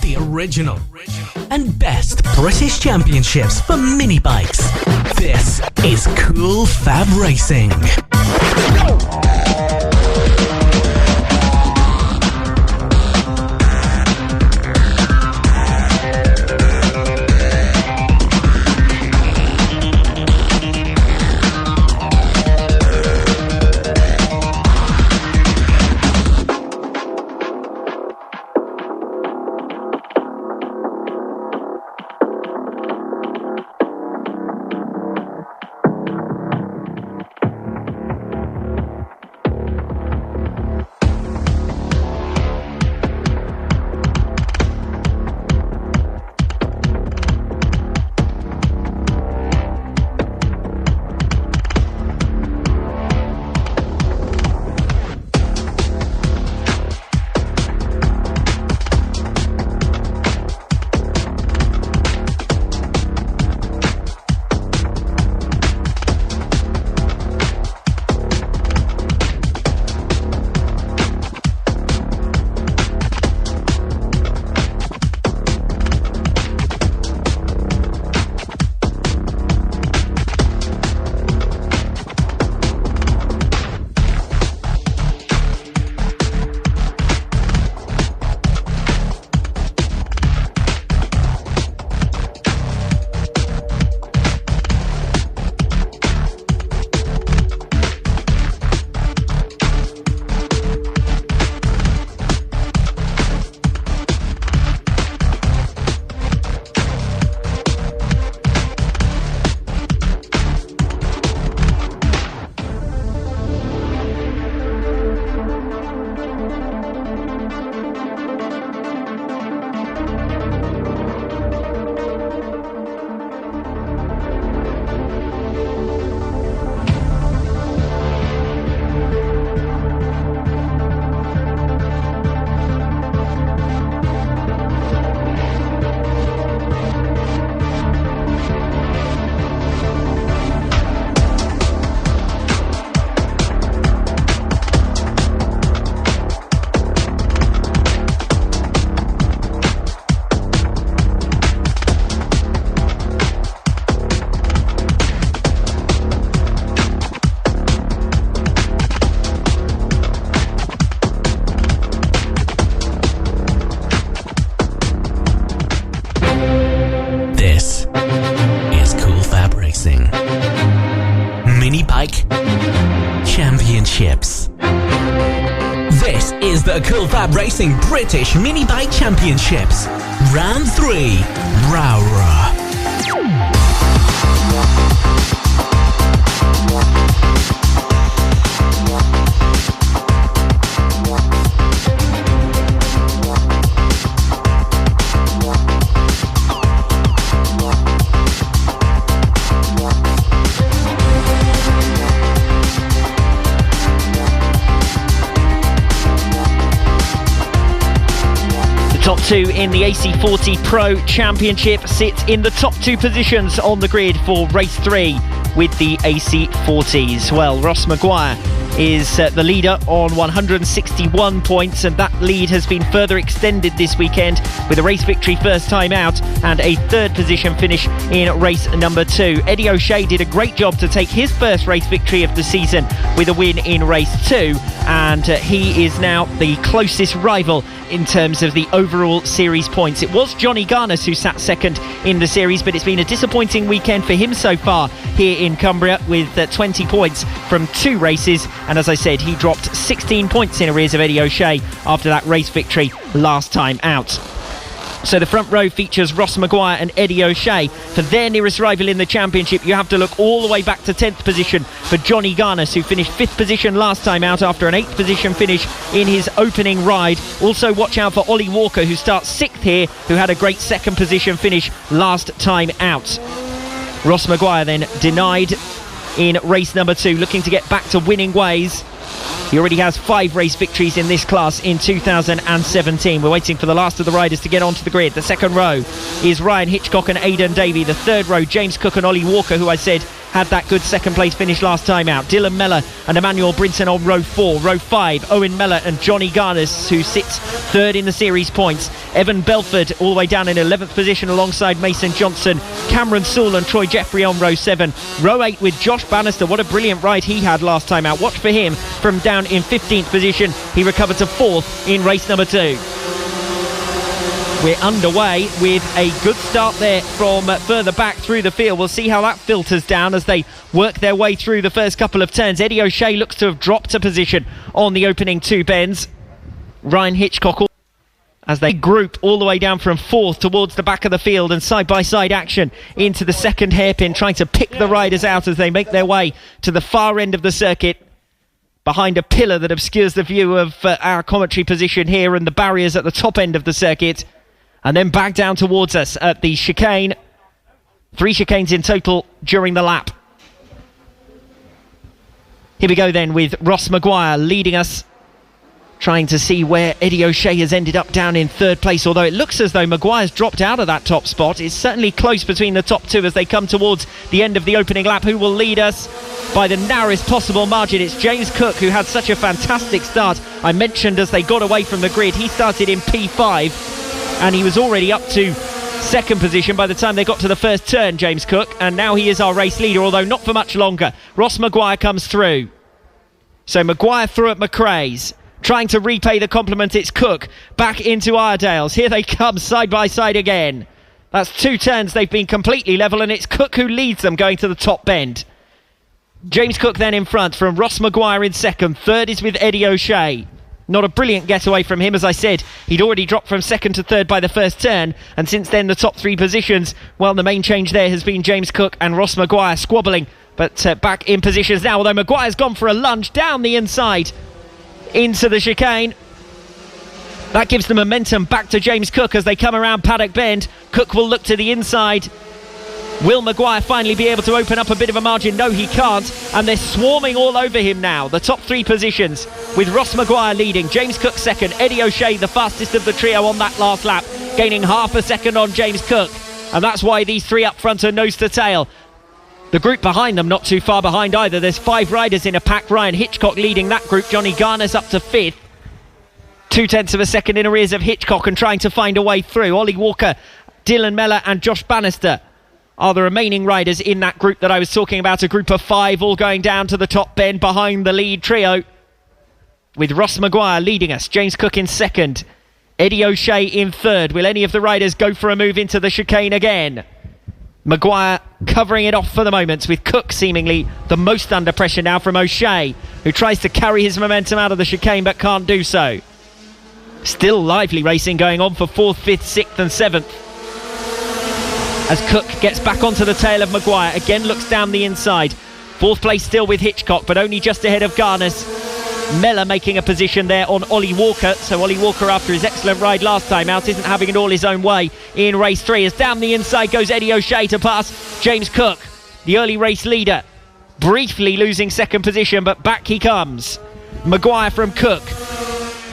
The original and best British championships for mini bikes. This is Cool Fab Racing. Mini Bike Championships. This is the Cool FAB-Racing British Mini Bike Championships. Round 3, Rowrah. Top two in the AC40 Pro Championship sit in the top two positions on the grid for race 3 with the AC40s. Well, Ross Maguire is the leader on 161 points, and that lead has been further extended this weekend with a race victory first time out and a third position finish in race number 2. Eddie O'Shea did a great job to take his first race victory of the season with a win in race 2, and he is now the closest rival in terms of the overall series points. It was Johnny Garnes who sat second in the series, but it's been a disappointing weekend for him so far here in Cumbria with 20 points from 2 races, and as I said, he dropped 16 points in arrears of Eddie O'Shea after that race victory last time out. So the front row features Ross Maguire and Eddie O'Shea. For their nearest rival in the championship, you have to look all the way back to 10th position for Johnny Garnes, who finished 5th position last time out after an 8th position finish in his opening ride. Also watch out for Ollie Walker, who starts 6th here, who had a great 2nd position finish last time out. Ross Maguire then denied in race number 2, looking to get back to winning ways. He already has 5 race victories in this class in 2017. We're waiting for the last of the riders to get onto the grid. The second row is Ryan Hitchcock and Aidan Davey. The third row, James Cook and Ollie Walker, who I said had that good 2nd place finish last time out. Dylan Mellor and Emmanuel Brinton on row 4. Row 5, Owen Mellor and Johnny Garnes, who sits 3rd in the series points. Evan Belford all the way down in 11th position alongside Mason Johnson. Cameron Sewell and Troy Jeffrey on row 7. Row 8 with Josh Bannister. What a brilliant ride he had last time out. Watch for him from down in 15th position. He recovered to 4th in race number 2. We're underway with a good start there from further back through the field. We'll see how that filters down as they work their way through the first couple of turns. Eddie O'Shea looks to have dropped a position on the opening 2 bends. Ryan Hitchcock as they group all the way down from 4th towards the back of the field, and side-by-side action into the second hairpin, trying to pick the riders out as they make their way to the far end of the circuit, behind a pillar that obscures the view of our commentary position here and the barriers at the top end of the circuit, and then back down towards us at the chicane. 3 chicanes in total during the lap. Here we go then with Ross Maguire leading us, trying to see where Eddie O'Shea has ended up down in 3rd place, although it looks as though Maguire's dropped out of that top spot. It's certainly close between the top 2 as they come towards the end of the opening lap. Who will lead us by the narrowest possible margin? It's James Cook, who had such a fantastic start. I mentioned as they got away from the grid, he started in P5 and he was already up to 2nd position by the time they got to the first turn, James Cook, and now he is our race leader, although not for much longer. Ross Maguire comes through. So Maguire through at McRae's, trying to repay the compliment. It's Cook back into Iredale's. Here they come side by side again. That's 2 turns they've been completely level, and it's Cook who leads them going to the top bend. James Cook then in front from Ross Maguire in 2nd. 3rd is with Eddie O'Shea. Not a brilliant getaway from him. As I said, he'd already dropped from 2nd to 3rd by the first turn, and since then the top 3 positions, well, the main change there has been James Cook and Ross Maguire squabbling, but back in positions now, although Maguire's gone for a lunge down the inside into the chicane. That gives the momentum back to James Cook as they come around Paddock Bend. Cook will look to the inside. Will Maguire finally be able to open up a bit of a margin? No, he can't, and they're swarming all over him now. The top 3 positions with Ross Maguire leading, James Cook 2nd, Eddie O'Shea the fastest of the trio on that last lap, gaining half a second on James Cook, and that's why these 3 up front are nose to tail. The group behind them not too far behind either. There's 5 riders in a pack. Ryan Hitchcock leading that group. Johnny Garnes up to 5th. 0.2 of a second in arrears of Hitchcock and trying to find a way through. Ollie Walker, Dylan Mellor and Josh Bannister are the remaining riders in that group that I was talking about. A group of 5 all going down to the top bend behind the lead trio, with Ross Maguire leading us. James Cook in 2nd. Eddie O'Shea in 3rd. Will any of the riders go for a move into the chicane again? Maguire covering it off for the moment, with Cook seemingly the most under pressure now from O'Shea, who tries to carry his momentum out of the chicane but can't do so. Still lively racing going on for 4th, 5th, 6th and 7th. As Cook gets back onto the tail of Maguire, again looks down the inside. 4th place still with Hitchcock, but only just ahead of Garners. Mellor making a position there on Ollie Walker. So Ollie Walker, after his excellent ride last time out, isn't having it all his own way in race 3. As down the inside goes Eddie O'Shea to pass James Cook, the early race leader. Briefly losing second position, but back he comes. Maguire from Cook,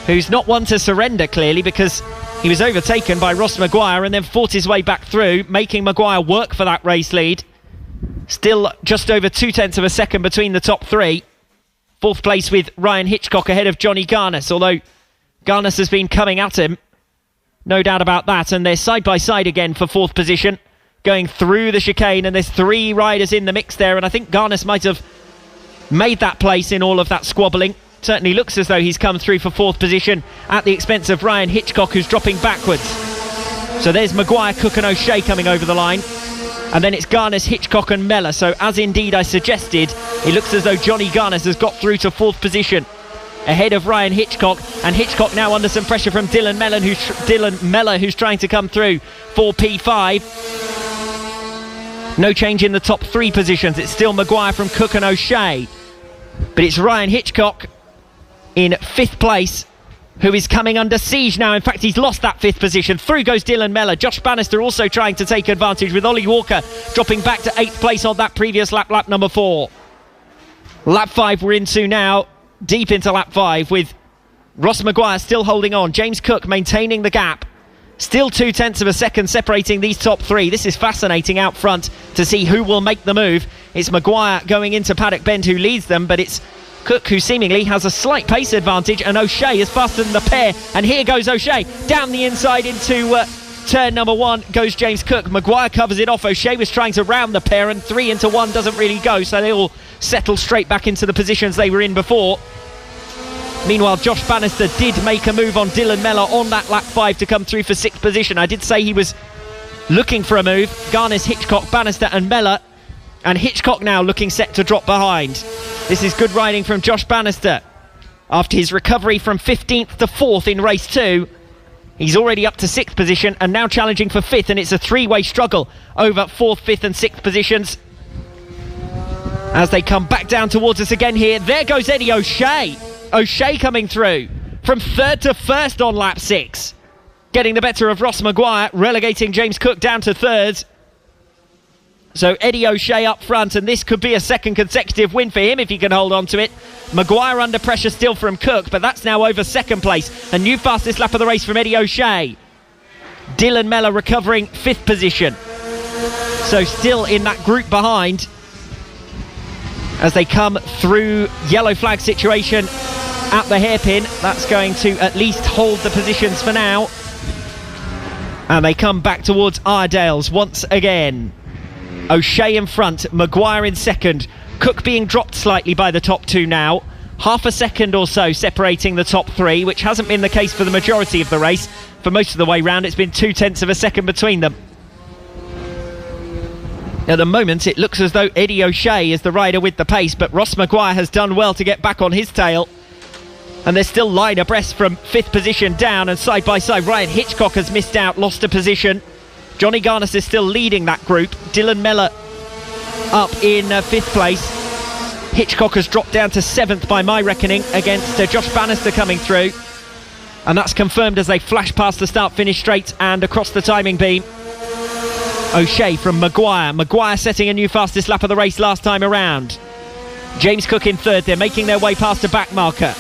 who's not one to surrender clearly, because he was overtaken by Ross Maguire and then fought his way back through, making Maguire work for that race lead. Still just over 0.2 of a second between the top 3. 4th place with Ryan Hitchcock ahead of Johnny Garness, although Garness has been coming at him, no doubt about that. And they're side by side again for 4th position, going through the chicane, and there's 3 riders in the mix there, and I think Garness might have made that place in all of that squabbling. Certainly looks as though he's come through for 4th position at the expense of Ryan Hitchcock, who's dropping backwards. So there's Maguire, Cook and O'Shea coming over the line. And then it's Garness, Hitchcock and Mellor. So as indeed I suggested, it looks as though Johnny Garness has got through to 4th position ahead of Ryan Hitchcock. And Hitchcock now under some pressure from Dylan Mellor, who's trying to come through for P5. No change in the top 3 positions. It's still Maguire from Cook and O'Shea. But it's Ryan Hitchcock in 5th place, who is coming under siege now. In fact, he's lost that 5th position. Through goes Dylan Mellor. Josh Bannister also trying to take advantage, with Ollie Walker dropping back to 8th place on that previous lap number 4. Lap 5 we're into now, deep into lap 5, with Ross Maguire still holding on. James Cook maintaining the gap. Still 0.2 of a second separating these top 3. This is fascinating out front to see who will make the move. It's Maguire going into Paddock Bend who leads them, but it's Cook who seemingly has a slight pace advantage, and O'Shea is faster than the pair. And here goes O'Shea down the inside into turn number 1 goes James Cook. Maguire covers it off. O'Shea was trying to round the pair, and 3 into 1 doesn't really go, so they all settle straight back into the positions they were in before. Meanwhile, Josh Bannister did make a move on Dylan Mellor on that lap 5 to come through for 6th position. I did say he was looking for a move. Garness, Hitchcock, Bannister and Mellor. And Hitchcock now looking set to drop behind. This is good riding from Josh Bannister. After his recovery from 15th to 4th in race 2, he's already up to 6th position and now challenging for 5th, and it's a 3-way struggle over 4th, 5th and 6th positions. As they come back down towards us again here, there goes Eddie O'Shea. O'Shea coming through from 3rd to 1st on lap 6. Getting the better of Ross Maguire, relegating James Cook down to 3rd. So Eddie O'Shea up front, and this could be a second consecutive win for him if he can hold on to it. Maguire under pressure still from Cook, but that's now over 2nd place. A new fastest lap of the race from Eddie O'Shea. Dylan Mellor recovering 5th position. So still in that group behind as they come through yellow flag situation at the hairpin. That's going to at least hold the positions for now. And they come back towards Iredale's once again. O'Shea in front, Maguire in 2nd, Cook being dropped slightly by the top 2 now. Half a second or so separating the top 3, which hasn't been the case for the majority of the race. For most of the way round, it's been 0.2 of a second between them. At the moment, it looks as though Eddie O'Shea is the rider with the pace, but Ross Maguire has done well to get back on his tail. And they're still line abreast from 5th position down, and side by side, Ryan Hitchcock has missed out, lost a position. Johnny Garness is still leading that group. Dylan Mellor up in 5th place. Hitchcock has dropped down to 7th by my reckoning, against Josh Bannister coming through. And that's confirmed as they flash past the start-finish straight and across the timing beam. O'Shea from Maguire. Maguire setting a new fastest lap of the race last time around. James Cook in 3rd. They're making their way past a back marker.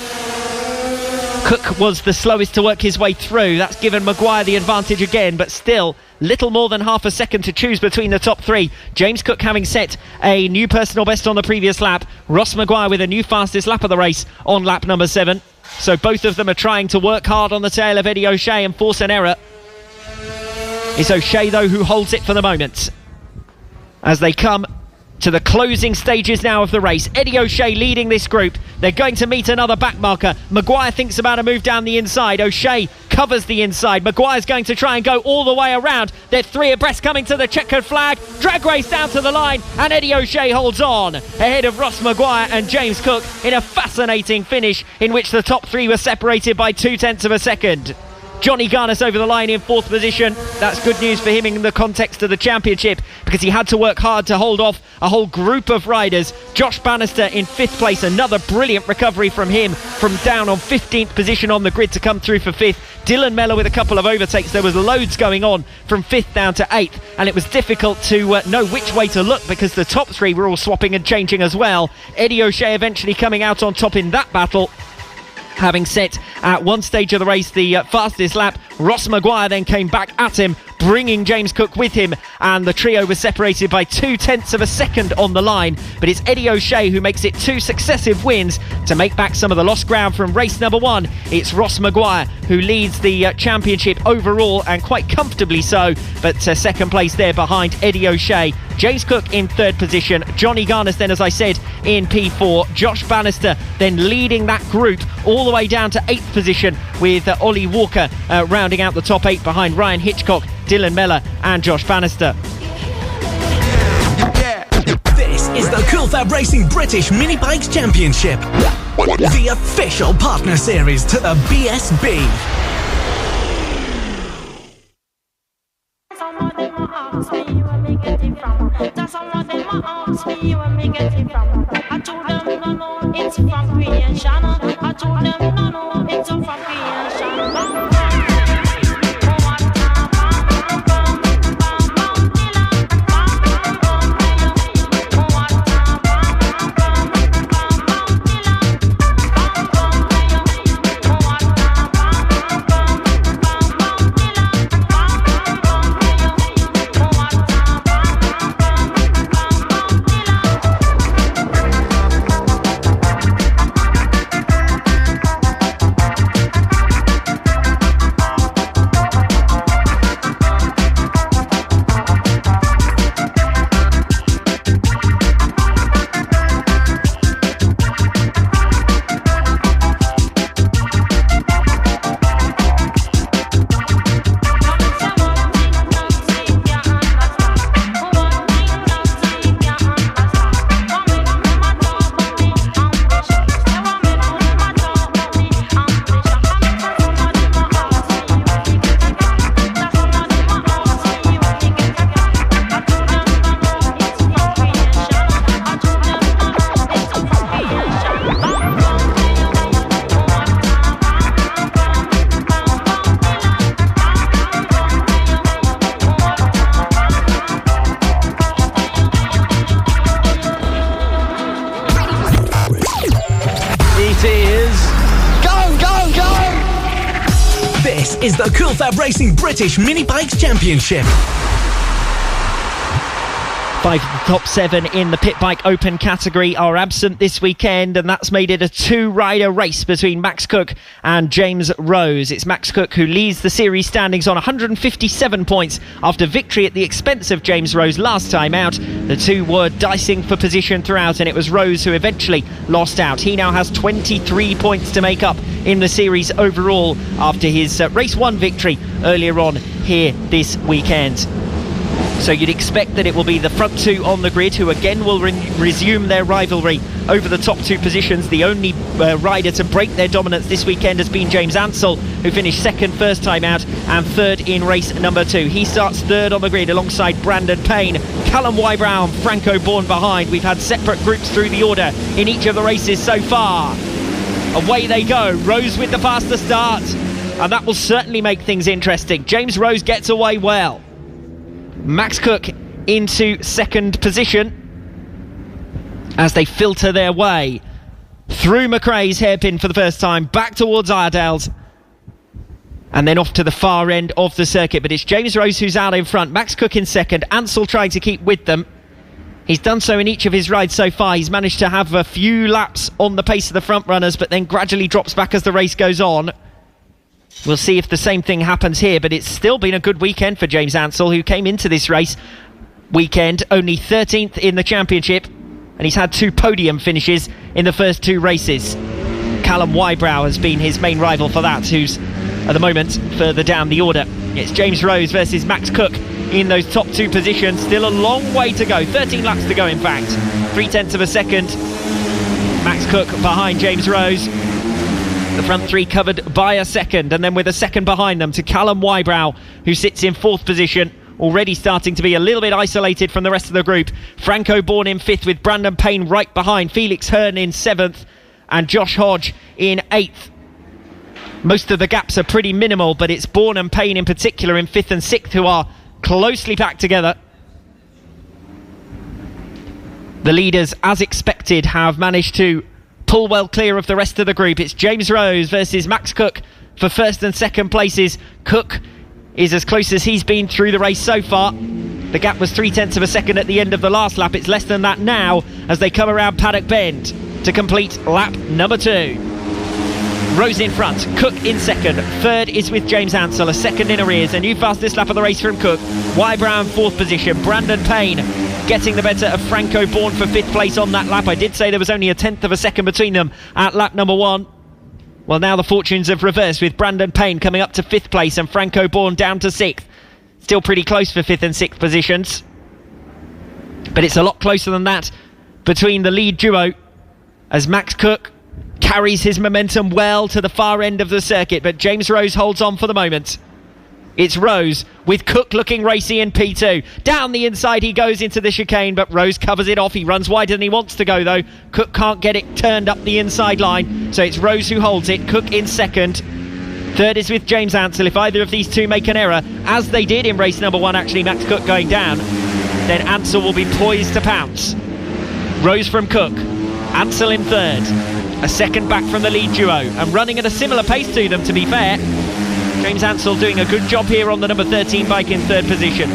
Cook was the slowest to work his way through. That's given Maguire the advantage again, but still little more than half a second to choose between the top 3. James Cook having set a new personal best on the previous lap. Ross Maguire with a new fastest lap of the race on lap number 7. So both of them are trying to work hard on the tail of Eddie O'Shea and force an error. It's O'Shea though who holds it for the moment as they come to the closing stages now of the race. Eddie O'Shea leading this group. They're going to meet another backmarker. Maguire thinks about a move down the inside. O'Shea covers the inside. Maguire's going to try and go all the way around. They're three abreast coming to the checkered flag. Drag race down to the line, and Eddie O'Shea holds on ahead of Ross Maguire and James Cook in a fascinating finish in which the top three were separated by 0.2 of a second. Johnny Garnes over the line in fourth position. That's good news for him in the context of the championship, because he had to work hard to hold off a whole group of riders. Josh Bannister in fifth place, another brilliant recovery from him from down on 15th position on the grid to come through for fifth. Dylan Mellor with a couple of overtakes. There was loads going on from fifth down to eighth, and it was difficult to know which way to look because the top three were all swapping and changing as well. Eddie O'Shea eventually coming out on top in that battle, having set at one stage of the race the fastest lap. Ross Maguire then came back at him, bringing James Cook with him, and the trio was separated by 0.2 of a second on the line. But it's Eddie O'Shea who makes it two successive wins to make back some of the lost ground from race number one. It's Ross Maguire who leads the championship overall, and quite comfortably so, but second place there behind Eddie O'Shea. James Cook in third position. Johnny Garnes then, as I said, in P4. Josh Bannister then leading that group all the way down to eighth position, with Ollie Walker rounding out the top eight behind Ryan Hitchcock, Dylan Mellor and Josh Bannister. This is the Cool Fab Racing British Mini Bikes Championship, the official partner series to the BSB. Is the Cool Fab Racing British Mini Bikes Championship. 5 of the top 7 in the Pit Bike Open category are absent this weekend, and that's made it a two-rider race between Max Cook and James Rose. It's Max Cook who leads the series standings on 157 points after victory at the expense of James Rose last time out. The two were dicing for position throughout, and it was Rose who eventually lost out. He now has 23 points to make up in the series overall after his race 1 victory earlier on here this weekend. So you'd expect that it will be the front two on the grid who again will resume their rivalry over the top two positions. The only rider to break their dominance this weekend has been James Ansell, who finished second first time out and third in race number 2. He starts third on the grid alongside Brandon Payne, Callum Wybrow, Franco Bourne behind. We've had separate groups through the order in each of the races so far. Away they go. Rose with the faster start, and that will certainly make things interesting. James Rose gets away well. Max Cook into second position as they filter their way through McRae's hairpin for the first time, back towards Iredale's, and then off to the far end of the circuit. But it's James Rose who's out in front, Max Cook in second, Ansell trying to keep with them. He's done so in each of his rides so far. He's managed to have a few laps on the pace of the front runners, but then gradually drops back as the race goes on. We'll see if the same thing happens here, but it's still been a good weekend for James Ansell, who came into this race weekend, only 13th in the championship, and he's had 2 podium finishes in the first 2 races. Callum Wybrow has been his main rival for that, who's at the moment further down the order. It's James Rose versus Max Cook in those top 2 positions. Still a long way to go, 13 laps to go in fact. 0.3 of a second. Max Cook behind James Rose. The front 3 covered by a second, and then with a second behind them to Callum Wybrow, who sits in 4th position, already starting to be a little bit isolated from the rest of the group. Franco Bourne in 5th with Brandon Payne right behind, Felix Hearn in 7th and Josh Hodge in 8th. Most of the gaps are pretty minimal, but it's Bourne and Payne in particular in 5th and 6th who are closely packed together. The leaders, as expected, have managed to pull well clear of the rest of the group. It's James Rose versus Max Cook for 1st and 2nd places. Cook is as close as he's been through the race so far. The gap was 0.3 of a second at the end of the last lap. It's less than that now as they come around Paddock Bend to complete lap number 2. Rose in front, Cook in 2nd, 3rd is with James Ansell, a 2nd in arrears. A new fastest lap of the race from Cook. Wybrow in 4th position, Brandon Payne getting the better of Franco Bourne for 5th place on that lap. I did say there was only 1/10 of a second between them at lap number 1. Well, now the fortunes have reversed with Brandon Payne coming up to 5th place and Franco Bourne down to 6th. Still pretty close for 5th and 6th positions, but it's a lot closer than that between the lead duo as Max Cook carries his momentum well to the far end of the circuit, but James Rose holds on for the moment. It's Rose with Cook looking racy in P2. Down the inside he goes into the chicane, but Rose covers it off. He runs wider than he wants to go though. Cook can't get it turned up the inside line, so it's Rose who holds it. Cook in 2nd. 3rd is with James Ansell. If either of these two make an error, as they did in race number 1, actually Max Cook going down, then Ansell will be poised to pounce. Rose from Cook, Ansell in 3rd. A second back from the lead duo and running at a similar pace to them, to be fair. James Ansell doing a good job here on the number 13 bike in 3rd position.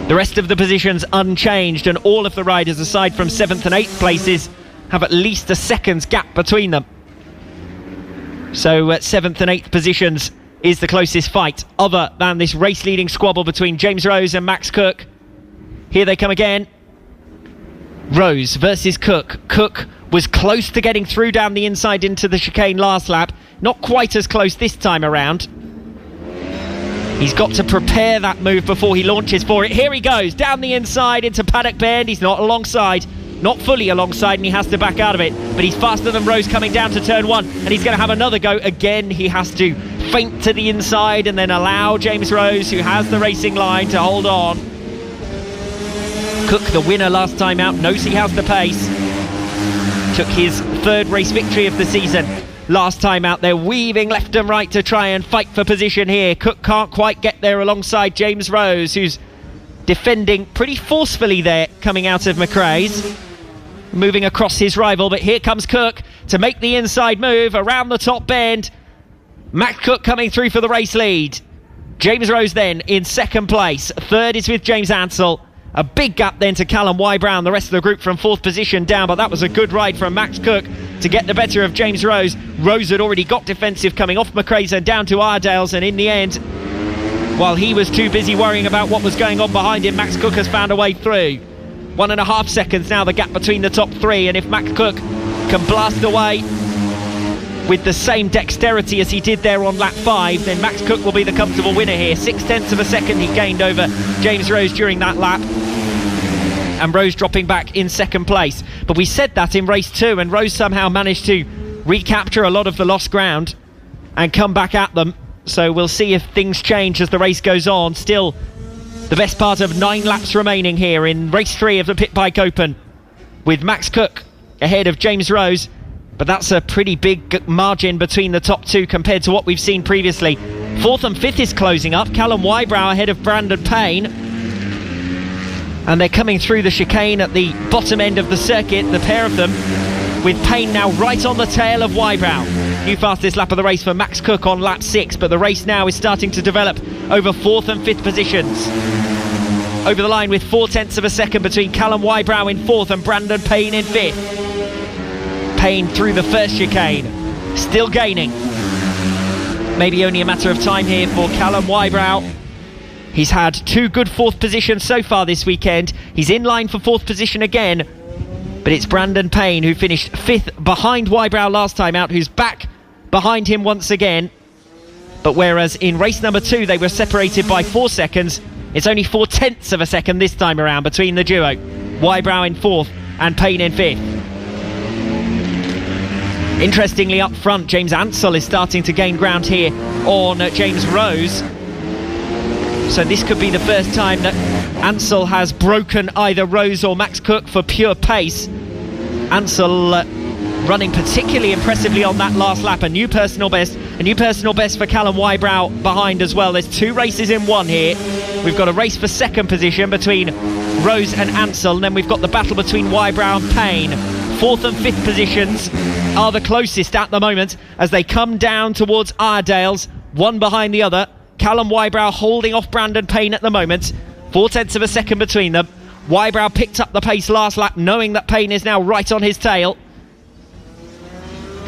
The rest of the positions unchanged, and all of the riders aside from 7th and 8th places have at least a second's gap between them. So at 7th and 8th positions is the closest fight other than this race leading squabble between James Rose and Max Cook. Here they come again. Rose versus Cook. Cook was close to getting through down the inside into the chicane last lap. Not quite as close this time around. He's got to prepare that move before he launches for it. Here he goes, down the inside into Paddock Bend. He's not alongside, not fully alongside, and he has to back out of it. But he's faster than Rose coming down to turn 1, and he's going to have another go. Again, he has to feint to the inside and then allow James Rose, who has the racing line, to hold on. Cook, the winner last time out, knows he has the pace. Took his 3rd race victory of the season last time out. They're weaving left and right to try and fight for position here. Cook can't quite get there alongside James Rose, who's defending pretty forcefully there coming out of McRae's, moving across his rival. But here comes Cook to make the inside move around the top bend. Max Cook coming through for the race lead. James Rose then in 2nd place. 3rd is with James Ansell. A big gap then to Callum Wybrow and the rest of the group from 4th position down, but that was a good ride from Max Cook to get the better of James Rose. Rose had already got defensive coming off McRae's and down to Iredale's, and in the end, while he was too busy worrying about what was going on behind him, Max Cook has found a way through. 1.5 seconds now the gap between the top 3, and if Max Cook can blast away with the same dexterity as he did there on lap 5, then Max Cook will be the comfortable winner here. 0.6 of a second he gained over James Rose during that lap, and Rose dropping back in 2nd place. But we said that in race 2, and Rose somehow managed to recapture a lot of the lost ground and come back at them. So we'll see if things change as the race goes on. Still the best part of 9 laps remaining here in race 3 of the Pit Bike Open, with Max Cook ahead of James Rose. But that's a pretty big margin between the top 2 compared to what we've seen previously. 4th and 5th is closing up. Callum Wybrow ahead of Brandon Payne. And they're coming through the chicane at the bottom end of the circuit, the pair of them, with Payne now right on the tail of Wybrow. New fastest lap of the race for Max Cook on lap 6, but the race now is starting to develop over 4th and 5th positions. Over the line with 0.4 of a second between Callum Wybrow in 4th and Brandon Payne in 5th. Payne through the first chicane, still gaining. Maybe only a matter of time here for Callum Wybrow He's had 2 good 4th positions so far this weekend. He's in line for 4th position again, but it's Brandon Payne who finished 5th behind Wybrow last time out, who's back behind him once again. But whereas in race number 2 they were separated by 4 seconds, it's only 4/10 of a second this time around between the duo. Wybrow in 4th and Payne in 5th. Interestingly, up front, James Ansell is starting to gain ground here on James Rose. So this could be the first time that Ansell has broken either Rose or Max Cook for pure pace. Ansell running particularly impressively on that last lap. A new personal best for Callum Wybrow behind as well. There's 2 races in one here. We've got a race for 2nd position between Rose and Ansell, and then we've got the battle between Wybrow and Payne. 4th and 5th positions are the closest at the moment as they come down towards Iredales, one behind the other. Callum Wybrow holding off Brandon Payne at the moment. 4/10 of a second between them. Wybrow picked up the pace last lap, knowing that Payne is now right on his tail.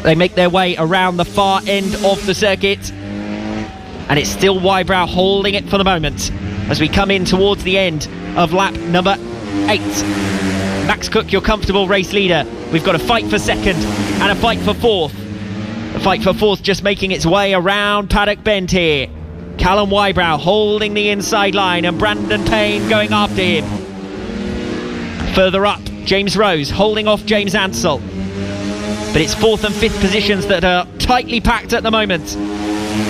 They make their way around the far end of the circuit, and it's still Wybrow holding it for the moment as we come in towards the end of lap number 8. Max Cook, your comfortable race leader. We've got a fight for 2nd and a fight for 4th. The fight for 4th just making its way around Paddock Bend here. Callum Wybrow holding the inside line and Brandon Payne going after him. Further up, James Rose holding off James Ansell. But it's 4th and 5th positions that are tightly packed at the moment.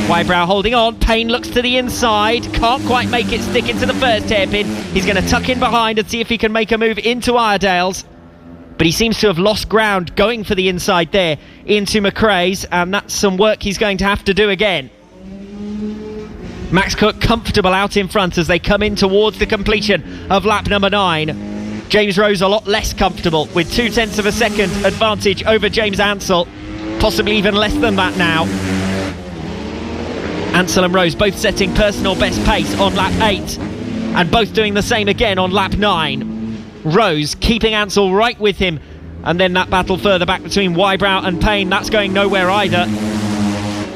Wybrow holding on. Payne looks to the inside. Can't quite make it stick into the first hairpin. He's going to tuck in behind and see if he can make a move into Iredales. But he seems to have lost ground going for the inside there into McRae's, and that's some work he's going to have to do again. Max Cook comfortable out in front as they come in towards the completion of lap number 9. James Rose a lot less comfortable with 2/10 of a second advantage over James Ansell, possibly even less than that now. Ansell and Rose both setting personal best pace on lap 8 and both doing the same again on lap 9. Rose keeping Ansell right with him, and then that battle further back between Wybrow and Payne, that's going nowhere either.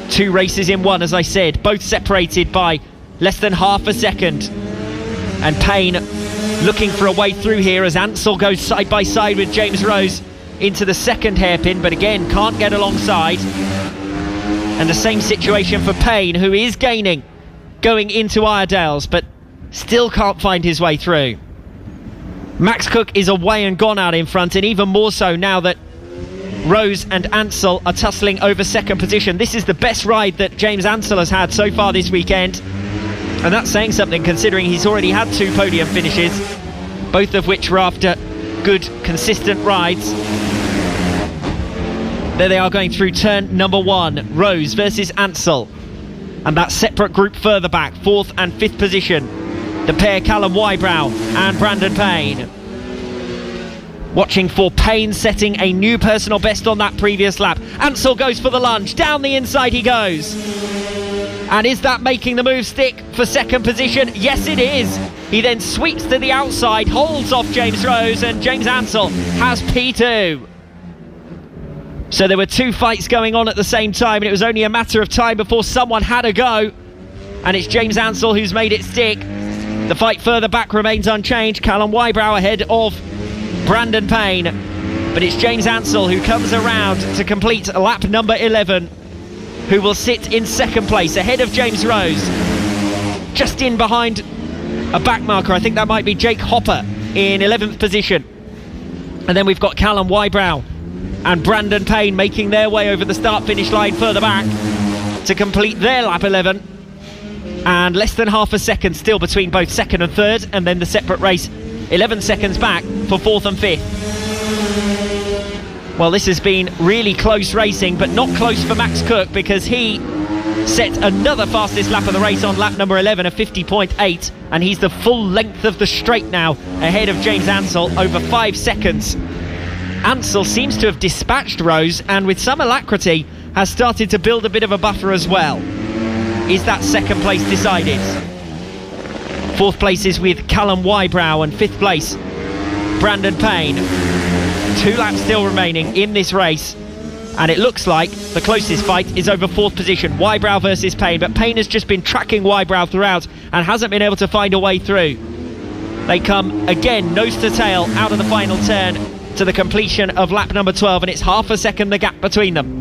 2 races in one, as I said, both separated by less than half a second, and Payne looking for a way through here as Ansell goes side by side with James Rose into the 2nd hairpin, but again can't get alongside. And the same situation for Payne, who is gaining going into Iredales, but still can't find his way through. Max Cook is away and gone out in front, and even more so now that Rose and Ansell are tussling over 2nd position. This is the best ride that James Ansell has had so far this weekend, and that's saying something considering he's already had 2 podium finishes, both of which were after good, consistent rides. There they are going through turn number 1, Rose versus Ansell, and that separate group further back, 4th and 5th position, the pair Callum Wybrow and Brandon Payne. Watching for Payne setting a new personal best on that previous lap. Ansell goes for the lunge, down the inside he goes. And is that making the move stick for 2nd position? Yes it is. He then sweeps to the outside, holds off James Rose, and James Ansell has P2. So there were 2 fights going on at the same time, and it was only a matter of time before someone had a go, and it's James Ansell who's made it stick. The fight further back remains unchanged. Callum Wybrow ahead of Brandon Payne, but it's James Ansell who comes around to complete lap number 11, who will sit in 2nd place ahead of James Rose, just in behind a back marker. I think that might be Jake Hopper in 11th position, and then we've got Callum Wybrow and Brandon Payne making their way over the start finish line further back to complete their lap 11, and less than half a second still between both 2nd and 3rd, and then the separate race 11 seconds back for 4th and 5th. Well, this has been really close racing, but not close for Max Cook, because he set another fastest lap of the race on lap number 11 of 50.8, and he's the full length of the straight now ahead of James Ansell, over 5 seconds. Ansell seems to have dispatched Rose, and with some alacrity has started to build a bit of a buffer as well. Is that 2nd place decided? 4th place is with Callum Wybrow, and 5th place Brandon Payne. 2 laps still remaining in this race, And it looks like the closest fight is over 4th position. Wybrow versus Payne, but Payne has just been tracking Wybrow throughout and hasn't been able to find a way through. They come again nose to tail out of the final turn to the completion of lap number 12, and it's half a second the gap between them.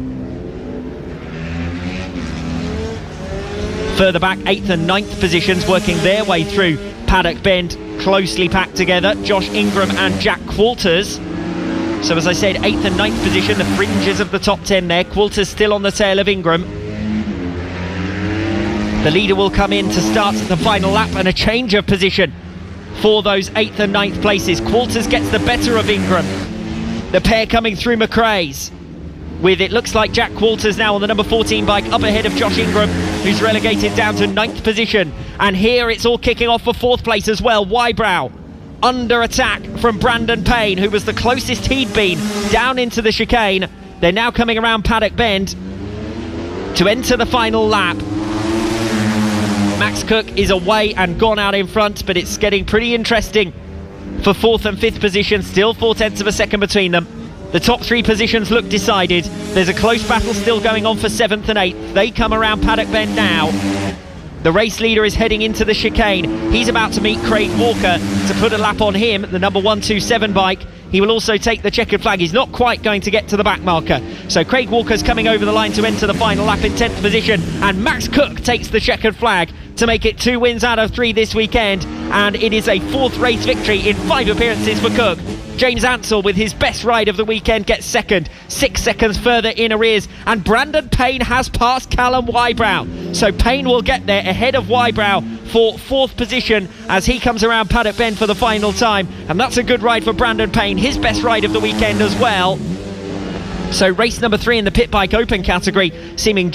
Further back, 8th and 9th positions working their way through Paddock Bend, closely packed together. Josh Ingram and Jack Qualters. So as I said, 8th and 9th position, the fringes of the top 10 there. Qualters still on the tail of Ingram. The leader will come in to start the final lap, and a change of position for those 8th and 9th places. Qualters gets the better of Ingram. The pair coming through McRae's, with it looks like Jack Qualters now on the number 14 bike up ahead of Josh Ingram, who's relegated down to 9th position. And here it's all kicking off for 4th place as well. Wybrow under attack from Brandon Payne, who was the closest he'd been down into the chicane. They're now coming around Paddock Bend to enter the final lap. Max Cook is away and gone out in front, but it's getting pretty interesting for 4th and 5th position. Still 0.4 of a second between them. The top 3 positions look decided. There's a close battle still going on for 7th and 8th. They come around Paddock Bend now. The race leader is heading into the chicane. He's about to meet Craig Walker to put a lap on him, the number 127 bike. He will also take the checkered flag. He's not quite going to get to the back marker. So Craig Walker's coming over the line to enter the final lap in 10th position. And Max Cook takes the checkered flag to make it 2 wins out of 3 this weekend. And it is a 4th race victory in 5 appearances for Cook. James Ansell, with his best ride of the weekend, gets second, 6 seconds further in arrears, and Brandon Payne has passed Callum Wybrow. So Payne will get there ahead of Wybrow for 4th position as he comes around Paddock Bend for the final time, and that's a good ride for Brandon Payne, his best ride of the weekend as well. So race number 3 in the Pit Bike Open category, seeing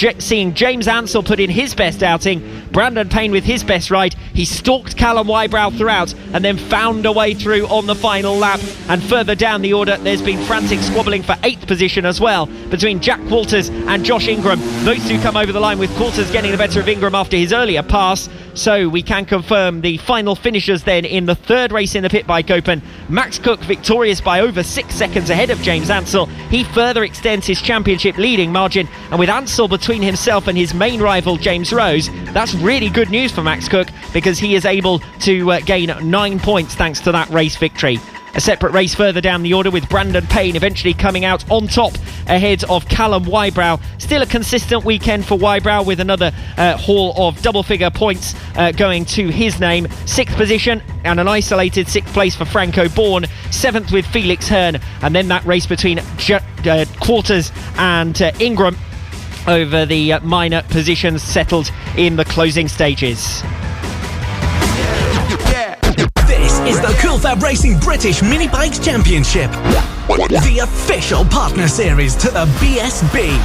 James Ansell put in his best outing, Brandon Payne with his best ride. He stalked Callum Wybrow throughout and then found a way through on the final lap. And further down the order, there's been frantic squabbling for 8th position as well between Jack Qualters and Josh Ingram. Those two come over the line with Qualters getting the better of Ingram after his earlier pass. So we can confirm the final finishers then in the 3rd race in the Pit Bike Open. Max Cook victorious by over 6 seconds ahead of James Ansell. He further extends his championship leading margin, and with Ansell between himself and his main rival James Rose, that's really good news for Max Cook, because he is able to gain 9 points thanks to that race victory. A separate race further down the order with Brandon Payne eventually coming out on top ahead of Callum Wybrow. Still a consistent weekend for Wybrow with another haul of double-figure points going to his name. 6th position and an isolated 6th place for Franco Bourne. 7th with Felix Hearn. And then that race between Qualters and Ingram over the minor positions settled in the closing stages. This is the Cool Fab Racing British Mini Bikes Championship, the official partner series to the BSB.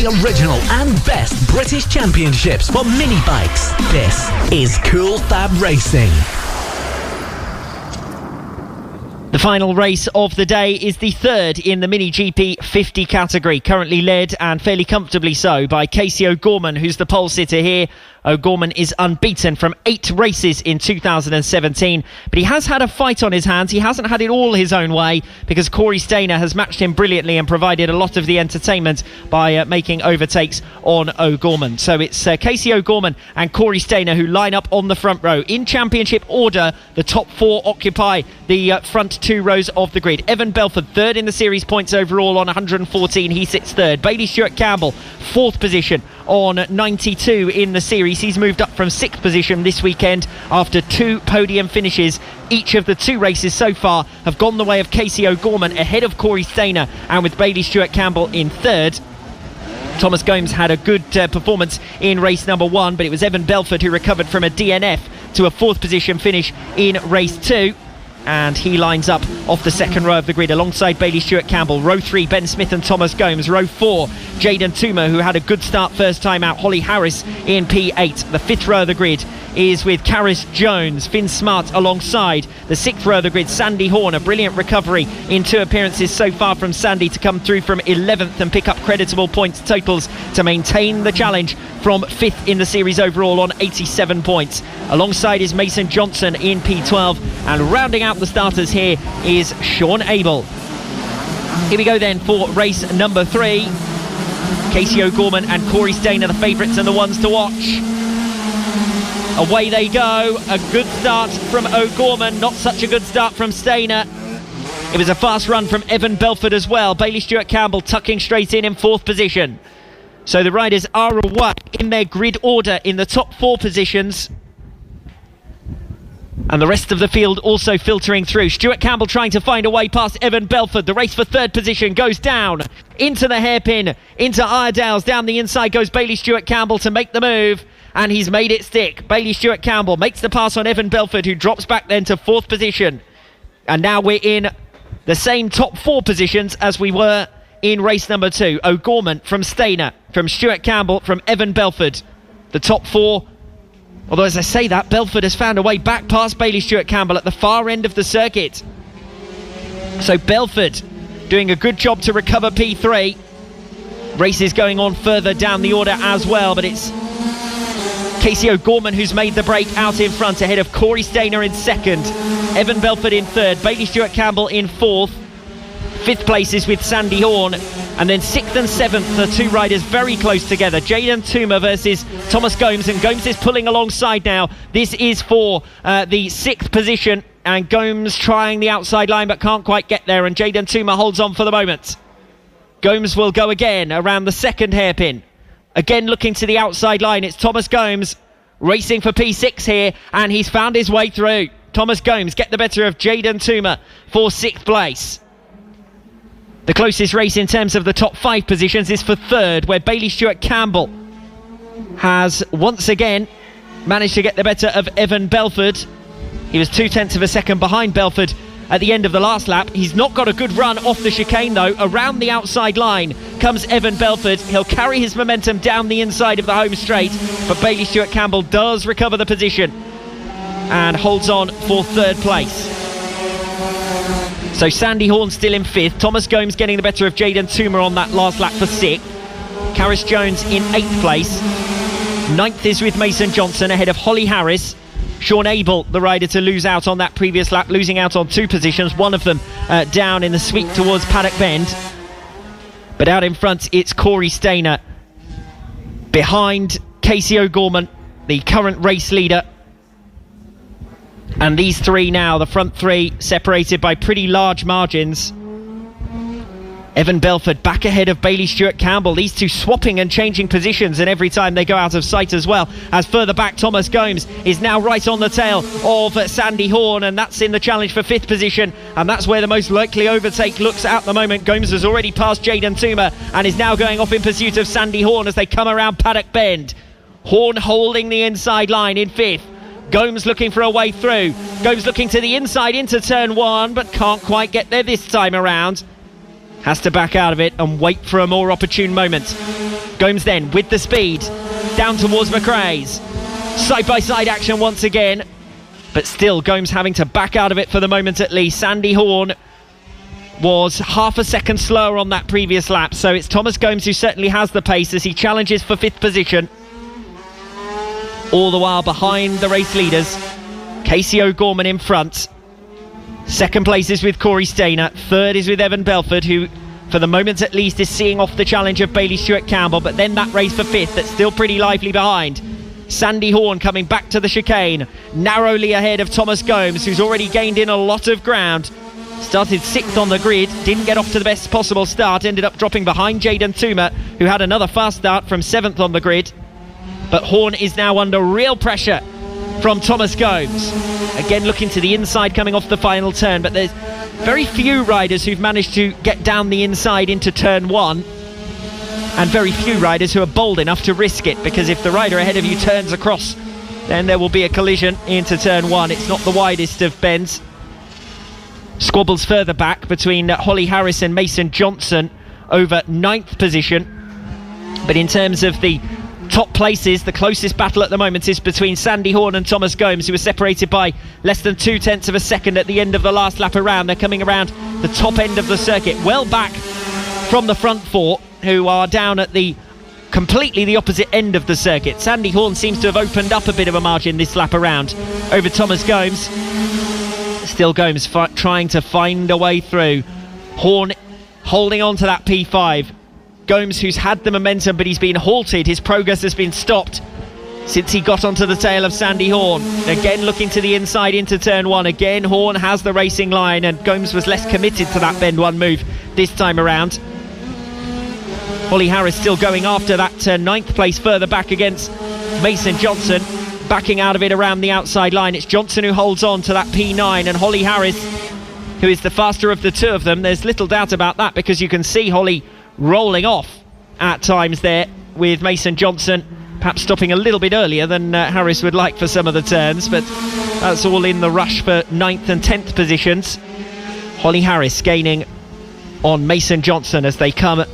the original and best British championships for mini bikes. This is Cool Fab Racing. The final race of the day is the third in the Mini GP 50 category, currently led, and fairly comfortably so, by Casey O'Gorman, who's the pole sitter here. O'Gorman is unbeaten from 8 races in 2017, but he has had a fight on his hands. He hasn't had it all his own way, because Corey Stainer has matched him brilliantly and provided a lot of the entertainment by making overtakes on O'Gorman. So it's Casey O'Gorman and Corey Stainer who line up on the front row. In championship order, the top 4 occupy the front 2 rows of the grid. Evan Belford, third in the series points overall on 114. He sits third. Bailey Stewart-Campbell, 4th position on 92 in the series. He's moved up from 6th position this weekend after 2 podium finishes. Each of the 2 races so far have gone the way of Casey O'Gorman, ahead of Corey Stainer, and with Bailey Stewart-Campbell in third. Thomas Gomes had a good performance in race number 1, but it was Evan Belford who recovered from a DNF to a 4th position finish in race 2. And he lines up off the second row of the grid alongside Bailey Stewart-Campbell. Row 3, Ben Smith and Thomas Gomes. Row 4, Jayden Toomer, who had a good start first time out. Holly Harris in P8. The 5th row of the grid is with Karis Jones, Finn Smart alongside. The 6th row of the grid, Sandy Horn. A brilliant recovery in 2 appearances so far from Sandy to come through from 11th and pick up creditable points totals to maintain the challenge from 5th in the series overall on 87 points. Alongside is Mason Johnson in P12, and rounding out the starters here is Sean Abel. Here we go then for race number 3. Casey O'Gorman and Corey Stainer, the favourites and the ones to watch. Away they go. A good start from O'Gorman, not such a good start from Stainer. It was a fast run from Evan Belford as well. Bailey Stewart-Campbell tucking straight in 4th position. So the riders are away in their grid order in the top 4 positions. And the rest of the field also filtering through. Stewart-Campbell trying to find a way past Evan Belford. The race for 3rd position goes down into the hairpin, into Iredales. Down the inside goes Bailey Stewart-Campbell to make the move, and he's made it stick. Bailey Stewart-Campbell makes the pass on Evan Belford, who drops back then to 4th position. And now we're in the same top 4 positions as we were in race number 2. O'Gorman from Stainer, from Stewart-Campbell, from Evan Belford. The top 4. Although, as I say that, Belford has found a way back past Bailey Stewart-Campbell at the far end of the circuit. So Belford doing a good job to recover P3. Races going on further down the order as well, but it's Casey O'Gorman who's made the break out in front, ahead of Corey Stainer in 2nd, Evan Belford in 3rd, Bailey Stewart-Campbell in 4th. 5th place is with Sandy Horn, and then 6th and 7th, the 2 riders very close together. Jayden Toomer versus Thomas Gomes, and Gomes is pulling alongside now. This is for the 6th position, and Gomes trying the outside line but can't quite get there, and Jayden Toomer holds on for the moment. Gomes will go again around the 2nd hairpin, again looking to the outside line. It's Thomas Gomes racing for P6 here, and he's found his way through. Thomas Gomes get the better of Jayden Toomer for 6th place. The closest race in terms of the top 5 positions is for 3rd, where Bailey Stewart-Campbell has once again managed to get the better of Evan Belford. He was 0.2 of a second behind Belford at the end of the last lap. He's not got a good run off the chicane though. Around the outside line comes Evan Belford. He'll carry his momentum down the inside of the home straight, but Bailey Stewart-Campbell does recover the position and holds on for 3rd place. So Sandy Horn still in 5th. Thomas Gomes getting the better of Jayden Toomer on that last lap for 6th. Karis Jones in 8th place. 9th is with Mason Johnson, ahead of Holly Harris. Sean Abel, the rider to lose out on that previous lap, losing out on 2 positions, one of them down in the sweep towards Paddock Bend. But out in front, it's Corey Stainer. Behind Casey O'Gorman, the current race leader. And these 3 now, the front 3, separated by pretty large margins. Evan Belford back ahead of Bailey Stewart-Campbell. These 2 swapping and changing positions, and every time they go out of sight as well. As further back, Thomas Gomes is now right on the tail of Sandy Horn, and that's in the challenge for 5th position, and that's where the most likely overtake looks at the moment. Gomes has already passed Jayden Toomer and is now going off in pursuit of Sandy Horn as they come around Paddock Bend. Horn holding the inside line in 5th. Gomes looking for a way through. Gomes looking to the inside into turn 1, but can't quite get there this time around. Has to back out of it and wait for a more opportune moment. Gomes then with the speed down towards McRae's. Side-by-side action once again, but still Gomes having to back out of it for the moment at least. Sandy Horn was half a second slower on that previous lap, so it's Thomas Gomes who certainly has the pace as he challenges for 5th position. All the while behind the race leaders, Casey O'Gorman in front. Second place is with Corey Stainer. Third is with Evan Belford, who for the moment at least is seeing off the challenge of Bailey Stewart-Campbell, but then that race for 5th that's still pretty lively behind. Sandy Horn coming back to the chicane, narrowly ahead of Thomas Gomes, who's already gained in a lot of ground. Started 6th on the grid, didn't get off to the best possible start, ended up dropping behind Jaden Toomer, who had another fast start from 7th on the grid. But Horn is now under real pressure from Thomas Gomes. Again looking to the inside coming off the final turn, but there's very few riders who've managed to get down the inside into turn 1, and very few riders who are bold enough to risk it, because if the rider ahead of you turns across, then there will be a collision into turn 1. It's not the widest of bends. Squabbles further back between Holly Harris and Mason Johnson over 9th position, but in terms of the top places, the closest battle at the moment is between Sandy Horn and Thomas Gomes, who are separated by less than 0.2 of a second at the end of the last lap around. They're coming around the top end of the circuit, well back from the front 4, who are down at the completely the opposite end of the circuit. Sandy Horn seems to have opened up a bit of a margin this lap around over Thomas Gomes. Still Gomes trying to find a way through. Horn holding on to that P5. Gomes, who's had the momentum, but he's been halted. His progress has been stopped since he got onto the tail of Sandy Horn. Again looking to the inside into turn 1. Again Horn has the racing line, and Gomes was less committed to that bend 1 move this time around. Holly Harris still going after that 9th place further back against Mason Johnson, backing out of it around the outside line. It's Johnson who holds on to that P9, and Holly Harris, who is the faster of the two of them. There's little doubt about that, because you can see Holly rolling off at times there with Mason Johnson perhaps stopping a little bit earlier than Harris would like for some of the turns, but that's all in the rush for 9th and 10th positions. Holly Harris gaining on Mason Johnson as they come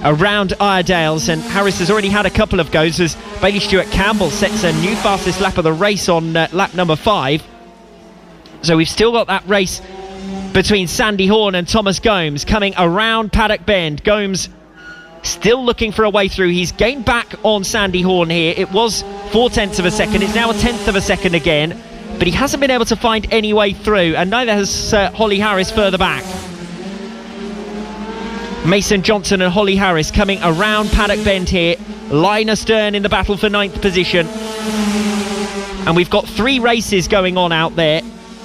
around Iredales, and Harris has already had a couple of goes as Bailey Stewart-Campbell sets a new fastest lap of the race on lap number 5. So we've still got that race between Sandy Horn and Thomas Gomes coming around Paddock Bend. Gomes still looking for a way through. He's gained back on Sandy Horn here. It was 0.4 of a second, it's now 1/10 of a second again, but he hasn't been able to find any way through, and neither has Holly Harris further back. Mason Johnson and Holly Harris coming around Paddock Bend here, line astern in the battle for 9th position. And we've got 3 races going on out there,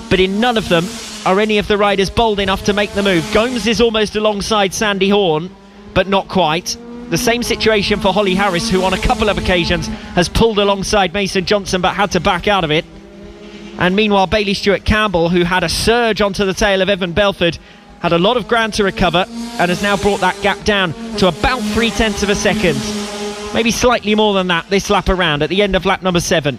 but in none of them are any of the riders bold enough to make the move. Gomes is almost alongside Sandy Horn, but not quite. The same situation for Holly Harris, who on a couple of occasions has pulled alongside Mason Johnson but had to back out of it. And meanwhile Bailey Stewart-Campbell, who had a surge onto the tail of Evan Belford, had a lot of ground to recover and has now brought that gap down to about 0.3 of a second. Maybe slightly more than that this lap around at the end of lap number 7.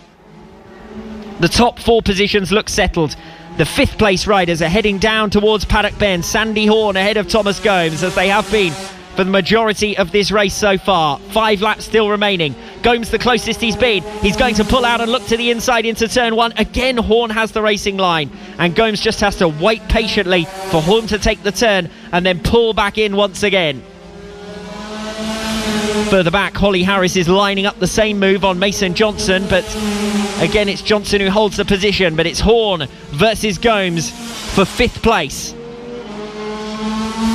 The top 4 positions look settled. The 5th place riders are heading down towards Paddock Bend. Sandy Horn ahead of Thomas Gomes, as they have been for the majority of this race so far. 5 laps still remaining. Gomes the closest he's been. He's going to pull out and look to the inside into turn 1. Again Horn has the racing line, and Gomes just has to wait patiently for Horn to take the turn and then pull back in once again. Further back, Holly Harris is lining up the same move on Mason Johnson, but again it's Johnson who holds the position, but it's Horn versus Gomes for 5th place.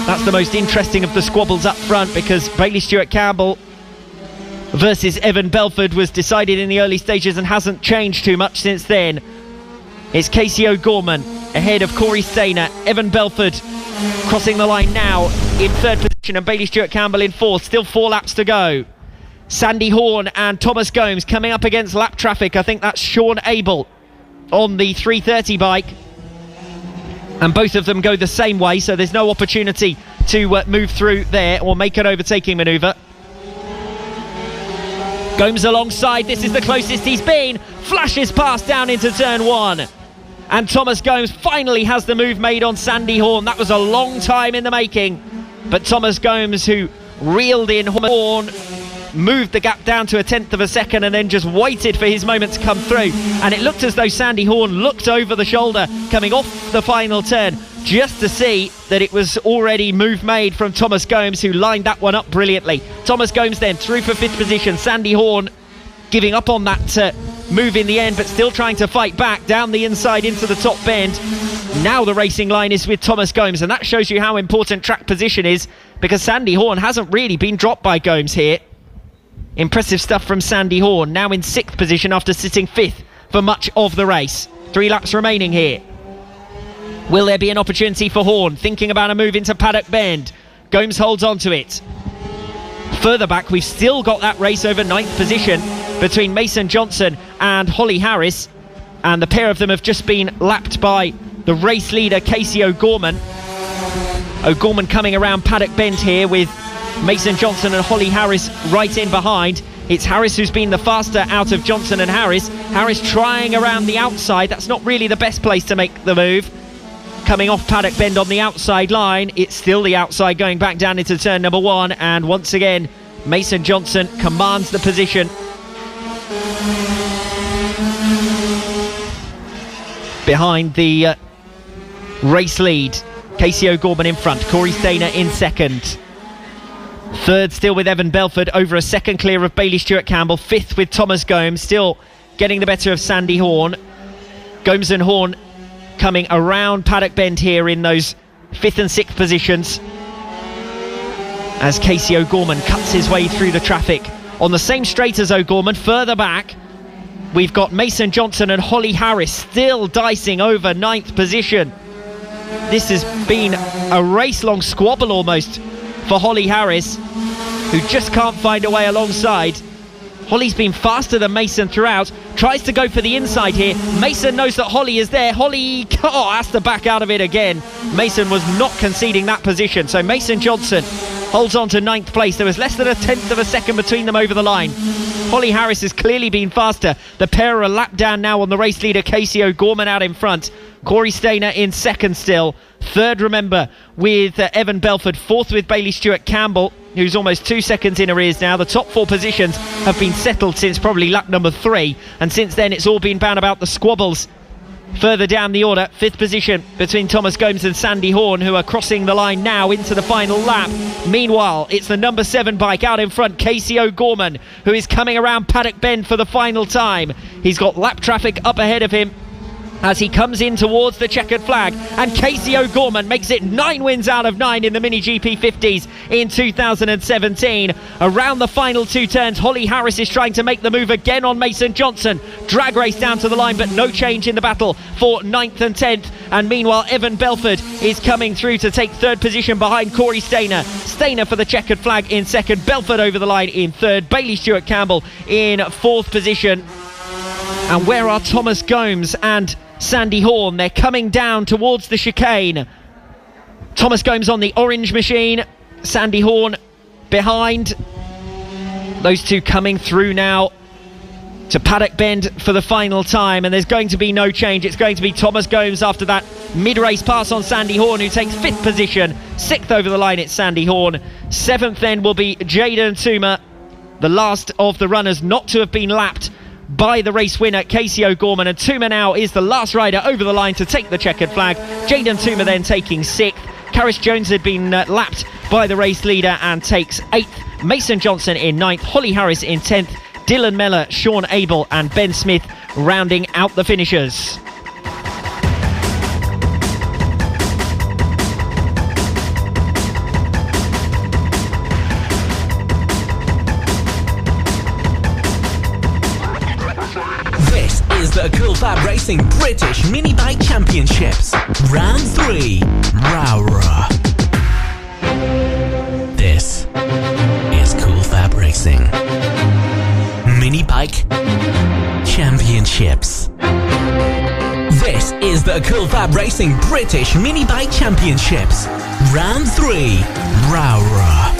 That's the most interesting of the squabbles up front, because Bailey Stewart-Campbell versus Evan Belford was decided in the early stages and hasn't changed too much since then. It's Casey O'Gorman ahead of Corey Stainer. Evan Belford crossing the line now in 3rd position, and Bailey Stewart-Campbell in 4th. Still 4 laps to go. Sandy Horn and Thomas Gomes coming up against lap traffic. I think that's Sean Abel on the 330 bike, and both of them go the same way, so there's no opportunity to move through there or make an overtaking manoeuvre. Gomes alongside, this is the closest he's been, flashes past down into turn 1, and Thomas Gomes finally has the move made on Sandy Horn. That was a long time in the making, but Thomas Gomes, who reeled in Horn, moved the gap down to 1/10 of a second and then just waited for his moment to come through. And it looked as though Sandy Horn looked over the shoulder coming off the final turn just to see that it was already move made from Thomas Gomes, who lined that one up brilliantly. Thomas Gomes then through for 5th position. Sandy Horn giving up on that move in the end, but still trying to fight back down the inside into the top bend. Now the racing line is with Thomas Gomes, and that shows you how important track position is, because Sandy Horn hasn't really been dropped by Gomes here. Impressive stuff from Sandy Horn, now in 6th position after sitting 5th for much of the race. 3 laps remaining here. Will there be an opportunity for Horn? Thinking about a move into Paddock Bend. Gomes holds on to it. Further back, we've still got that race over 9th position between Mason Johnson and Holly Harris, and the pair of them have just been lapped by the race leader Casey O'Gorman. O'Gorman coming around Paddock Bend here with Mason Johnson and Holly Harris right in behind. It's Harris who's been the faster out of Johnson and Harris. Harris trying around the outside. That's not really the best place to make the move. Coming off Paddock Bend on the outside line. It's still the outside going back down into turn number 1, and once again Mason Johnson commands the position. Behind the race lead, Casey O'Gorman in front, Corey Stainer in 2nd. 3rd still with Evan Belford, over a second clear of Bailey Stewart Campbell. 5th with Thomas Gomes, still getting the better of Sandy Horn. Gomes and Horn coming around Paddock Bend here in those 5th and 6th positions, as Casey O'Gorman cuts his way through the traffic. On the same straight as O'Gorman, further back, we've got Mason Johnson and Holly Harris still dicing over 9th position. This has been a race-long squabble almost for Holly Harris, who just can't find a way alongside. Holly's been faster than Mason throughout, tries to go for the inside here. Mason knows that Holly is there. Holly has to back out of it again. Mason was not conceding that position, so Mason Johnson holds on to 9th place. There was less than 1/10 of a second between them over the line. Holly Harris has clearly been faster. The pair are a lap down now on the race leader Casey O'Gorman out in front. Corey Stainer in 2nd still. 3rd, remember, with Evan Belford. 4th with Bailey Stewart Campbell, who's almost 2 seconds in arrears now. The top 4 positions have been settled since probably lap number 3, and since then it's all been bound about the squabbles. Further down the order, 5th position between Thomas Gomes and Sandy Horn, who are crossing the line now into the final lap. Meanwhile, it's the number 7 bike out in front, Casey O'Gorman, who is coming around Paddock Bend for the final time. He's got lap traffic up ahead of him as he comes in towards the checkered flag, and Casey O'Gorman makes it 9 wins out of 9 in the Mini GP 50s in 2017. Around the final 2 turns, Holly Harris is trying to make the move again on Mason Johnson. Drag race down to the line, but no change in the battle for 9th and 10th. And meanwhile, Evan Belford is coming through to take 3rd position behind Corey Stainer. Stainer for the checkered flag in 2nd, Belford over the line in 3rd, Bailey Stewart Campbell in 4th position. And where are Thomas Gomes and Sandy Horn? They're coming down towards the chicane. Thomas Gomes on the orange machine, Sandy Horn behind. Those two coming through now to Paddock Bend for the final time, and there's going to be no change. It's going to be Thomas Gomes after that mid-race pass on Sandy Horn, who takes 5th position. 6th over the line, it's Sandy Horn. 7th then will be Jaden Toomer, the last of the runners not to have been lapped by the race winner Casey O'Gorman, and Toomer now is the last rider over the line to take the checkered flag. Jaden Toomer then taking 6th. Karis Jones had been lapped by the race leader and takes 8th. Mason Johnson in 9th, Holly Harris in 10th, Dylan Mellor, Sean Abel and Ben Smith rounding out the finishers. The Cool FAB-Racing British Mini Bike Championships Round 3, Rowrah. This is Cool FAB-Racing Mini Bike Championships. This is the Cool FAB-Racing British Mini Bike Championships Round 3, Rowrah.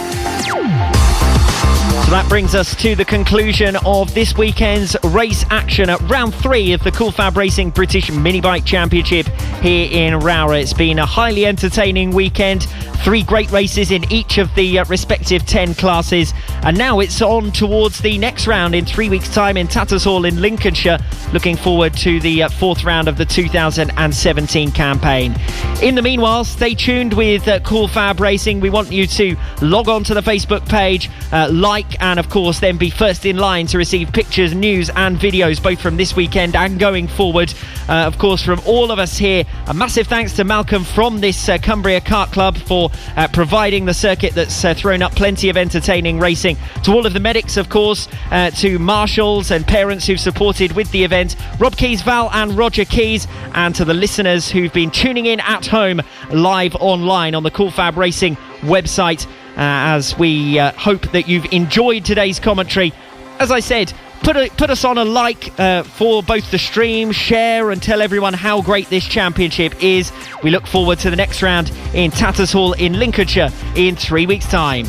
So that brings us to the conclusion of this weekend's race action at round 3 of the Cool FAB-Racing British Mini Bike Championship here in Rowrah. It's been a highly entertaining weekend. 3 great races in each of the respective 10 classes, And now it's on towards the next round in 3 weeks' time in Tattershall in Lincolnshire. Looking forward to the fourth round of the 2017 campaign. In the meanwhile, stay tuned with Cool Fab Racing. We want you to log on to the Facebook page, like, and of course then be first in line to receive pictures, news and videos both from this weekend and going forward. Of course, from all of us here, a massive thanks to Malcolm from this Cumbria Kart Club for providing the circuit that's thrown up plenty of entertaining racing. To all of the medics, of course, to marshals and parents who've supported with the event, Rob Keys, Val and Roger Keys, and to the listeners who've been tuning in at home live online on the Cool Fab Racing website, as we hope that you've enjoyed today's commentary. As I said, put us on a like for both the stream, share and tell everyone how great this championship is. We look forward to the next round in Tattershall in Lincolnshire in 3 weeks' time.